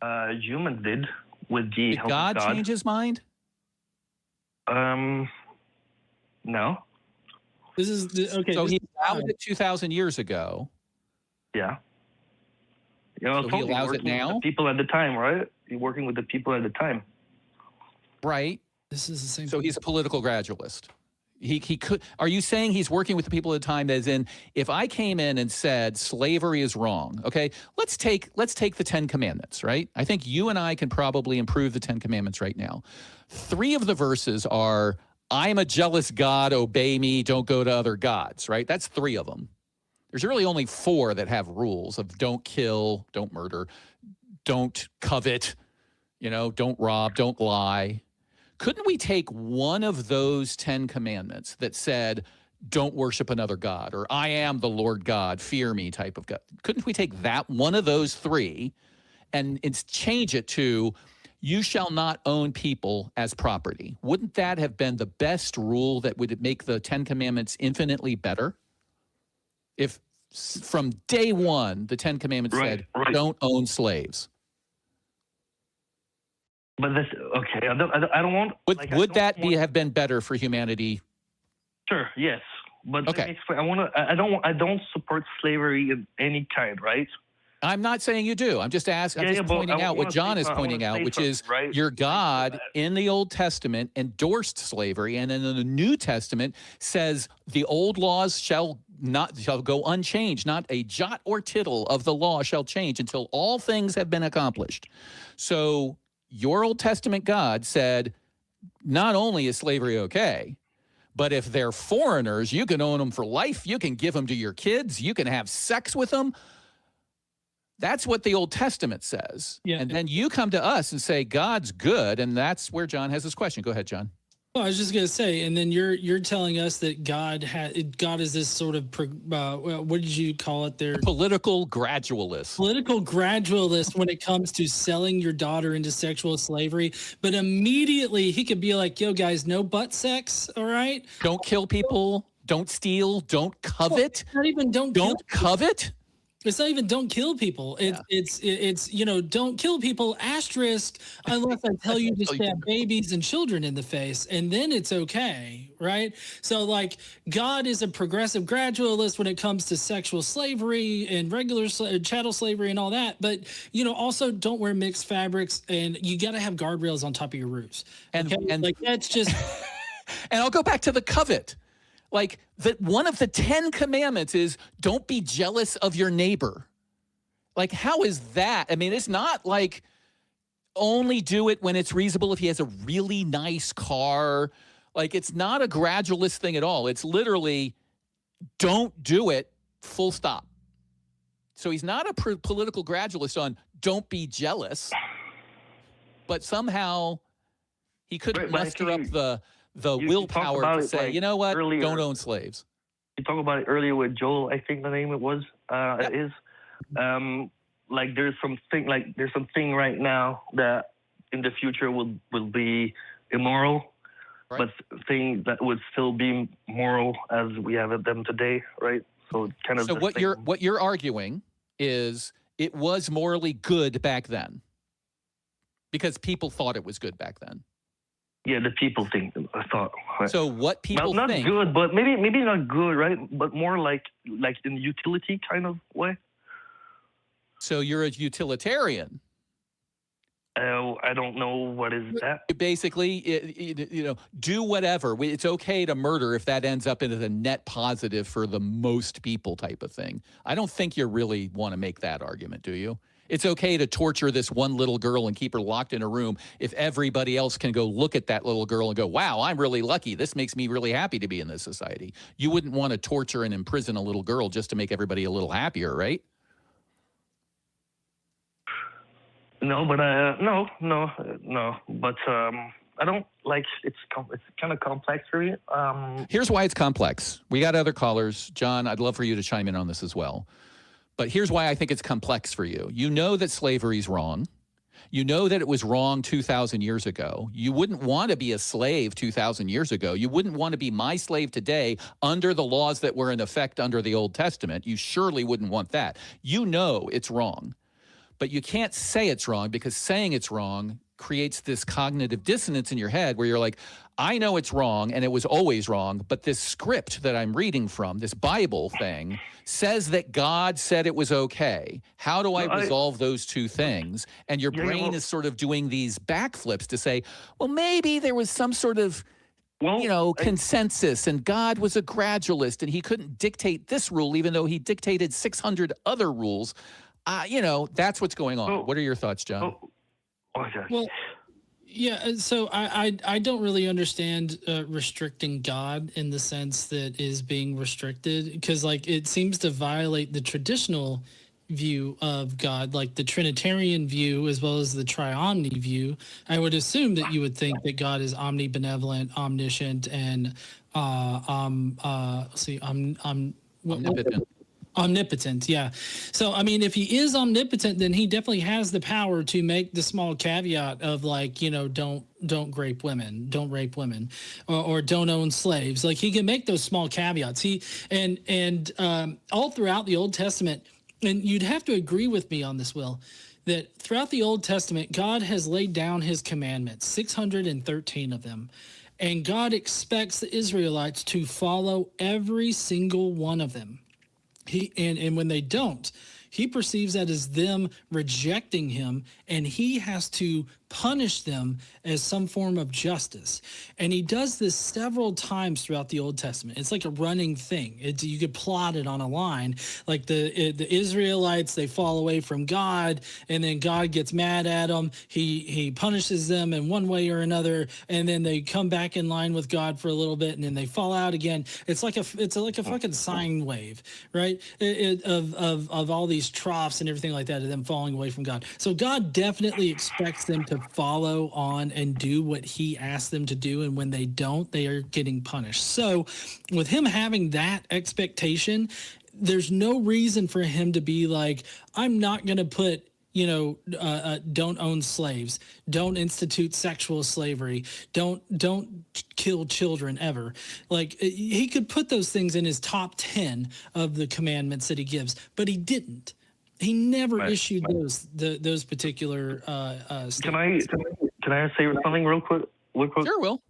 G: Humans did with the help of
A: God.
G: God
A: change his mind?
G: No.
B: This is okay.
A: So he allowed it 2,000 years ago.
G: Yeah.
A: So he allows it now?
G: With the people at the time, right? You're working with the people at the time.
A: Right.
B: This is the same.
A: So he's a political gradualist. He could. Are you saying he's working with the people at the time? As in, if I came in and said slavery is wrong, okay, let's take the 10 Commandments, right? I think you and I can probably improve the 10 Commandments right now. 3 of the verses are, "I'm a jealous God, obey me, don't go to other gods," right? That's 3 of them. There's really only 4 that have rules of don't kill, don't murder, don't covet, don't rob, don't lie. Couldn't we take one of those 10 commandments that said, don't worship another God, or I am the Lord God, fear me type of God? Couldn't we take that one of those 3 and change it to, you shall not own people as property? Wouldn't that have been the best rule that would make the 10 commandments infinitely better? If from day one, the 10 commandments said, don't own slaves.
G: But that's okay. I don't want.
A: Would that have been better for humanity?
G: Sure. Yes. But
A: okay.
G: I don't support slavery of any kind, right?
A: I'm not saying you do. I'm just asking. I'm just pointing out what John is pointing out, which is your God in the Old Testament endorsed slavery, and in the New Testament says the old laws shall go unchanged. Not a jot or tittle of the law shall change until all things have been accomplished. So your Old Testament God said, not only is slavery okay, but if they're foreigners, you can own them for life. You can give them to your kids. You can have sex with them. That's what the Old Testament says. Yeah. And then you come to us and say, God's good. And that's where John has his question. Go ahead, John.
B: Well, I was just going to say, and then you're telling us that God is this sort of, what did you call it there?
A: Political gradualist.
B: Political gradualist when it comes to selling your daughter into sexual slavery. But immediately he could be like, yo, guys, no butt sex, all right?
A: Don't kill people. Don't steal. Don't covet.
B: Well, not even don't
A: covet.
B: It's not even don't kill people. It's don't kill people, asterisk, unless I tell you to stab babies and children in the face, and then it's okay, right? So like God is a progressive gradualist when it comes to sexual slavery and regular chattel slavery and all that, but also don't wear mixed fabrics, and you got to have guardrails on top of your roofs. Okay? And like that's just.
A: And I'll go back to the covet. Like that one of the 10 commandments is don't be jealous of your neighbor. Like, how is that? I mean, it's not like only do it when it's reasonable if he has a really nice car. Like, it's not a gradualist thing at all. It's literally don't do it, full stop. So he's not a political gradualist on don't be jealous, but somehow he couldn't muster up the willpower to say, you know what, earlier, don't own slaves.
G: You talked about it earlier with Joel, I think the name it was,
A: Yep.
G: it is. Like there's something right now that in the future will be immoral, right, but things that would still be moral as we have them today, right? So kind of.
A: So what you're arguing is it was morally good back then because people thought it was good back then.
G: Yeah, the people think. I thought. Right?
A: So what people
G: not
A: think?
G: Not good, but maybe not good, right? But more like in utility kind of way.
A: So you're a utilitarian.
G: I don't know what is that.
A: Basically, do whatever. It's okay to murder if that ends up into the net positive for the most people type of thing. I don't think you really want to make that argument, do you? It's okay to torture this one little girl and keep her locked in a room if everybody else can go look at that little girl and go, wow, I'm really lucky. This makes me really happy to be in this society. You wouldn't want to torture and imprison a little girl just to make everybody a little happier, right?
G: No, but no. But I don't like it's kind of complex for me.
A: Here's why it's complex. We got other callers. John, I'd love for you to chime in on this as well. But here's why I think it's complex for you. You know that slavery is wrong. You know that it was wrong 2,000 years ago. You wouldn't want to be a slave 2,000 years ago. You wouldn't want to be my slave today under the laws that were in effect under the Old Testament. You surely wouldn't want that. You know it's wrong. But you can't say it's wrong because saying it's wrong creates this cognitive dissonance in your head where you're like, I know it's wrong and it was always wrong, but this script that I'm reading from, this Bible thing, says that God said it was okay. How do I resolve those two things? And your brain is sort of doing these backflips to say, well, maybe there was some sort of consensus and God was a gradualist and he couldn't dictate this rule even though he dictated 600 other rules. That's what's going on. What are your thoughts, John?
G: Okay.
B: Well, yeah. So I don't really understand restricting God in the sense that is being restricted because it seems to violate the traditional view of God, like the Trinitarian view as well as the triomny view. I would assume that you would think that God is omnibenevolent, omniscient, and
A: omnipotent.
B: Omnipotent, yeah. So, I mean, if he is omnipotent, then he definitely has the power to make the small caveat of don't rape women, or don't own slaves. Like he can make those small caveats. And all throughout the Old Testament, and you'd have to agree with me on this, Will, that throughout the Old Testament, God has laid down his commandments, 613 of them. And God expects the Israelites to follow every single one of them. And when they don't, he perceives that as them rejecting him, and he has to punish them as some form of justice. And he does this several times throughout the Old Testament. It's like a running thing. You could plot it on a line. Like the Israelites, they fall away from God, and then God gets mad at them. He punishes them in one way or another, and then they come back in line with God for a little bit, and then they fall out again. It's like a fucking sine wave, right? Of all these troughs and everything like that, of them falling away from God. So God definitely expects them to follow on and do what he asked them to do, and when they don't, they are getting punished. So with him having that expectation, there's no reason for him to be like, I'm not going to put don't own slaves, don't institute sexual slavery, don't kill children ever. Like he could put those things in his top 10 of the commandments that he gives, but he didn't. He never issued those particular statements.
G: Can I say something real quick?
A: Sure, Will.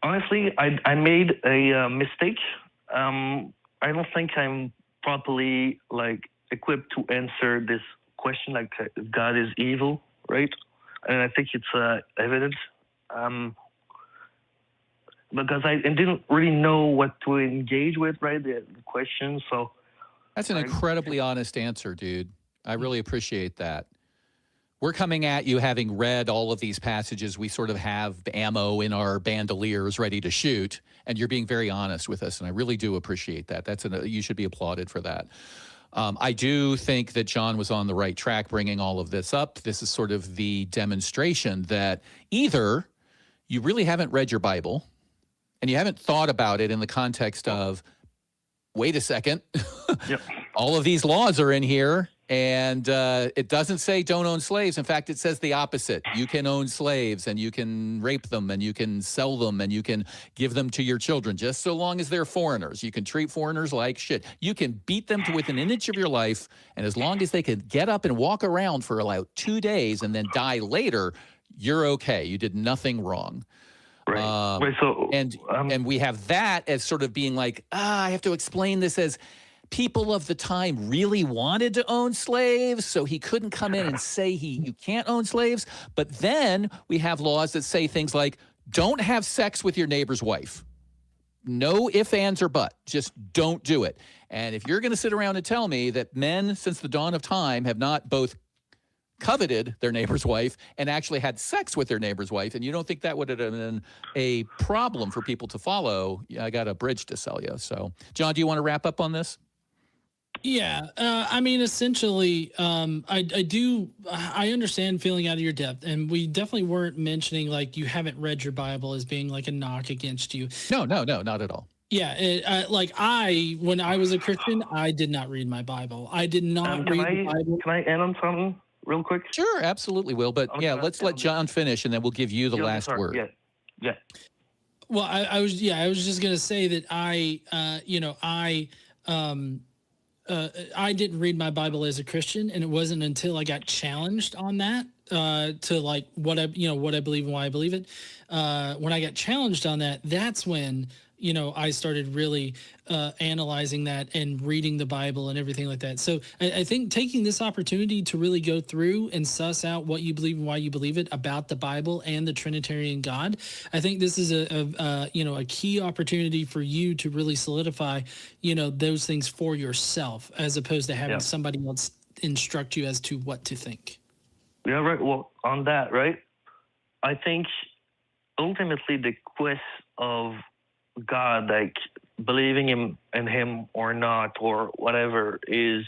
G: Honestly, I made a mistake. I don't think I'm properly equipped to answer this question. Like God is evil, right? And I think it's evident. Because I didn't really know what to engage with, right? The question. So
A: That's an incredibly honest answer, dude. I really appreciate that. We're coming at you having read all of these passages. We sort of have ammo in our bandoliers ready to shoot, and you're being very honest with us, and I really do appreciate that. You should be applauded for that. I do think that John was on the right track bringing all of this up. This is sort of the demonstration that either you really haven't read your Bible and you haven't thought about it in the context of, wait a second,
G: Yep.
A: all of these laws are in here, and it doesn't say don't own slaves. In fact, it says the opposite. You can own slaves, and you can rape them, and you can sell them, and you can give them to your children, just so long as they're foreigners. You can treat foreigners like shit. You can beat them to within an inch of your life, and as long as they can get up and walk around for like 2 days and then die later, you're okay. You did nothing wrong.
G: Right.
A: And we have that as sort of being like, I have to explain this as people of the time really wanted to own slaves, so he couldn't come in and say you can't own slaves. But then we have laws that say things like, don't have sex with your neighbor's wife. No ifs, ands, or buts. Just don't do it. And if you're going to sit around and tell me that men since the dawn of time have not both coveted their neighbor's wife and actually had sex with their neighbor's wife, and you don't think that would have been a problem for people to follow, I got a bridge to sell you. So, John, do you want to wrap up on this?
B: Yeah, I mean, essentially, I understand feeling out of your depth, and we definitely weren't mentioning like you haven't read your Bible as being like a knock against you.
A: No, not at all.
B: Yeah, when I was a Christian, I did not read my Bible. I did not read the Bible.
G: Can I end on something real quick?
A: Sure, absolutely, Will. But yeah, let's let John finish, and then we'll give you the last word.
G: Yeah.
B: Well, I was just gonna say that I didn't read my Bible as a Christian, and it wasn't until I got challenged on that to like what I believe and why I believe it. When I got challenged on that, that's when I started really analyzing that and reading the Bible and everything like that. So I think taking this opportunity to really go through and suss out what you believe and why you believe it about the Bible and the Trinitarian God, I think this is a key opportunity for you to really solidify, those things for yourself, as opposed to having somebody else instruct you as to what to think.
G: Yeah, right. Well, on that, right, I think ultimately the quest of God, like believing in him or not or whatever, is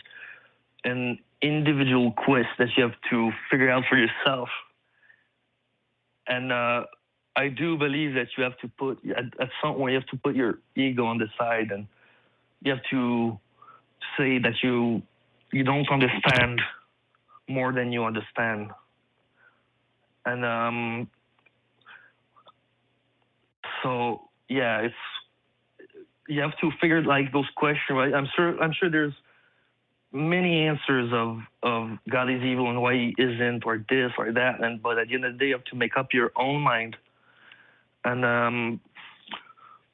G: an individual quest that you have to figure out for yourself. And I do believe that you have to put, at some point, you have to put your ego on the side, and you have to say that you don't understand more than you understand. And so yeah, you have to figure like those questions, right? I'm sure there's many answers of God is evil and why he isn't, or this or that, but at the end of the day, you have to make up your own mind. And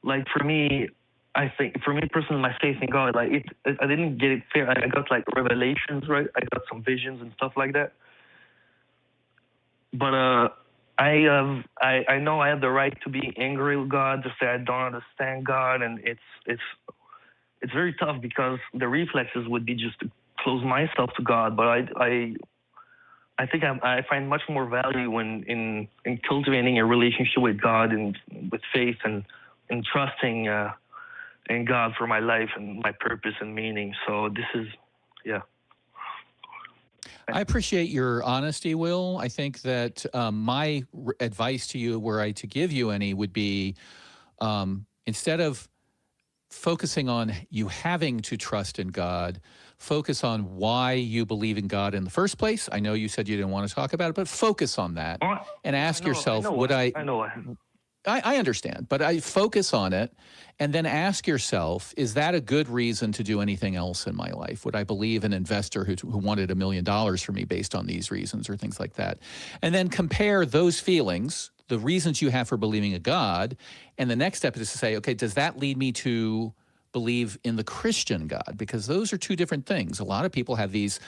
G: like for me personally, my faith in God, like I didn't get it fair. I got like revelations, right? I got some visions and stuff like that. But I know I have the right to be angry with God, to say I don't understand God, and it's very tough because the reflexes would be just to close myself to God. But I think I find much more value in cultivating a relationship with God and with faith and trusting in God for my life and my purpose and meaning. So this is, yeah.
A: I appreciate your honesty, Will. I think that my advice to you, were I to give you any, would be instead of focusing on you having to trust in God, focus on why you believe in God in the first place. I know you said you didn't want to talk about it, but focus on that and ask yourself, I understand, but I focus on it and then ask yourself, is that a good reason to do anything else in my life? Would I believe an investor who wanted $1 million for me based on these reasons or things like that? And then compare those feelings, the reasons you have for believing a God, and the next step is to say, okay, does that lead me to believe in the Christian God, because those are two different things. A lot of people have these,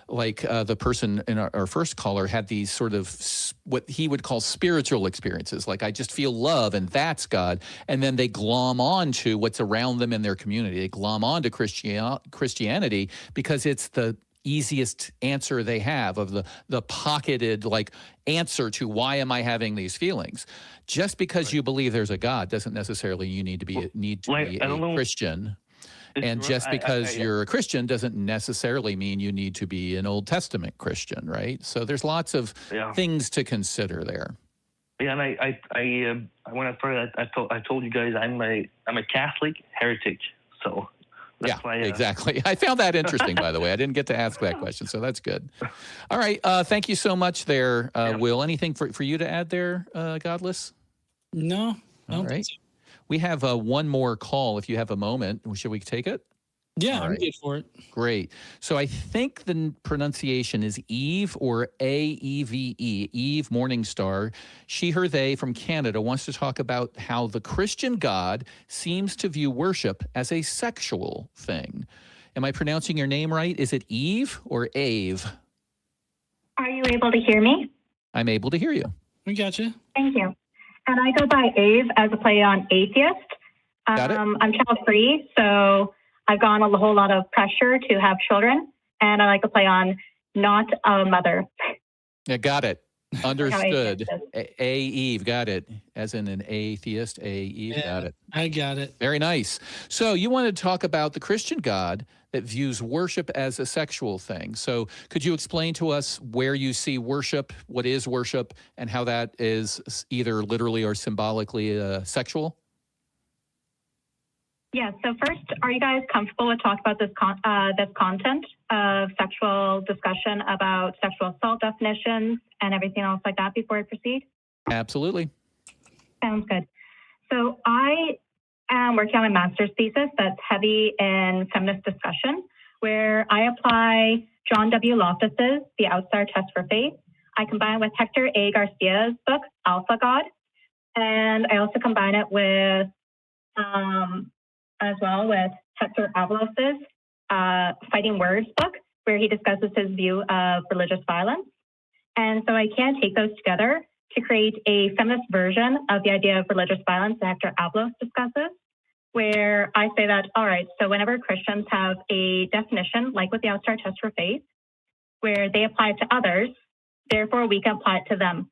A: like the person in our first caller had these sort of what he would call spiritual experiences, like I just feel love and that's God. And then they glom on to what's around them in their community. They glom on to Christianity because it's the easiest answer they have, of the pocketed like answer to why am I having these feelings. Just because you believe there's a God doesn't necessarily you need to be a Christian. And just because you're a Christian doesn't necessarily mean you need to be an Old Testament Christian, right? So there's lots of things to consider there.
G: Yeah, and when I started, I told you guys I'm a Catholic heretic, so that's why.
A: Exactly. I found that interesting, by the way. I didn't get to ask that question, so that's good. All right, thank you so much there, Will. Anything for you to add there, Godless?
B: No.
A: All right. We have one more call. If you have a moment, should we take it?
B: Yeah, I'm good for it.
A: Great. So I think the pronunciation is Eve, or A-E-V-E, Eve Morningstar. She, her, they from Canada wants to talk about how the Christian God seems to view worship as a sexual thing. Am I pronouncing your name right? Is it Eve or Ave?
H: Are you able to hear me?
A: I'm able to hear you.
B: We got you.
H: Thank you. And I go by Ave as a play on atheist.
A: Got it.
H: I'm child-free, so I've gone a whole lot of pressure to have children, and I like to play on not a mother.
A: Yeah, got it. Understood. A-Eve, got it. As in an atheist, A-Eve, got it.
B: I got it.
A: Very nice. So you wanted to talk about the Christian God that views worship as a sexual thing. So could you explain to us where you see worship, what is worship, and how that is either literally or symbolically sexual?
H: Yeah, so first, are you guys comfortable with talking about this content of sexual discussion about sexual assault definitions and everything else like that before I proceed?
A: Absolutely.
H: Sounds good. So I am working on a master's thesis that's heavy in feminist discussion, where I apply John W. Loftus's The Outsider Test for Faith. I combine it with Hector A. Garcia's book, Alpha God, and I also combine it with as well with Hector Avalos's Fighting Words book, where he discusses his view of religious violence. And so I can take those together to create a feminist version of the idea of religious violence that Hector Avalos discusses, where I say that, all right, so whenever Christians have a definition, like with the Outsider Test for Faith, where they apply it to others, therefore we can apply it to them.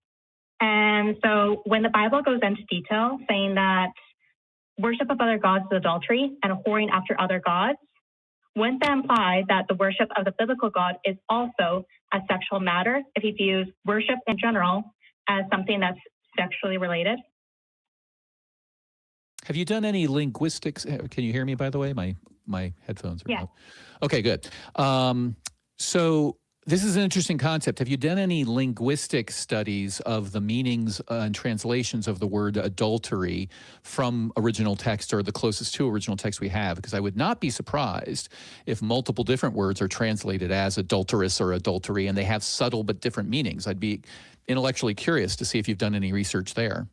H: And so when the Bible goes into detail saying that worship of other gods is adultery and whoring after other gods, wouldn't that imply that the worship of the biblical God is also a sexual matter if he views worship in general as something that's sexually related?
A: Have you done any linguistics? Can you hear me, by the way? My headphones are out. Okay, good. So this is an interesting concept. Have you done any linguistic studies of the meanings and translations of the word adultery from original text, or the closest to original text we have? Because I would not be surprised if multiple different words are translated as adulterous or adultery, and they have subtle but different meanings. I'd be intellectually curious to see if you've done any research there.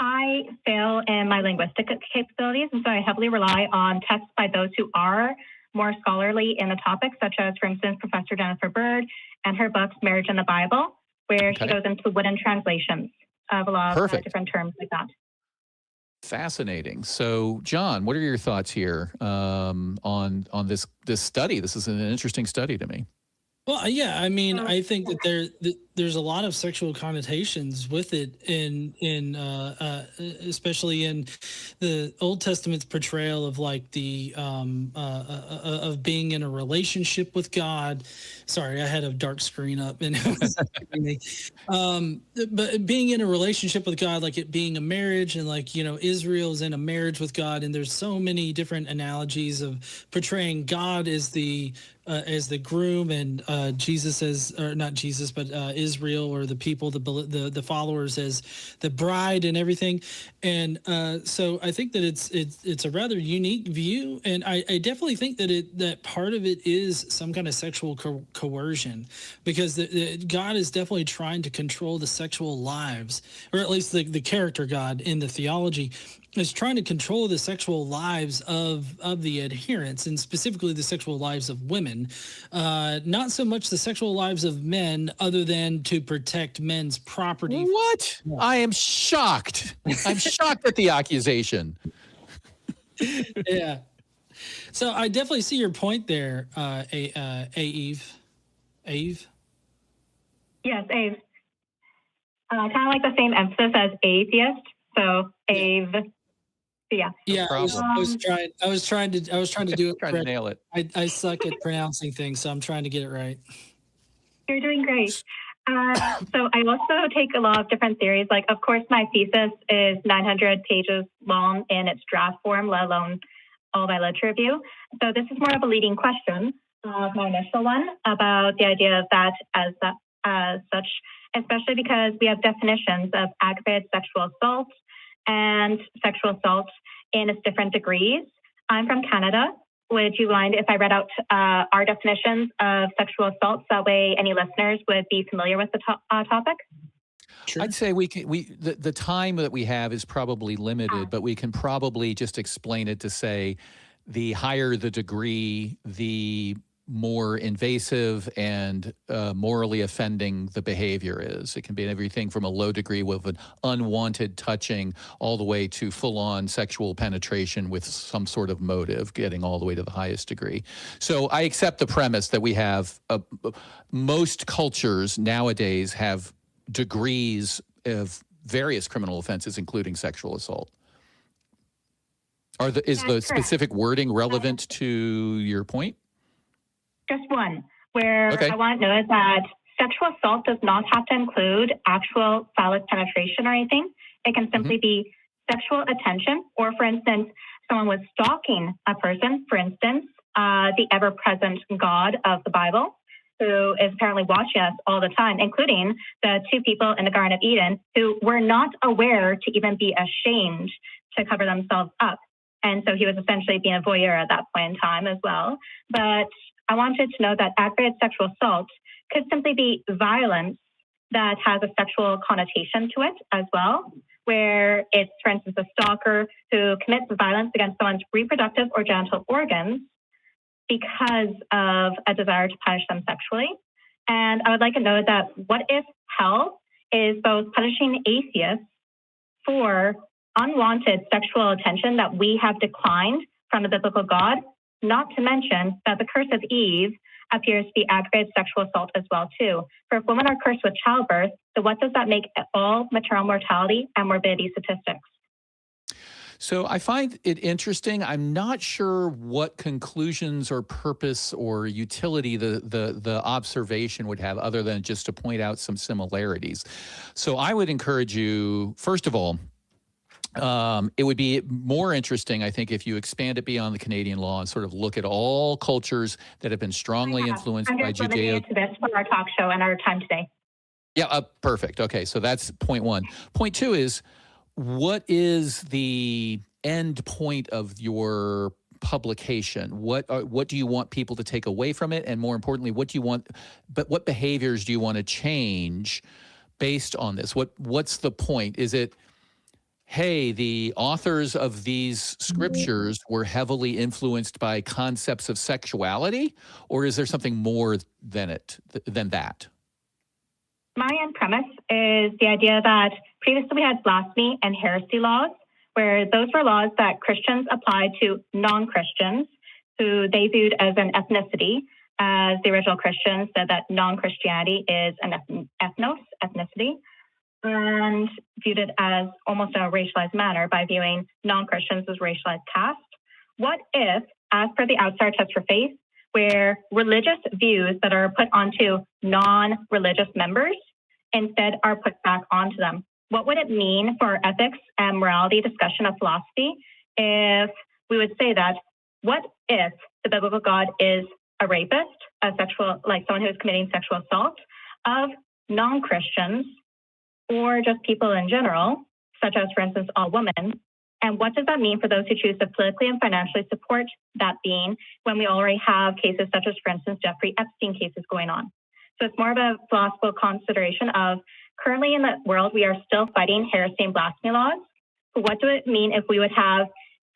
H: I fail in my linguistic capabilities, and so I heavily rely on texts by those who are more scholarly in the topic, such as, for instance, Professor Jennifer Bird and her books, Marriage in the Bible, where she goes into wooden translations of a lot of different terms like that.
A: Fascinating. So, John, what are your thoughts here on this study? This is an interesting study to me.
B: Well, yeah, I mean, I think that there's a lot of sexual connotations with it, especially in the Old Testament's portrayal of like the of being in a relationship with God. Sorry, I had a dark screen up, and it was but being in a relationship with God, like it being a marriage, and like, you know, Israel's in a marriage with God, and there's so many different analogies of portraying God as the groom, and Jesus as, or not Jesus, but Israel or the people, the followers as the bride and everything. And so I think that it's a rather unique view, and I definitely think that part of it is some kind of sexual coercion, because God is definitely trying to control the sexual lives, or at least the character God in the theology is trying to control the sexual lives of the adherents, and specifically the sexual lives of women, not so much the sexual lives of men, other than to protect men's property.
A: What? I am shocked. I'm shocked at the accusation.
B: Yeah. So I definitely see your point there, Ave. Ave?
H: Yes, Ave. Kind of like the same emphasis as atheist. So Ave. Yeah.
B: Yeah,
A: No
B: I was trying to do it.
A: Trying to
B: correct.
A: nail it.
B: I suck at pronouncing things, so I'm trying to get it right.
H: You're doing great. So I also take a lot of different theories. Like, of course, my thesis is 900 pages long in its draft form, let alone all my literature review. So this is more of a leading question of my initial one about the idea of that as such, especially because we have definitions of aggravated sexual assault and sexual assault in its different degrees. I'm from Canada. Would you mind if I read out our definitions of sexual assault, so that way any listeners would be familiar with the topic?
B: Sure.
A: I'd say the time that we have is probably limited, but we can probably just explain it to say the higher the degree, the more invasive and morally offending the behavior is. It can be everything from a low degree with an unwanted touching all the way to full-on sexual penetration with some sort of motive, getting all the way to the highest degree. So I accept the premise that we have, most cultures nowadays have degrees of various criminal offenses, including sexual assault. Is the specific wording relevant to your point?
H: Just one, where
A: Okay.
H: I want to note that sexual assault does not have to include actual phallic penetration or anything. It can simply be sexual attention, or for instance, someone was stalking a person, for instance, the ever-present God of the Bible, who is apparently watching us all the time, including the two people in the Garden of Eden who were not aware to even be ashamed to cover themselves up. And so he was essentially being a voyeur at that point in time as well. But I wanted to know that aggravated sexual assault could simply be violence that has a sexual connotation to it as well, where it's, for instance, a stalker who commits violence against someone's reproductive or genital organs because of a desire to punish them sexually. And I would like to know that what if hell is both punishing atheists for unwanted sexual attention that we have declined from the biblical God, not to mention that the curse of Eve appears to be aggravated sexual assault as well too. For if women are cursed with childbirth, so what does that make all maternal mortality and morbidity statistics?
A: So I find it interesting. I'm not sure what conclusions or purpose or utility the observation would have, other than just to point out some similarities. So I would encourage you, first of all, it would be more interesting, I think, if you expand it beyond the Canadian law and sort of look at all cultures that have been strongly influenced by Judeo.
H: To this for our talk show and our time today.
A: Yeah, perfect. Okay, so that's point one. Point two is, what is the end point of your publication? What do you want people to take away from it? And more importantly, what behaviors do you want to change based on this? What's the point? Is it, hey, the authors of these scriptures were heavily influenced by concepts of sexuality, or is there something more than that?
H: My end premise is the idea that previously we had blasphemy and heresy laws, where those were laws that Christians applied to non-Christians who they viewed as an ethnicity, as the original Christians said that non-Christianity is an ethnicity, and viewed it as almost in a racialized manner by viewing non-Christians as racialized caste. What if, as per the Outsider Test for Faith, where religious views that are put onto non-religious members instead are put back onto them? What would it mean for our ethics and morality discussion of philosophy if we would say that, what if the biblical God is a rapist, like someone who is committing sexual assault of non-Christians or just people in general, such as, for instance, all women? And what does that mean for those who choose to politically and financially support that being when we already have cases such as, for instance, Jeffrey Epstein cases going on? So it's more of a philosophical consideration of currently in the world, we are still fighting heresy and blasphemy laws. What do it mean if we would have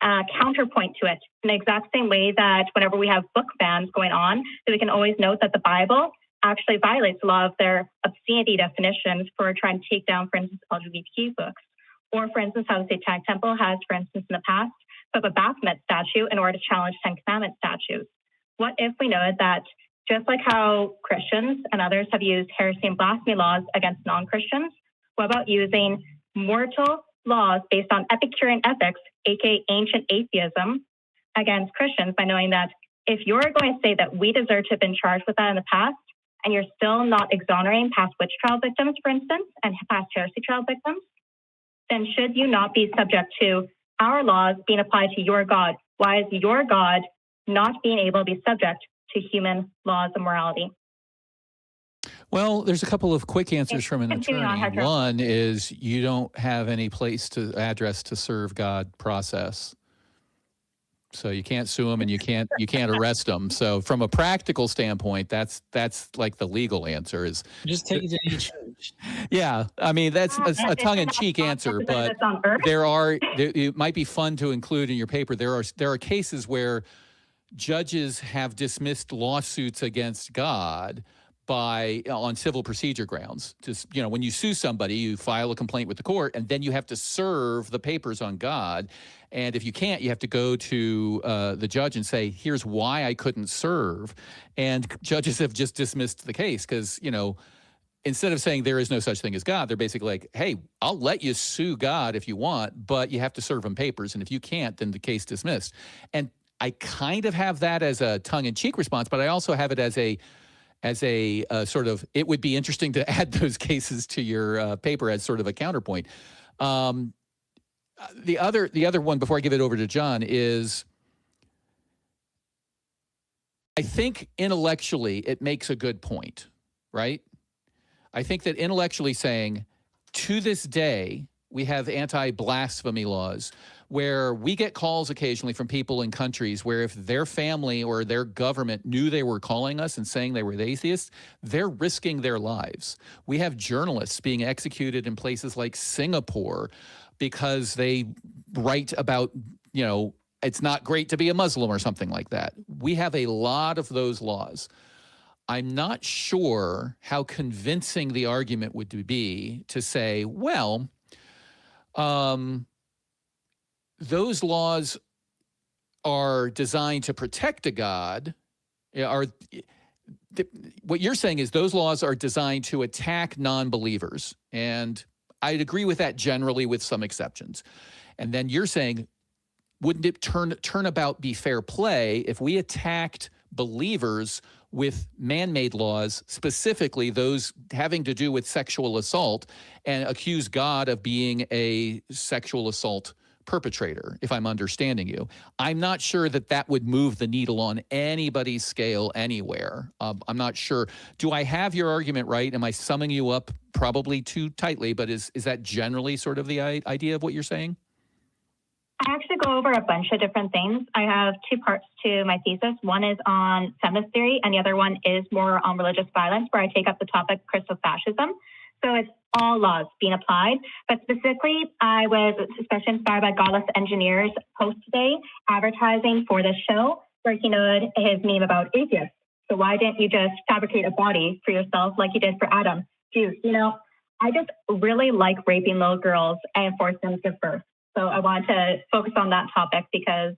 H: a counterpoint to it in the exact same way that whenever we have book bans going on, that we can always note that the Bible actually violates a lot of their obscenity definitions for trying to take down, for instance, LGBTQ books. Or, for instance, how the Satanic Temple has, for instance, in the past, put up a Baphomet statue in order to challenge Ten Commandment statues. What if we know that just like how Christians and others have used heresy and blasphemy laws against non-Christians, what about using mortal laws based on Epicurean ethics, aka ancient atheism, against Christians by knowing that if you're going to say that we deserve to have been charged with that in the past, and you're still not exonerating past witch trial victims, for instance, and past heresy trial victims, then should you not be subject to our laws being applied to your God? Why is your God not being able to be subject to human laws of morality?
A: Well, there's a couple of quick answers from an
H: Continuing on,
A: attorney.
H: Hedra.
A: One is you don't have any place to address to serve God process. So you can't sue them and you can't arrest them. So from a practical standpoint, that's like the legal answer is
B: Just take it to any church.
A: yeah. I mean, that's a tongue-in-cheek answer, but it might be fun to include in your paper. There are cases where judges have dismissed lawsuits against God on civil procedure grounds. Just, when you sue somebody, you file a complaint with the court, and then you have to serve the papers on God. And if you can't, you have to go to the judge and say, here's why I couldn't serve. And judges have just dismissed the case because, instead of saying there is no such thing as God, they're basically like, hey, I'll let you sue God if you want, but you have to serve him papers. And if you can't, then the case dismissed. And I kind of have that as a tongue-in-cheek response, but I also have it as a sort of, it would be interesting to add those cases to your paper as sort of a counterpoint. The other one, before I give it over to John, is I think intellectually it makes a good point, right? I think that intellectually saying, to this day, we have anti-blasphemy laws where we get calls occasionally from people in countries where if their family or their government knew they were calling us and saying they were atheists, they're risking their lives. We have journalists being executed in places like Singapore because they write about, it's not great to be a Muslim or something like that. We have a lot of those laws. I'm not sure how convincing the argument would be to say, well, those laws are designed to protect a God. What you're saying is those laws are designed to attack non-believers. And I'd agree with that generally with some exceptions. And then you're saying, wouldn't it turnabout be fair play if we attacked believers with man-made laws, specifically those having to do with sexual assault, and accuse God of being a sexual assault perpetrator, if I'm understanding you? I'm not sure that would move the needle on anybody's scale anywhere. I'm not sure. Do I have your argument right? Am I summing you up probably too tightly, but is that generally sort of the idea of what you're saying?
H: I actually go over a bunch of different things. I have two parts to my thesis. One is on feminist theory, and the other one is more on religious violence, where I take up the topic of Christofascism. So it's all laws being applied. But specifically, I was especially inspired by Godless Engineer's post today, advertising for this show, where he noted his meme about atheists. So why didn't you just fabricate a body for yourself like you did for Adam? Dude, I just really like raping little girls and forcing them to give birth. So I wanted to focus on that topic because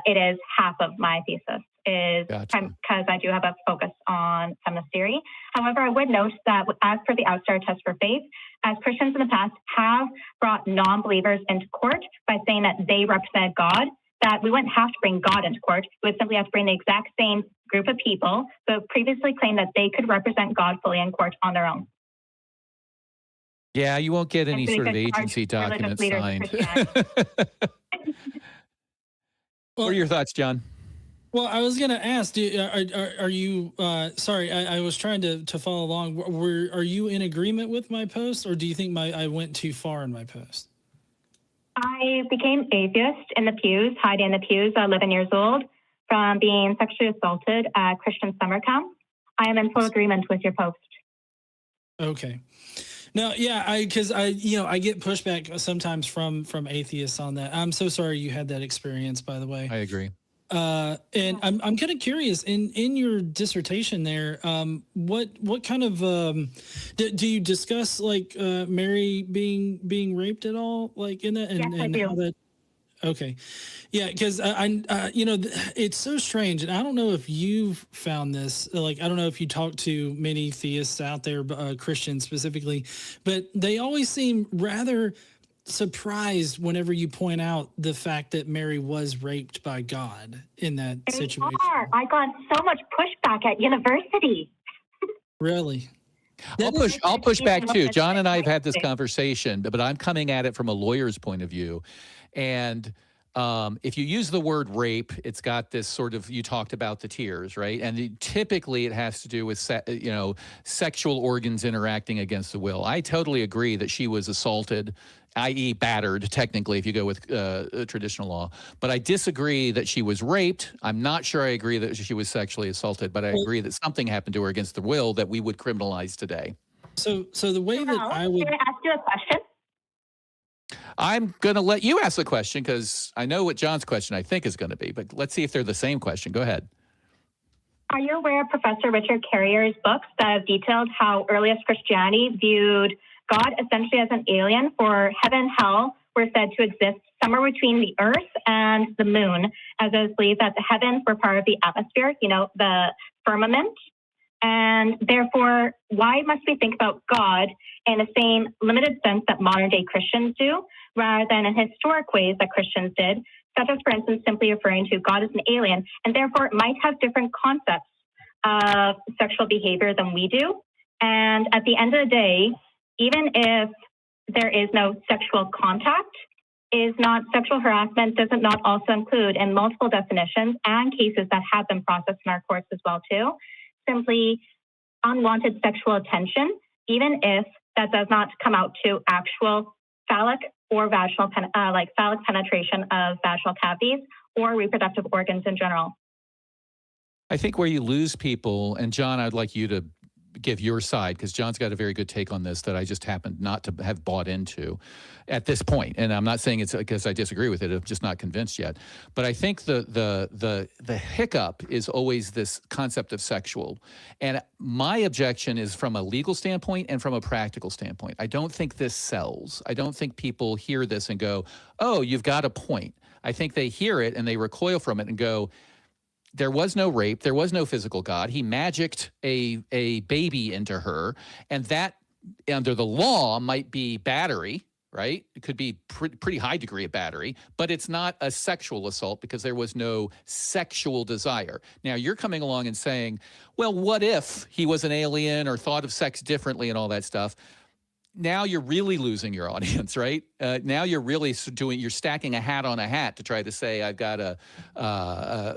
H: it is half of my thesis, because I do have a focus on feminist theory. However, I would note that as per the Outsider Test for Faith, as Christians in the past have brought non-believers into court by saying that they represented God, that we wouldn't have to bring God into court. We would simply have to bring the exact same group of people who previously claimed that they could represent God fully in court on their own.
A: Yeah, you won't get any sort of agency documents signed. What are your thoughts, John?
B: Well, I was going to ask, are you, sorry, I was trying to follow along. Are you in agreement with my post, or do you think I went too far in my post?
H: I became atheist in the pews, hiding in the pews, 11 years old, from being sexually assaulted at Christian summer camp. I am in full agreement with your post.
B: Okay. No, yeah, because I get pushback sometimes from atheists on that. I'm so sorry you had that experience, by the way.
A: I agree.
B: And I'm kind of curious in your dissertation there, what kind of do you discuss like Mary being raped at all, like in that,
H: Yes, I do.
B: how that? Okay, yeah, because it's so strange, and I don't know if you've found this. Like, I don't know if you talk to many theists out there, Christians specifically, but they always seem rather surprised whenever you point out the fact that Mary was raped by God in that situation.
H: I got so much pushback at university.
B: Really?
A: I'll push back too. John and I have had this conversation, but I'm coming at it from a lawyer's point of view. And if you use the word rape, it's got this sort of, you talked about the tears, right? And typically it has to do with, sexual organs interacting against the will. I totally agree that she was assaulted, i.e. battered, technically, if you go with traditional law. But I disagree that she was raped. I'm not sure I agree that she was sexually assaulted, but I agree that something happened to her against the will that we would criminalize today.
B: So the way that I would...
H: Can I ask you a question?
A: I'm going to let you ask the question because I know what John's question I think is going to be, but let's see if they're the same question. Go ahead.
H: Are you aware of Professor Richard Carrier's books that have detailed how earliest Christianity viewed God essentially as an alien, for heaven and hell were said to exist somewhere between the earth and the moon, as it was believed that the heavens were part of the atmosphere, the firmament. And therefore, why must we think about God in the same limited sense that modern day Christians do, rather than in historic ways that Christians did, such as, for instance, simply referring to God as an alien, and therefore might have different concepts of sexual behavior than we do. And at the end of the day, even if there is no sexual contact, is not sexual harassment, does it not also include in multiple definitions and cases that have been processed in our courts as well too, simply unwanted sexual attention, even if that does not come out to actual phallic or vaginal, phallic penetration of vaginal cavities or reproductive organs in general.
A: I think where you lose people, and John, I'd like you to give your side, because John's got a very good take on this that I just happened not to have bought into at this point. And I'm not saying it's because I disagree with it. I'm just not convinced yet. But I think the hiccup is always this concept of sexual. And my objection is from a legal standpoint and from a practical standpoint. I don't think this sells. I don't think people hear this and go, oh, you've got a point. I think they hear it and they recoil from it and go, there was no rape. There was no physical God. He magicked a baby into her. And that, under the law, might be battery, right? It could be pretty high degree of battery, but it's not a sexual assault because there was no sexual desire. Now, you're coming along and saying, well, what if he was an alien or thought of sex differently and all that stuff? Now you're really losing your audience, right? Now you're really you're stacking a hat on a hat to try to say, I've got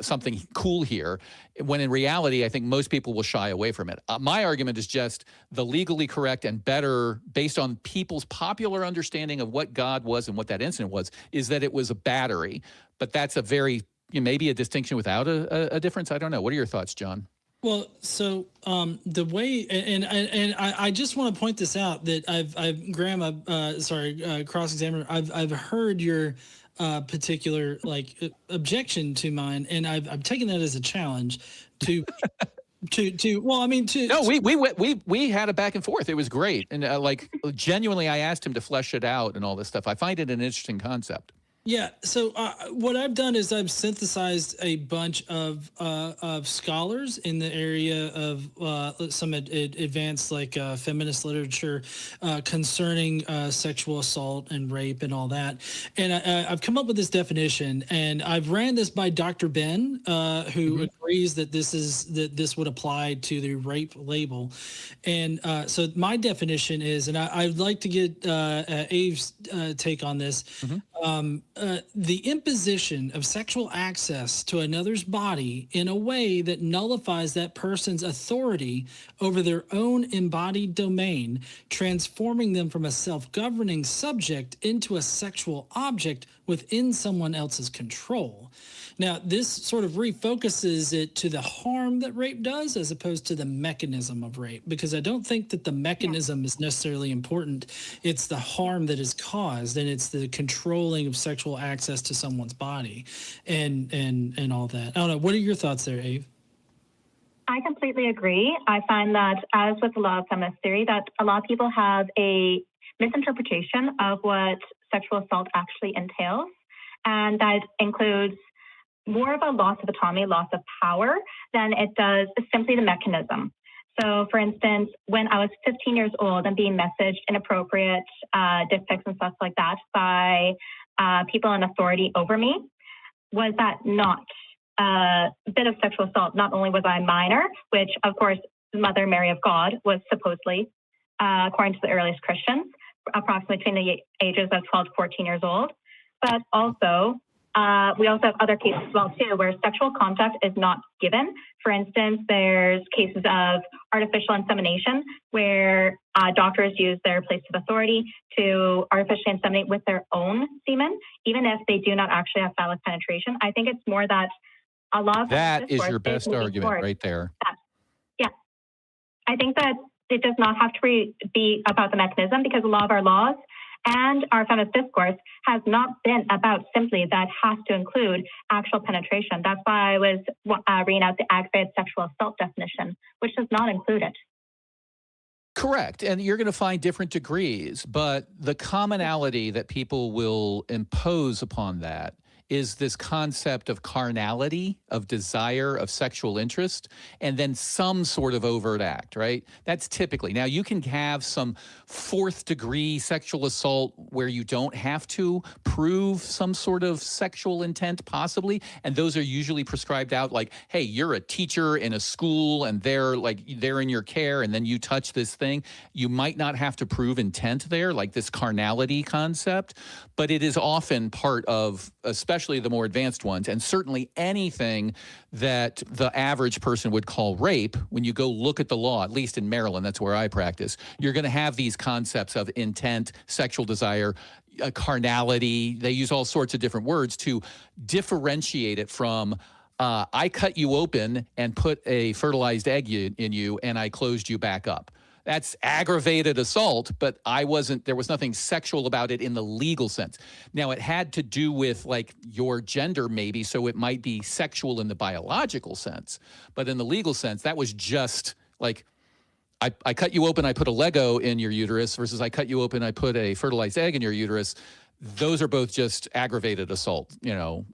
A: something cool here, when in reality, I think most people will shy away from it. My argument is just the legally correct and better, based on people's popular understanding of what God was and what that incident was, is that it was a battery. But that's a very, maybe a distinction without a difference. I don't know. What are your thoughts, John?
B: Well, so the way, and I just want to point this out that Graham, cross-examiner, I've heard your particular objection to mine, and I've taken that as a challenge to
A: we had a back and forth. It was great, and genuinely, I asked him to flesh it out and all this stuff. I find it an interesting concept.
B: Yeah. So what I've done is I've synthesized a bunch of scholars in the area of some advanced feminist literature concerning sexual assault and rape and all that. And I've come up with this definition, and I've ran this by Dr. Ben, who agrees that this would apply to the rape label. And so my definition is, and I'd like to get Abe's take on this. the imposition of sexual access to another's body in a way that nullifies that person's authority over their own embodied domain, transforming them from a self-governing subject into a sexual object within someone else's control. Now, this sort of refocuses it to the harm that rape does as opposed to the mechanism of rape, because I don't think that the mechanism is necessarily important. It's the harm that is caused, and it's the controlling of sexual access to someone's body and all that. I don't know. What are your thoughts there, Ave?
H: I completely agree. I find that, as with a lot of feminist theory, that a lot of people have a misinterpretation of what sexual assault actually entails, and that includes more of a loss of autonomy, loss of power, than it does simply the mechanism. So, for instance, when I was 15 years old and being messaged inappropriate dick pics and stuff like that by people in authority over me, was that not a bit of sexual assault? Not only was I minor, which, of course, Mother Mary of God was supposedly, according to the earliest Christians, approximately between the ages of 12 to 14 years old, but also we also have other cases as well, too, where sexual contact is not given. For instance, there's cases of artificial insemination where doctors use their place of authority to artificially inseminate with their own semen, even if they do not actually have phallic penetration. I think it's more that a lot of
A: that is your best argument right there.
H: Yeah. I think that it does not have to be about the mechanism, because a lot of our laws and our feminist discourse has not been about simply that has to include actual penetration. That's why I was reading out the aggravated sexual assault definition, which does not include it.
A: Correct. And you're going to find different degrees, but the commonality that people will impose upon that is this concept of carnality, of desire, of sexual interest, and then some sort of overt act, right? That's typically. Now, you can have some fourth-degree sexual assault where you don't have to prove some sort of sexual intent, possibly, and those are usually prescribed out like, hey, you're a teacher in a school, and they're in your care, and then you touch this thing. You might not have to prove intent there, like this carnality concept, but it is often part of, especially the more advanced ones, and certainly anything that the average person would call rape. When you go look at the law, at least in Maryland, that's where I practice, you're going to have these concepts of intent, sexual desire, carnality. They use all sorts of different words to differentiate it from I cut you open and put a fertilized egg in you and I closed you back up. That's aggravated assault, but there was nothing sexual about it in the legal sense. Now, it had to do with like your gender maybe, so it might be sexual in the biological sense. But in the legal sense, that was just like, I cut you open, I put a Lego in your uterus versus I cut you open, I put a fertilized egg in your uterus. Those are both just aggravated assault, you know.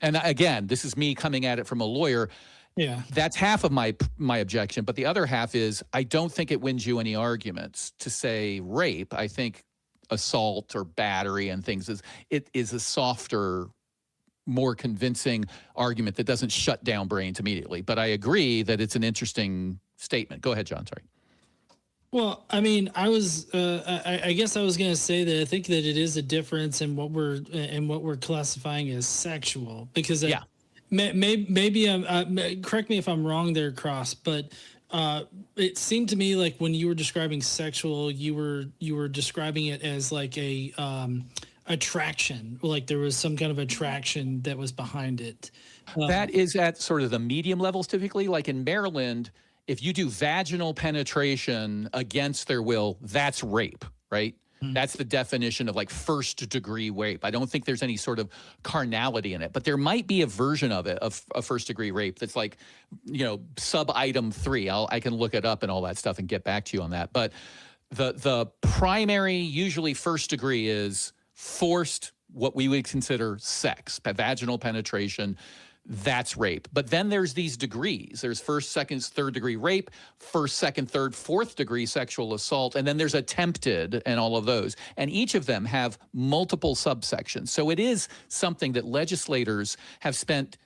A: And again, this is me coming at it from a lawyer.
B: Yeah,
A: that's half of my objection, but the other half is I don't think it wins you any arguments to say rape. I think assault or battery and things is a softer, more convincing argument that doesn't shut down brains immediately. But I agree that it's an interesting statement. Go ahead, John. Sorry.
B: Well, I mean, I guess I was going to say that I think that it is a difference in what we're classifying as sexual, because
A: yeah.
B: Maybe correct me if I'm wrong there, Cross, but it seemed to me like when you were describing sexual, you were describing it as like a attraction, like there was some kind of attraction that was behind it.
A: That is at sort of the medium levels typically. Like in Maryland, if you do vaginal penetration against their will, that's rape, right? That's the definition of like first-degree rape. I don't think there's any sort of carnality in it, but there might be a version of it, of a first-degree rape that's like, you know, sub-item 3. I can look it up and all that stuff and get back to you on that. But the primary, usually first-degree, is forced, what we would consider sex, vaginal penetration. That's rape. But then there's these degrees. There's first, second, third degree rape, first, second, third, fourth degree sexual assault, and then there's attempted and all of those. And each of them have multiple subsections. So it is something that legislators have spent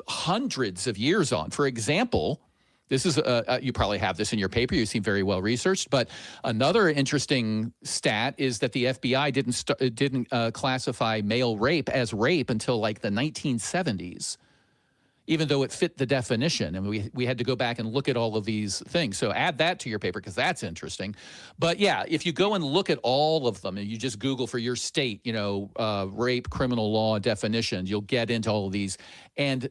A: hundreds of years on. For example, This is, you probably have this in your paper. You seem very well researched. But another interesting stat is that the FBI didn't classify male rape as rape until like the 1970s, even though it fit the definition. And we had to go back and look at all of these things. So add that to your paper because that's interesting. But yeah, if you go and look at all of them and you just Google for your state, you know, rape criminal law definitions, you'll get into all of these. And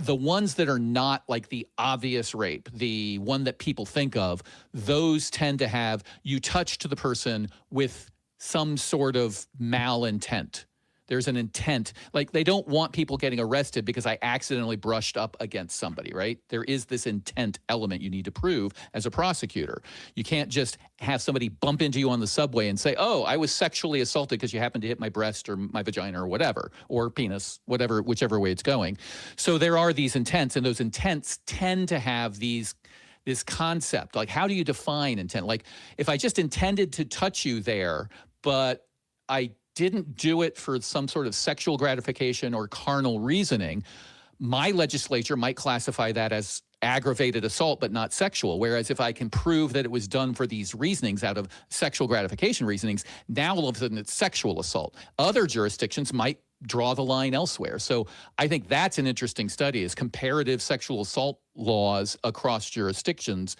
A: the ones that are not like the obvious rape, the one that people think of, those tend to have you touch to the person with some sort of malintent. There's an intent. Like they don't want people getting arrested because I accidentally brushed up against somebody, right? There is this intent element you need to prove as a prosecutor. You can't just have somebody bump into you on the subway and say, oh, I was sexually assaulted because you happened to hit my breast or my vagina or whatever, or penis, whatever, whichever way it's going. So there are these intents, and those intents tend to have this concept. Like, how do you define intent? Like, if I just intended to touch you there, but I didn't do it for some sort of sexual gratification or carnal reasoning, my legislature might classify that as aggravated assault, but not sexual. Whereas if I can prove that it was done for these reasonings out of sexual gratification reasonings, now all of a sudden it's sexual assault. Other jurisdictions might draw the line elsewhere. So I think that's an interesting study, is comparative sexual assault laws across jurisdictions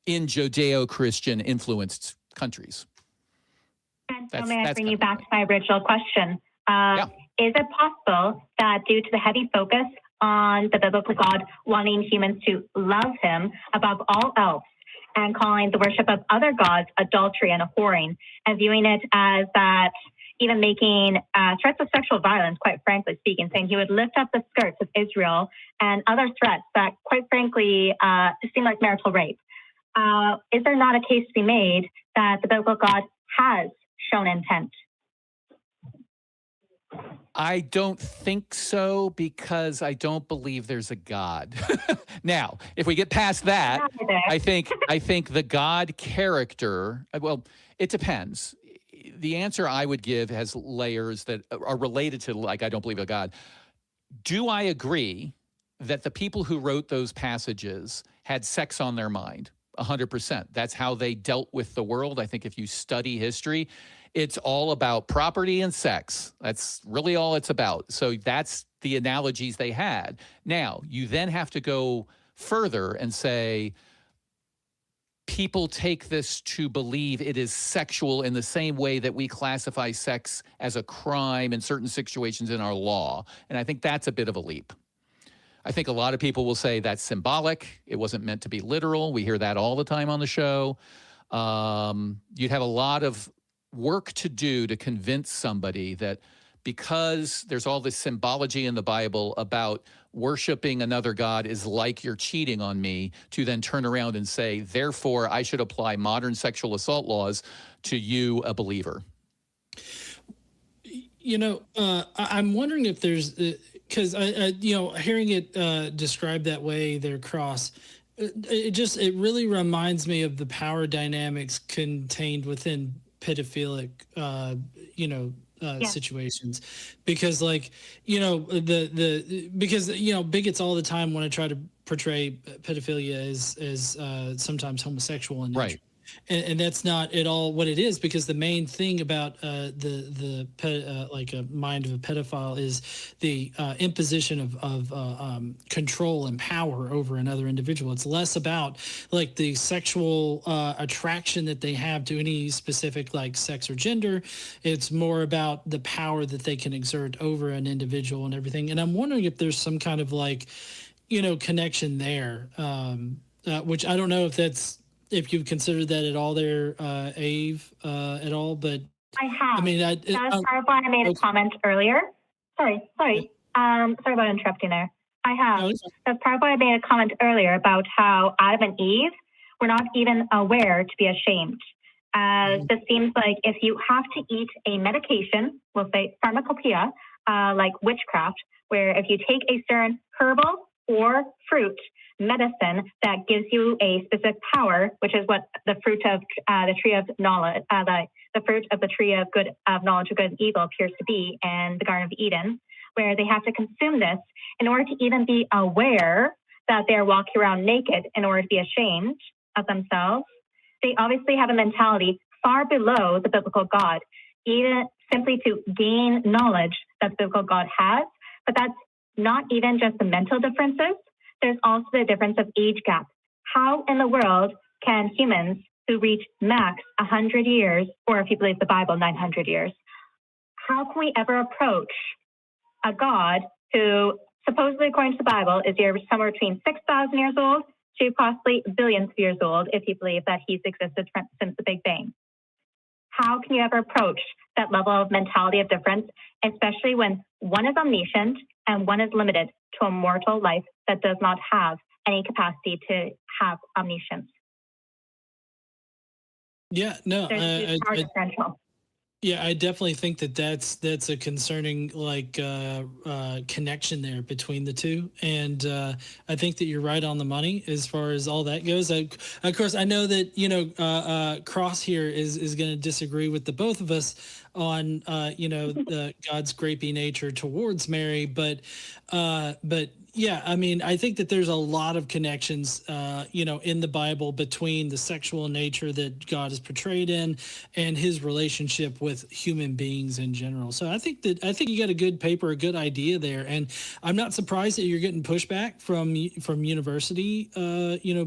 A: in Judeo-Christian influenced countries.
H: And so may I bring you back to my original question? Is it possible that due to the heavy focus on the biblical God wanting humans to love him above all else and calling the worship of other gods adultery and a whoring, and viewing it as that, even making threats of sexual violence, quite frankly speaking, saying he would lift up the skirts of Israel and other threats that, quite frankly, seem like marital rape? Is there not a case to be made that the biblical God has shown intent?
A: I don't think so, because I don't believe there's a God. Now, if we get past that, I think the God character, well, it depends. The answer I would give has layers that are related to, like, I don't believe a God. Do I agree that the people who wrote those passages had sex on their mind? 100%. That's how they dealt with the world. I think if you study history, it's all about property and sex. That's really all it's about. So that's the analogies they had. Now, you then have to go further and say, people take this to believe it is sexual in the same way that we classify sex as a crime in certain situations in our law. And I think that's a bit of a leap. I think a lot of people will say that's symbolic. It wasn't meant to be literal. We hear that all the time on the show. You'd have a lot of work to do to convince somebody that because there's all this symbology in the Bible about worshiping another God is like you're cheating on me, to then turn around and say, therefore, I should apply modern sexual assault laws to you, a believer.
B: You know, I'm wondering if there's, because you know, hearing it described that way, their cross, it really reminds me of the power dynamics contained within pedophilic, situations, because, like, you know, because, you know, bigots all the time want to try to portray pedophilia as sometimes homosexual in nature.
A: Right.
B: And that's not at all what it is, because the main thing about like a mind of a pedophile is the imposition of control and power over another individual. It's less about like the sexual attraction that they have to any specific like sex or gender. It's more about the power that they can exert over an individual and everything. And I'm wondering if there's some kind of like, you know, connection there, which I don't know if you've considered that at all there, Ave, at all, but
H: I have.
B: I mean,
H: that was part of why I made a comment earlier. Sorry about interrupting there. I have. No, that's part of why I made a comment earlier about how Adam and Eve were not even aware to be ashamed. This seems like if you have to eat a medication, we'll say pharmacopoeia, like witchcraft, where if you take a certain herbal or fruit medicine that gives you a specific power, which is what the fruit of the tree of knowledge, the fruit of the tree of good of knowledge of good and evil appears to be in the Garden of Eden, where they have to consume this in order to even be aware that they're walking around naked in order to be ashamed of themselves. They obviously have a mentality far below the biblical God, even simply to gain knowledge that the biblical God has. But that's not even just the mental differences. There's also the difference of age gap. How in the world can humans who reach max 100 years, or if you believe the Bible, 900 years, how can we ever approach a God who supposedly, according to the Bible, is here somewhere between 6,000 years old to possibly billions of years old, if you believe that he's existed since the Big Bang? How can you ever approach that level of mentality of difference, especially when one is omniscient and one is limited to a mortal life that does not have any capacity to have omniscience?
B: Yeah, no,
H: There's a huge power differential.
B: yeah, I definitely think that that's a concerning connection there between the two, and I think that you're right on the money as far as all that goes. Of course, I know that Cross here is going to disagree with the both of us on God's grapey nature towards Mary, but yeah, I mean, I think that there's a lot of connections, in the Bible between the sexual nature that God is portrayed in and his relationship with human beings in general. So I think you got a good paper, a good idea there, and I'm not surprised that you're getting pushback from university,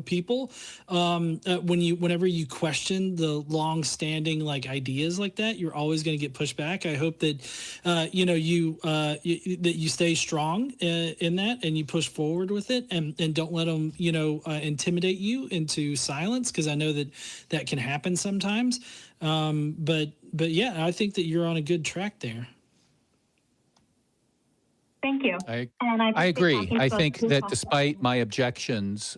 B: people whenever you question the long-standing ideas like that. You're always going to get pushback. I hope that that you stay strong in that, and you push forward with it, and don't let them intimidate you into silence, because I know that can happen sometimes. But yeah, I think that you're on a good track there.
H: Thank you.
A: I agree. I think that despite my objections,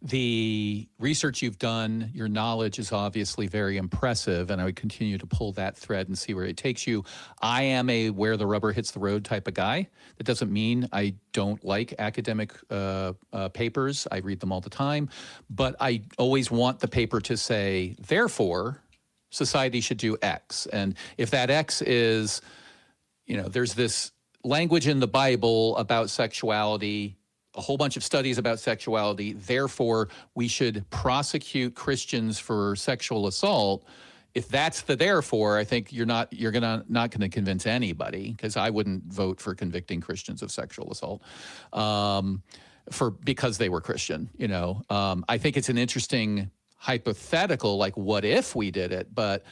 A: the research you've done, your knowledge is obviously very impressive, and I would continue to pull that thread and see where it takes you. I am a where the rubber hits the road type of guy. That doesn't mean I don't like academic papers. I read them all the time, but I always want the paper to say, therefore, society should do X. And if that X is, there's this language in the Bible about sexuality, a whole bunch of studies about sexuality, therefore we should prosecute Christians for sexual assault. If that's the therefore, I think you're not going to convince anybody, because I wouldn't vote for convicting Christians of sexual assault because they were Christian. I think it's an interesting hypothetical, like what if we did it, but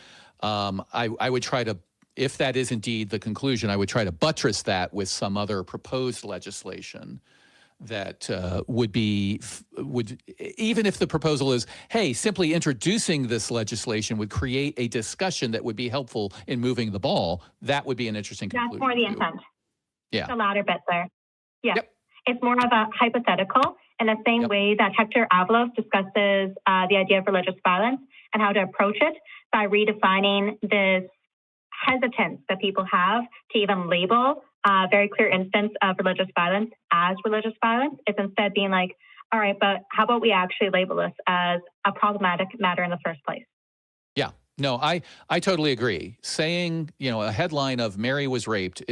A: I would try to, if that is indeed the conclusion, I would try to buttress that with some other proposed legislation that would even if the proposal is, hey, simply introducing this legislation would create a discussion that would be helpful in moving the ball, that would be an interesting conclusion.
H: That's more the intent.
A: Yeah.
H: The latter bit there. Yeah.
A: Yep.
H: It's more of a hypothetical, in the same way that Hector Avalos discusses the idea of religious violence and how to approach it by redefining this hesitance that people have to even label a very clear instance of religious violence as religious violence. It's instead being like, all right, but how about we actually label this as a problematic matter in the first place? Yeah.
A: No, I totally agree. Saying, a headline of Mary was raped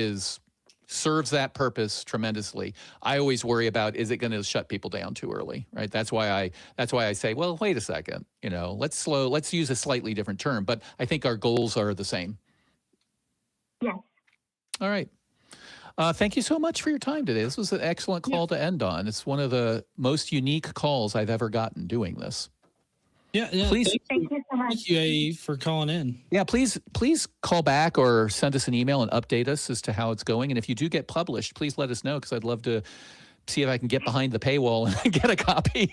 A: serves that purpose tremendously. I always worry about, is it going to shut people down too early, right? That's why I say, well, wait a second, let's use a slightly different term, but I think our goals are the same.
H: Yes.
A: All right. Thank you so much for your time today. This was an excellent call to end on. It's one of the most unique calls I've ever gotten doing this.
B: Yeah.
A: Please,
H: thank you so much.
B: Thank you, AE, for calling in.
A: Yeah, please call back or send us an email and update us as to how it's going. And if you do get published, please let us know, because I'd love to see if I can get behind the paywall and get a copy.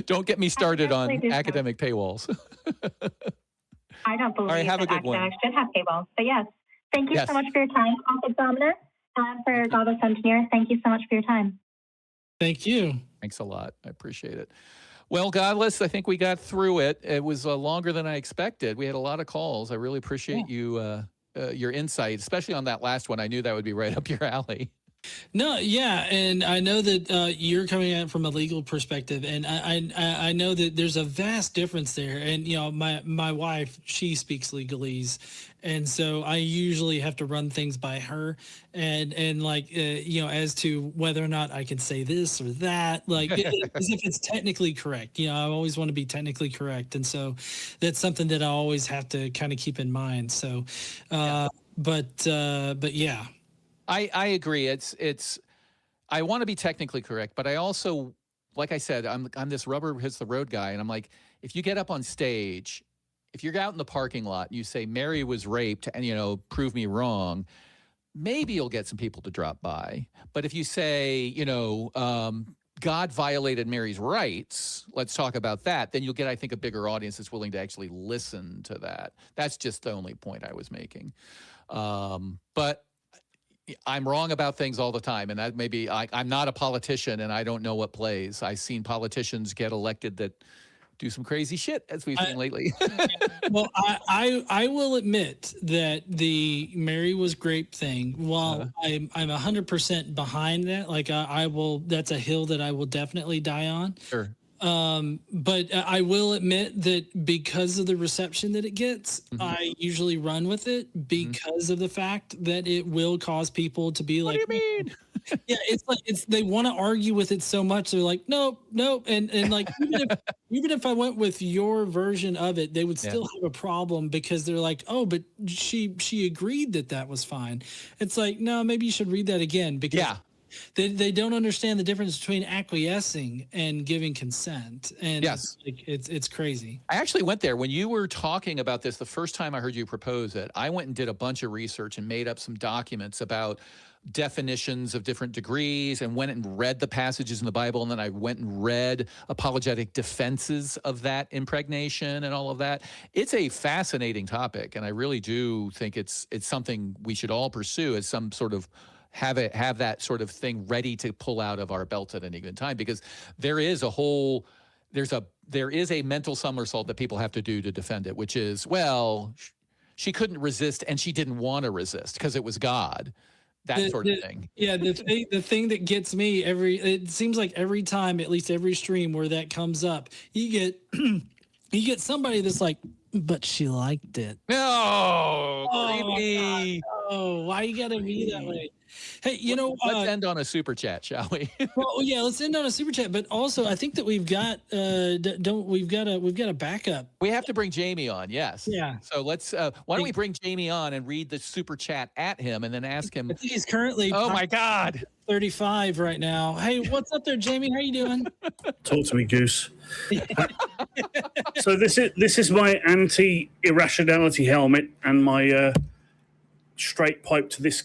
A: Don't get me started on academic paywalls.
H: I don't believe
A: have a
H: that
A: good one.
H: academics should have paywalls. But yes, thank you so much for your time, Conflict Dominer, and for Godless Engineer. Thank you so much for your time.
B: Thank you.
A: Thanks a lot. I appreciate it. Well, Godless, I think we got through it. It was longer than I expected. We had a lot of calls. I really appreciate you, your insight, especially on that last one. I knew that would be right up your alley.
B: No, yeah, and I know that you're coming at it from a legal perspective, and I know that there's a vast difference there. And my wife, she speaks legalese, and so I usually have to run things by her, and like as to whether or not I can say this or that, like as if it's technically correct. I always want to be technically correct, and so that's something that I always have to kind of keep in mind. So, but yeah.
A: I agree. It's I want to be technically correct, but I also, like I said, I'm this rubber hits the road guy, and I'm like, if you get up on stage, if you're out in the parking lot, and you say Mary was raped, and prove me wrong, maybe you'll get some people to drop by. But if you say, God violated Mary's rights, let's talk about that, then you'll get, I think, a bigger audience that's willing to actually listen to that. That's just the only point I was making. But I'm wrong about things all the time, and that maybe I'm not a politician, and I don't know what plays. I've seen politicians get elected that do some crazy shit, as we've seen lately.
B: Well, I will admit that the Mary was grape thing, while I'm 100% behind that, like I will, that's a hill that I will definitely die on.
A: Sure.
B: But I will admit that because of the reception that it gets, I usually run with it because of the fact that it will cause people to be like,
A: what do you mean?
B: Yeah, it's like they want to argue with it so much. They're like, nope, and like even if I went with your version of it, they would still have a problem because they're like, oh, but she agreed that was fine. It's like, no, maybe you should read that again because they don't understand the difference between acquiescing and giving consent. And it's crazy.
A: I actually went there when you were talking about this. The first time I heard you propose it, I went and did a bunch of research and made up some documents about definitions of different degrees and went and read the passages in the Bible. And then I went and read apologetic defenses of that impregnation and all of that. It's a fascinating topic. And I really do think it's something we should all pursue as some sort of have that sort of thing ready to pull out of our belt at any given time, because there is a mental somersault that people have to do to defend it, which is, well, she couldn't resist and she didn't want to resist because it was God. That sort of thing. Yeah,
B: the thing that gets me it seems like every time, at least every stream where that comes up, you get somebody that's like, but she liked it.
A: No, creepy.
B: Oh, why you gotta be that way? Hey,
A: let's end on a super chat, shall we?
B: Well, yeah, let's end on a super chat. But also, I think that we've got we've got a backup.
A: We have to bring Jamie on. Yes.
B: Yeah.
A: So let's. Why don't we bring Jamie on and read the super chat at him, and then ask him?
B: I think he's currently.
A: Oh my God.
B: 35 right now. Hey, what's up there, Jamie? How you doing?
I: Talk to me, Goose. So this is my anti-irrationality helmet and my straight pipe to this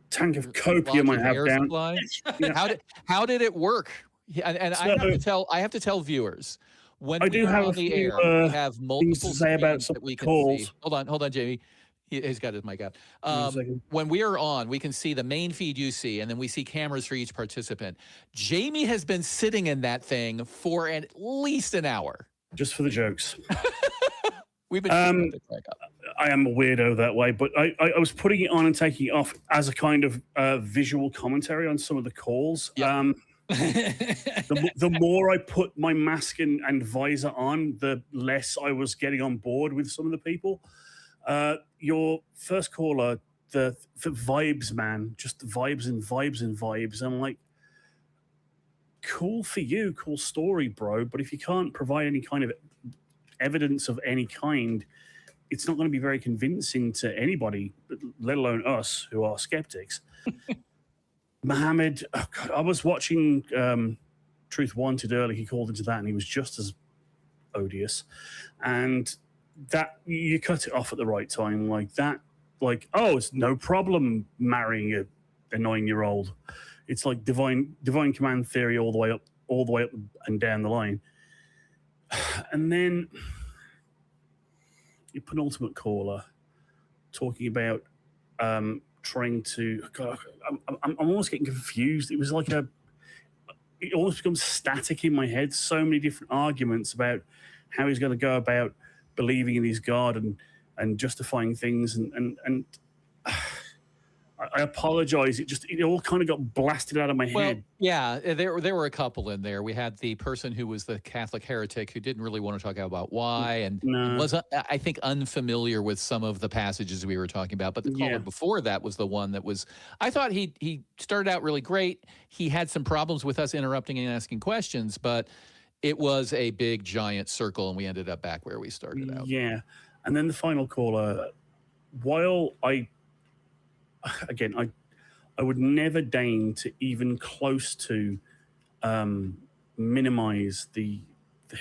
I: tank of copium I have down.
A: How did it work? And so, I have to tell viewers, when
I: I do have
A: on the air, we have multiple
I: to say about some
A: that we can
I: calls.
A: see. Hold on, Jamie. He's got his mic out. When we are on, we can see the main feed you see, and then we see cameras for each participant. Jamie has been sitting in that thing for at least an hour.
I: Just for the jokes.
A: We've been
I: I am a weirdo that way, but I was putting it on and taking it off as a kind of visual commentary on some of the calls.
A: Yep.
I: The more I put my mask and visor on, the less I was getting on board with some of the people. Your first caller, the vibes man, just the vibes and vibes and vibes. I'm like, cool for you, cool story, bro. But if you can't provide any kind of evidence of any kind, it's not going to be very convincing to anybody, let alone us who are skeptics. Mohammed, oh God, I was watching Truth Wanted earlier. He called into that and he was just as odious. And that you cut it off at the right time, like that. Like, oh, it's no problem marrying a 9-year-old. It's like divine command theory all the way up and down the line. And then your penultimate caller talking about trying to. God, I'm almost getting confused. It was like it almost becomes static in my head. So many different arguments about how he's going to go about believing in his God and justifying things, and I apologize. It all kind of got blasted out of my
A: Well,
I: head.
A: yeah, there were a couple in there. We had the person who was the Catholic heretic who didn't really want to talk about why, and
I: No.
A: was, I think, unfamiliar with some of the passages we were talking about. But the caller before that was the one that was, I thought he started out really great. He had some problems with us interrupting and asking questions, but it was a big, giant circle, and we ended up back where we started out.
I: Yeah. And then the final caller, while I would never deign to even close to minimize the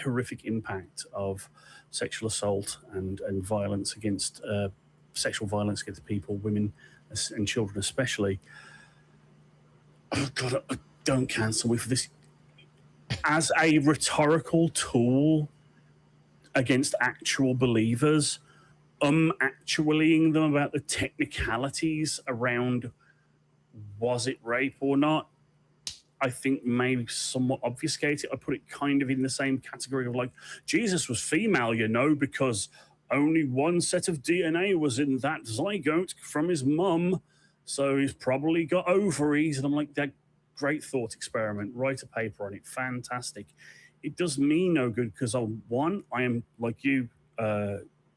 I: horrific impact of sexual assault and violence against sexual violence against people, women and children especially. Oh God, don't cancel me for this. As a rhetorical tool against actual believers, actuallying them about the technicalities around was it rape or not, I think maybe somewhat obfuscated. I put it kind of in the same category of like, Jesus was female, because only one set of DNA was in that zygote from his mum, so he's probably got ovaries. And I'm like, that great thought experiment, write a paper on it, fantastic. It does me no good because I am like you,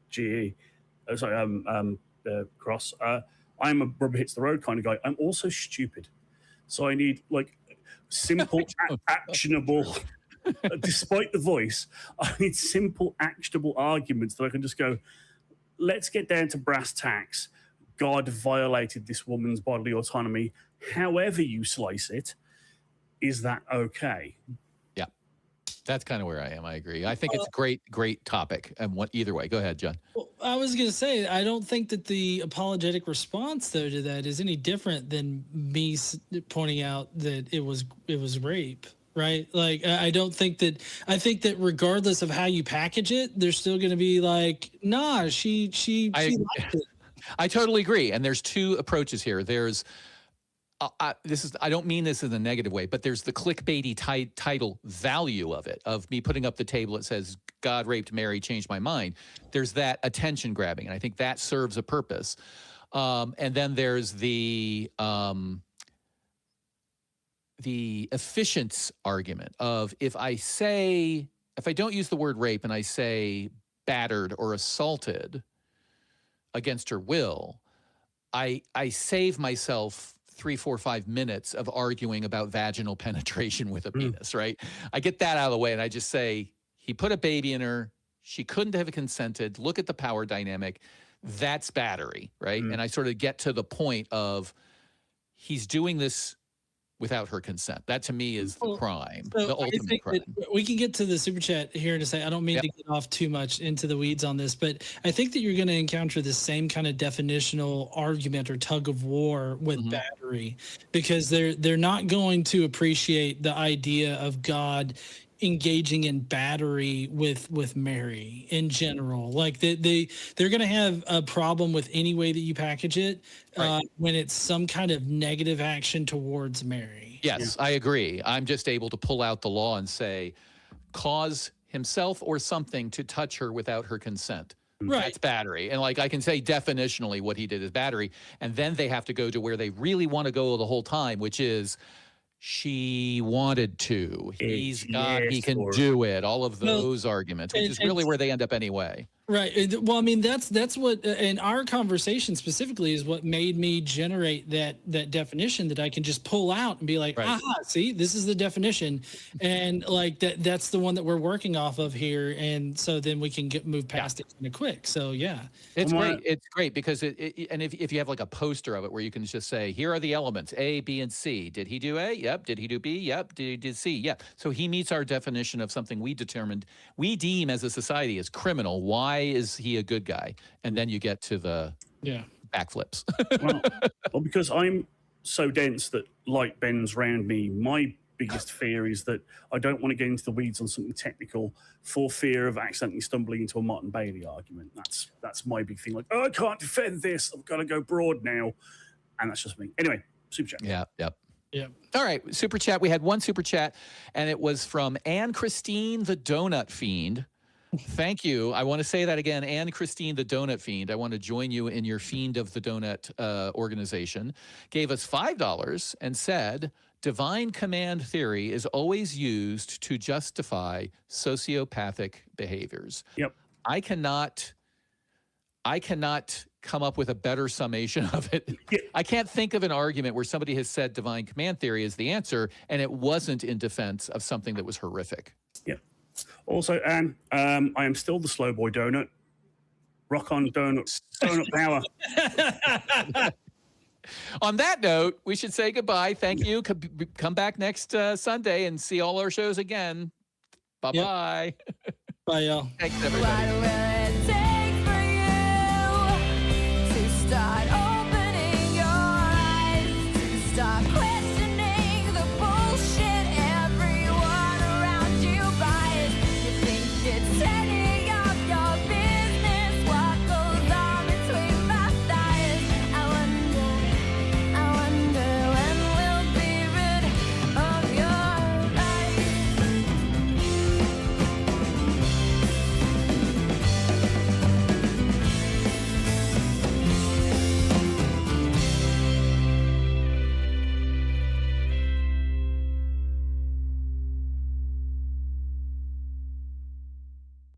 I: GE. Cross. I'm a rubber hits the road kind of guy. I'm also stupid, so I need like simple, actionable. Despite the voice, I need simple, actionable arguments that I can just go. Let's get down to brass tacks. God violated this woman's bodily autonomy. However you slice it, is that okay?
A: That's kind of where I am. I agree. I think it's a great topic. And either way, go ahead, John.
B: Well, I was going to say, I don't think that the apologetic response though to that is any different than me pointing out that it was rape, right? Like, I think that regardless of how you package it, they're still going to be like, nah, she liked it.
A: I totally agree. And there's two approaches here. There's I don't mean this in a negative way, but there's the clickbaity title value of it, of me putting up the table that says God raped Mary, changed my mind. There's that attention grabbing, and I think that serves a purpose. And then there's the efficiency argument of if I don't use the word rape and I say battered or assaulted against her will, I save myself 3, 4, 5 minutes of arguing about vaginal penetration with a penis, right? I get that out of the way and I just say, he put a baby in her. She couldn't have consented. Look at the power dynamic. That's battery, right? And I sort of get to the point of he's doing this without her consent. That to me is the crime, the ultimate crime.
B: We can get to the super chat here in a second. I don't mean to get off too much into the weeds on this, but I think that you're going to encounter the same kind of definitional argument or tug of war with battery, because they're not going to appreciate the idea of God engaging in battery with Mary in general. Like they're going to have a problem with any way that you package it when it's some kind of negative action towards Mary.
A: Yes, I agree. I'm just able to pull out the law and say, cause himself or something to touch her without her consent.
B: Right.
A: That's battery. And like I can say definitionally what he did is battery. And then they have to go to where they really want to go the whole time, which is she wanted to. He can do it. All of those arguments, which is really where they end up anyway.
B: Right. Well, I mean, that's what in our conversation specifically is what made me generate that definition that I can just pull out and be like, aha, see, this is the definition. And like that's the one that we're working off of here. And so then we can move past it kind of quick. So yeah.
A: It's great. It's great because and if you have like a poster of it where you can just say, here are the elements, A, B, and C. Did he do A? Yep. Did he do B? Yep. Did he do C? Yep. So he meets our definition of something we deem as a society as criminal. Why is he a good guy? And then you get to the backflips.
I: well, because I'm so dense that light bends round me, my biggest fear is that I don't want to get into the weeds on something technical for fear of accidentally stumbling into a Martin Bailey argument. That's my big thing. Like, oh, I can't defend this. I've got to go broad now. And that's just me. Anyway, super chat.
A: Yep.
B: Yeah.
A: All right, super chat. We had one super chat, and it was from Anne Christine, the Donut Fiend. Thank you. I want to say that again. And Christine, the Donut Fiend, I want to join you in your Fiend of the Donut organization, gave us $5 and said, divine command theory is always used to justify sociopathic behaviors.
I: Yep.
A: I cannot come up with a better summation of it.
I: Yeah.
A: I can't think of an argument where somebody has said divine command theory is the answer, and it wasn't in defense of something that was horrific.
I: Yeah. Also, Anne, I am still the slow boy donut. Rock on donut power.
A: On that note, we should say goodbye. Thank you. Come back next Sunday and see all our shows again. Bye-bye.
B: Yep. Bye, y'all.
A: Thanks, everybody.
J: What will it take for you to start opening your eyes, to start questioning the bullshit everyone around you buys? You think it's any of your business what goes on between my thighs? I wonder when we'll be rid of your eyes.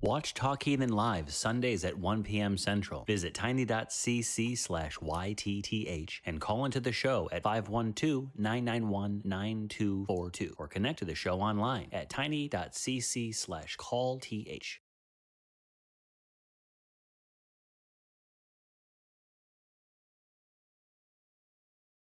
K: Watch Talk Heathen live Sundays at 1 p.m. Central. Visit tiny.cc/YTTH and call into the show at 512-991-9242 or connect to the show online at tiny.cc/callth.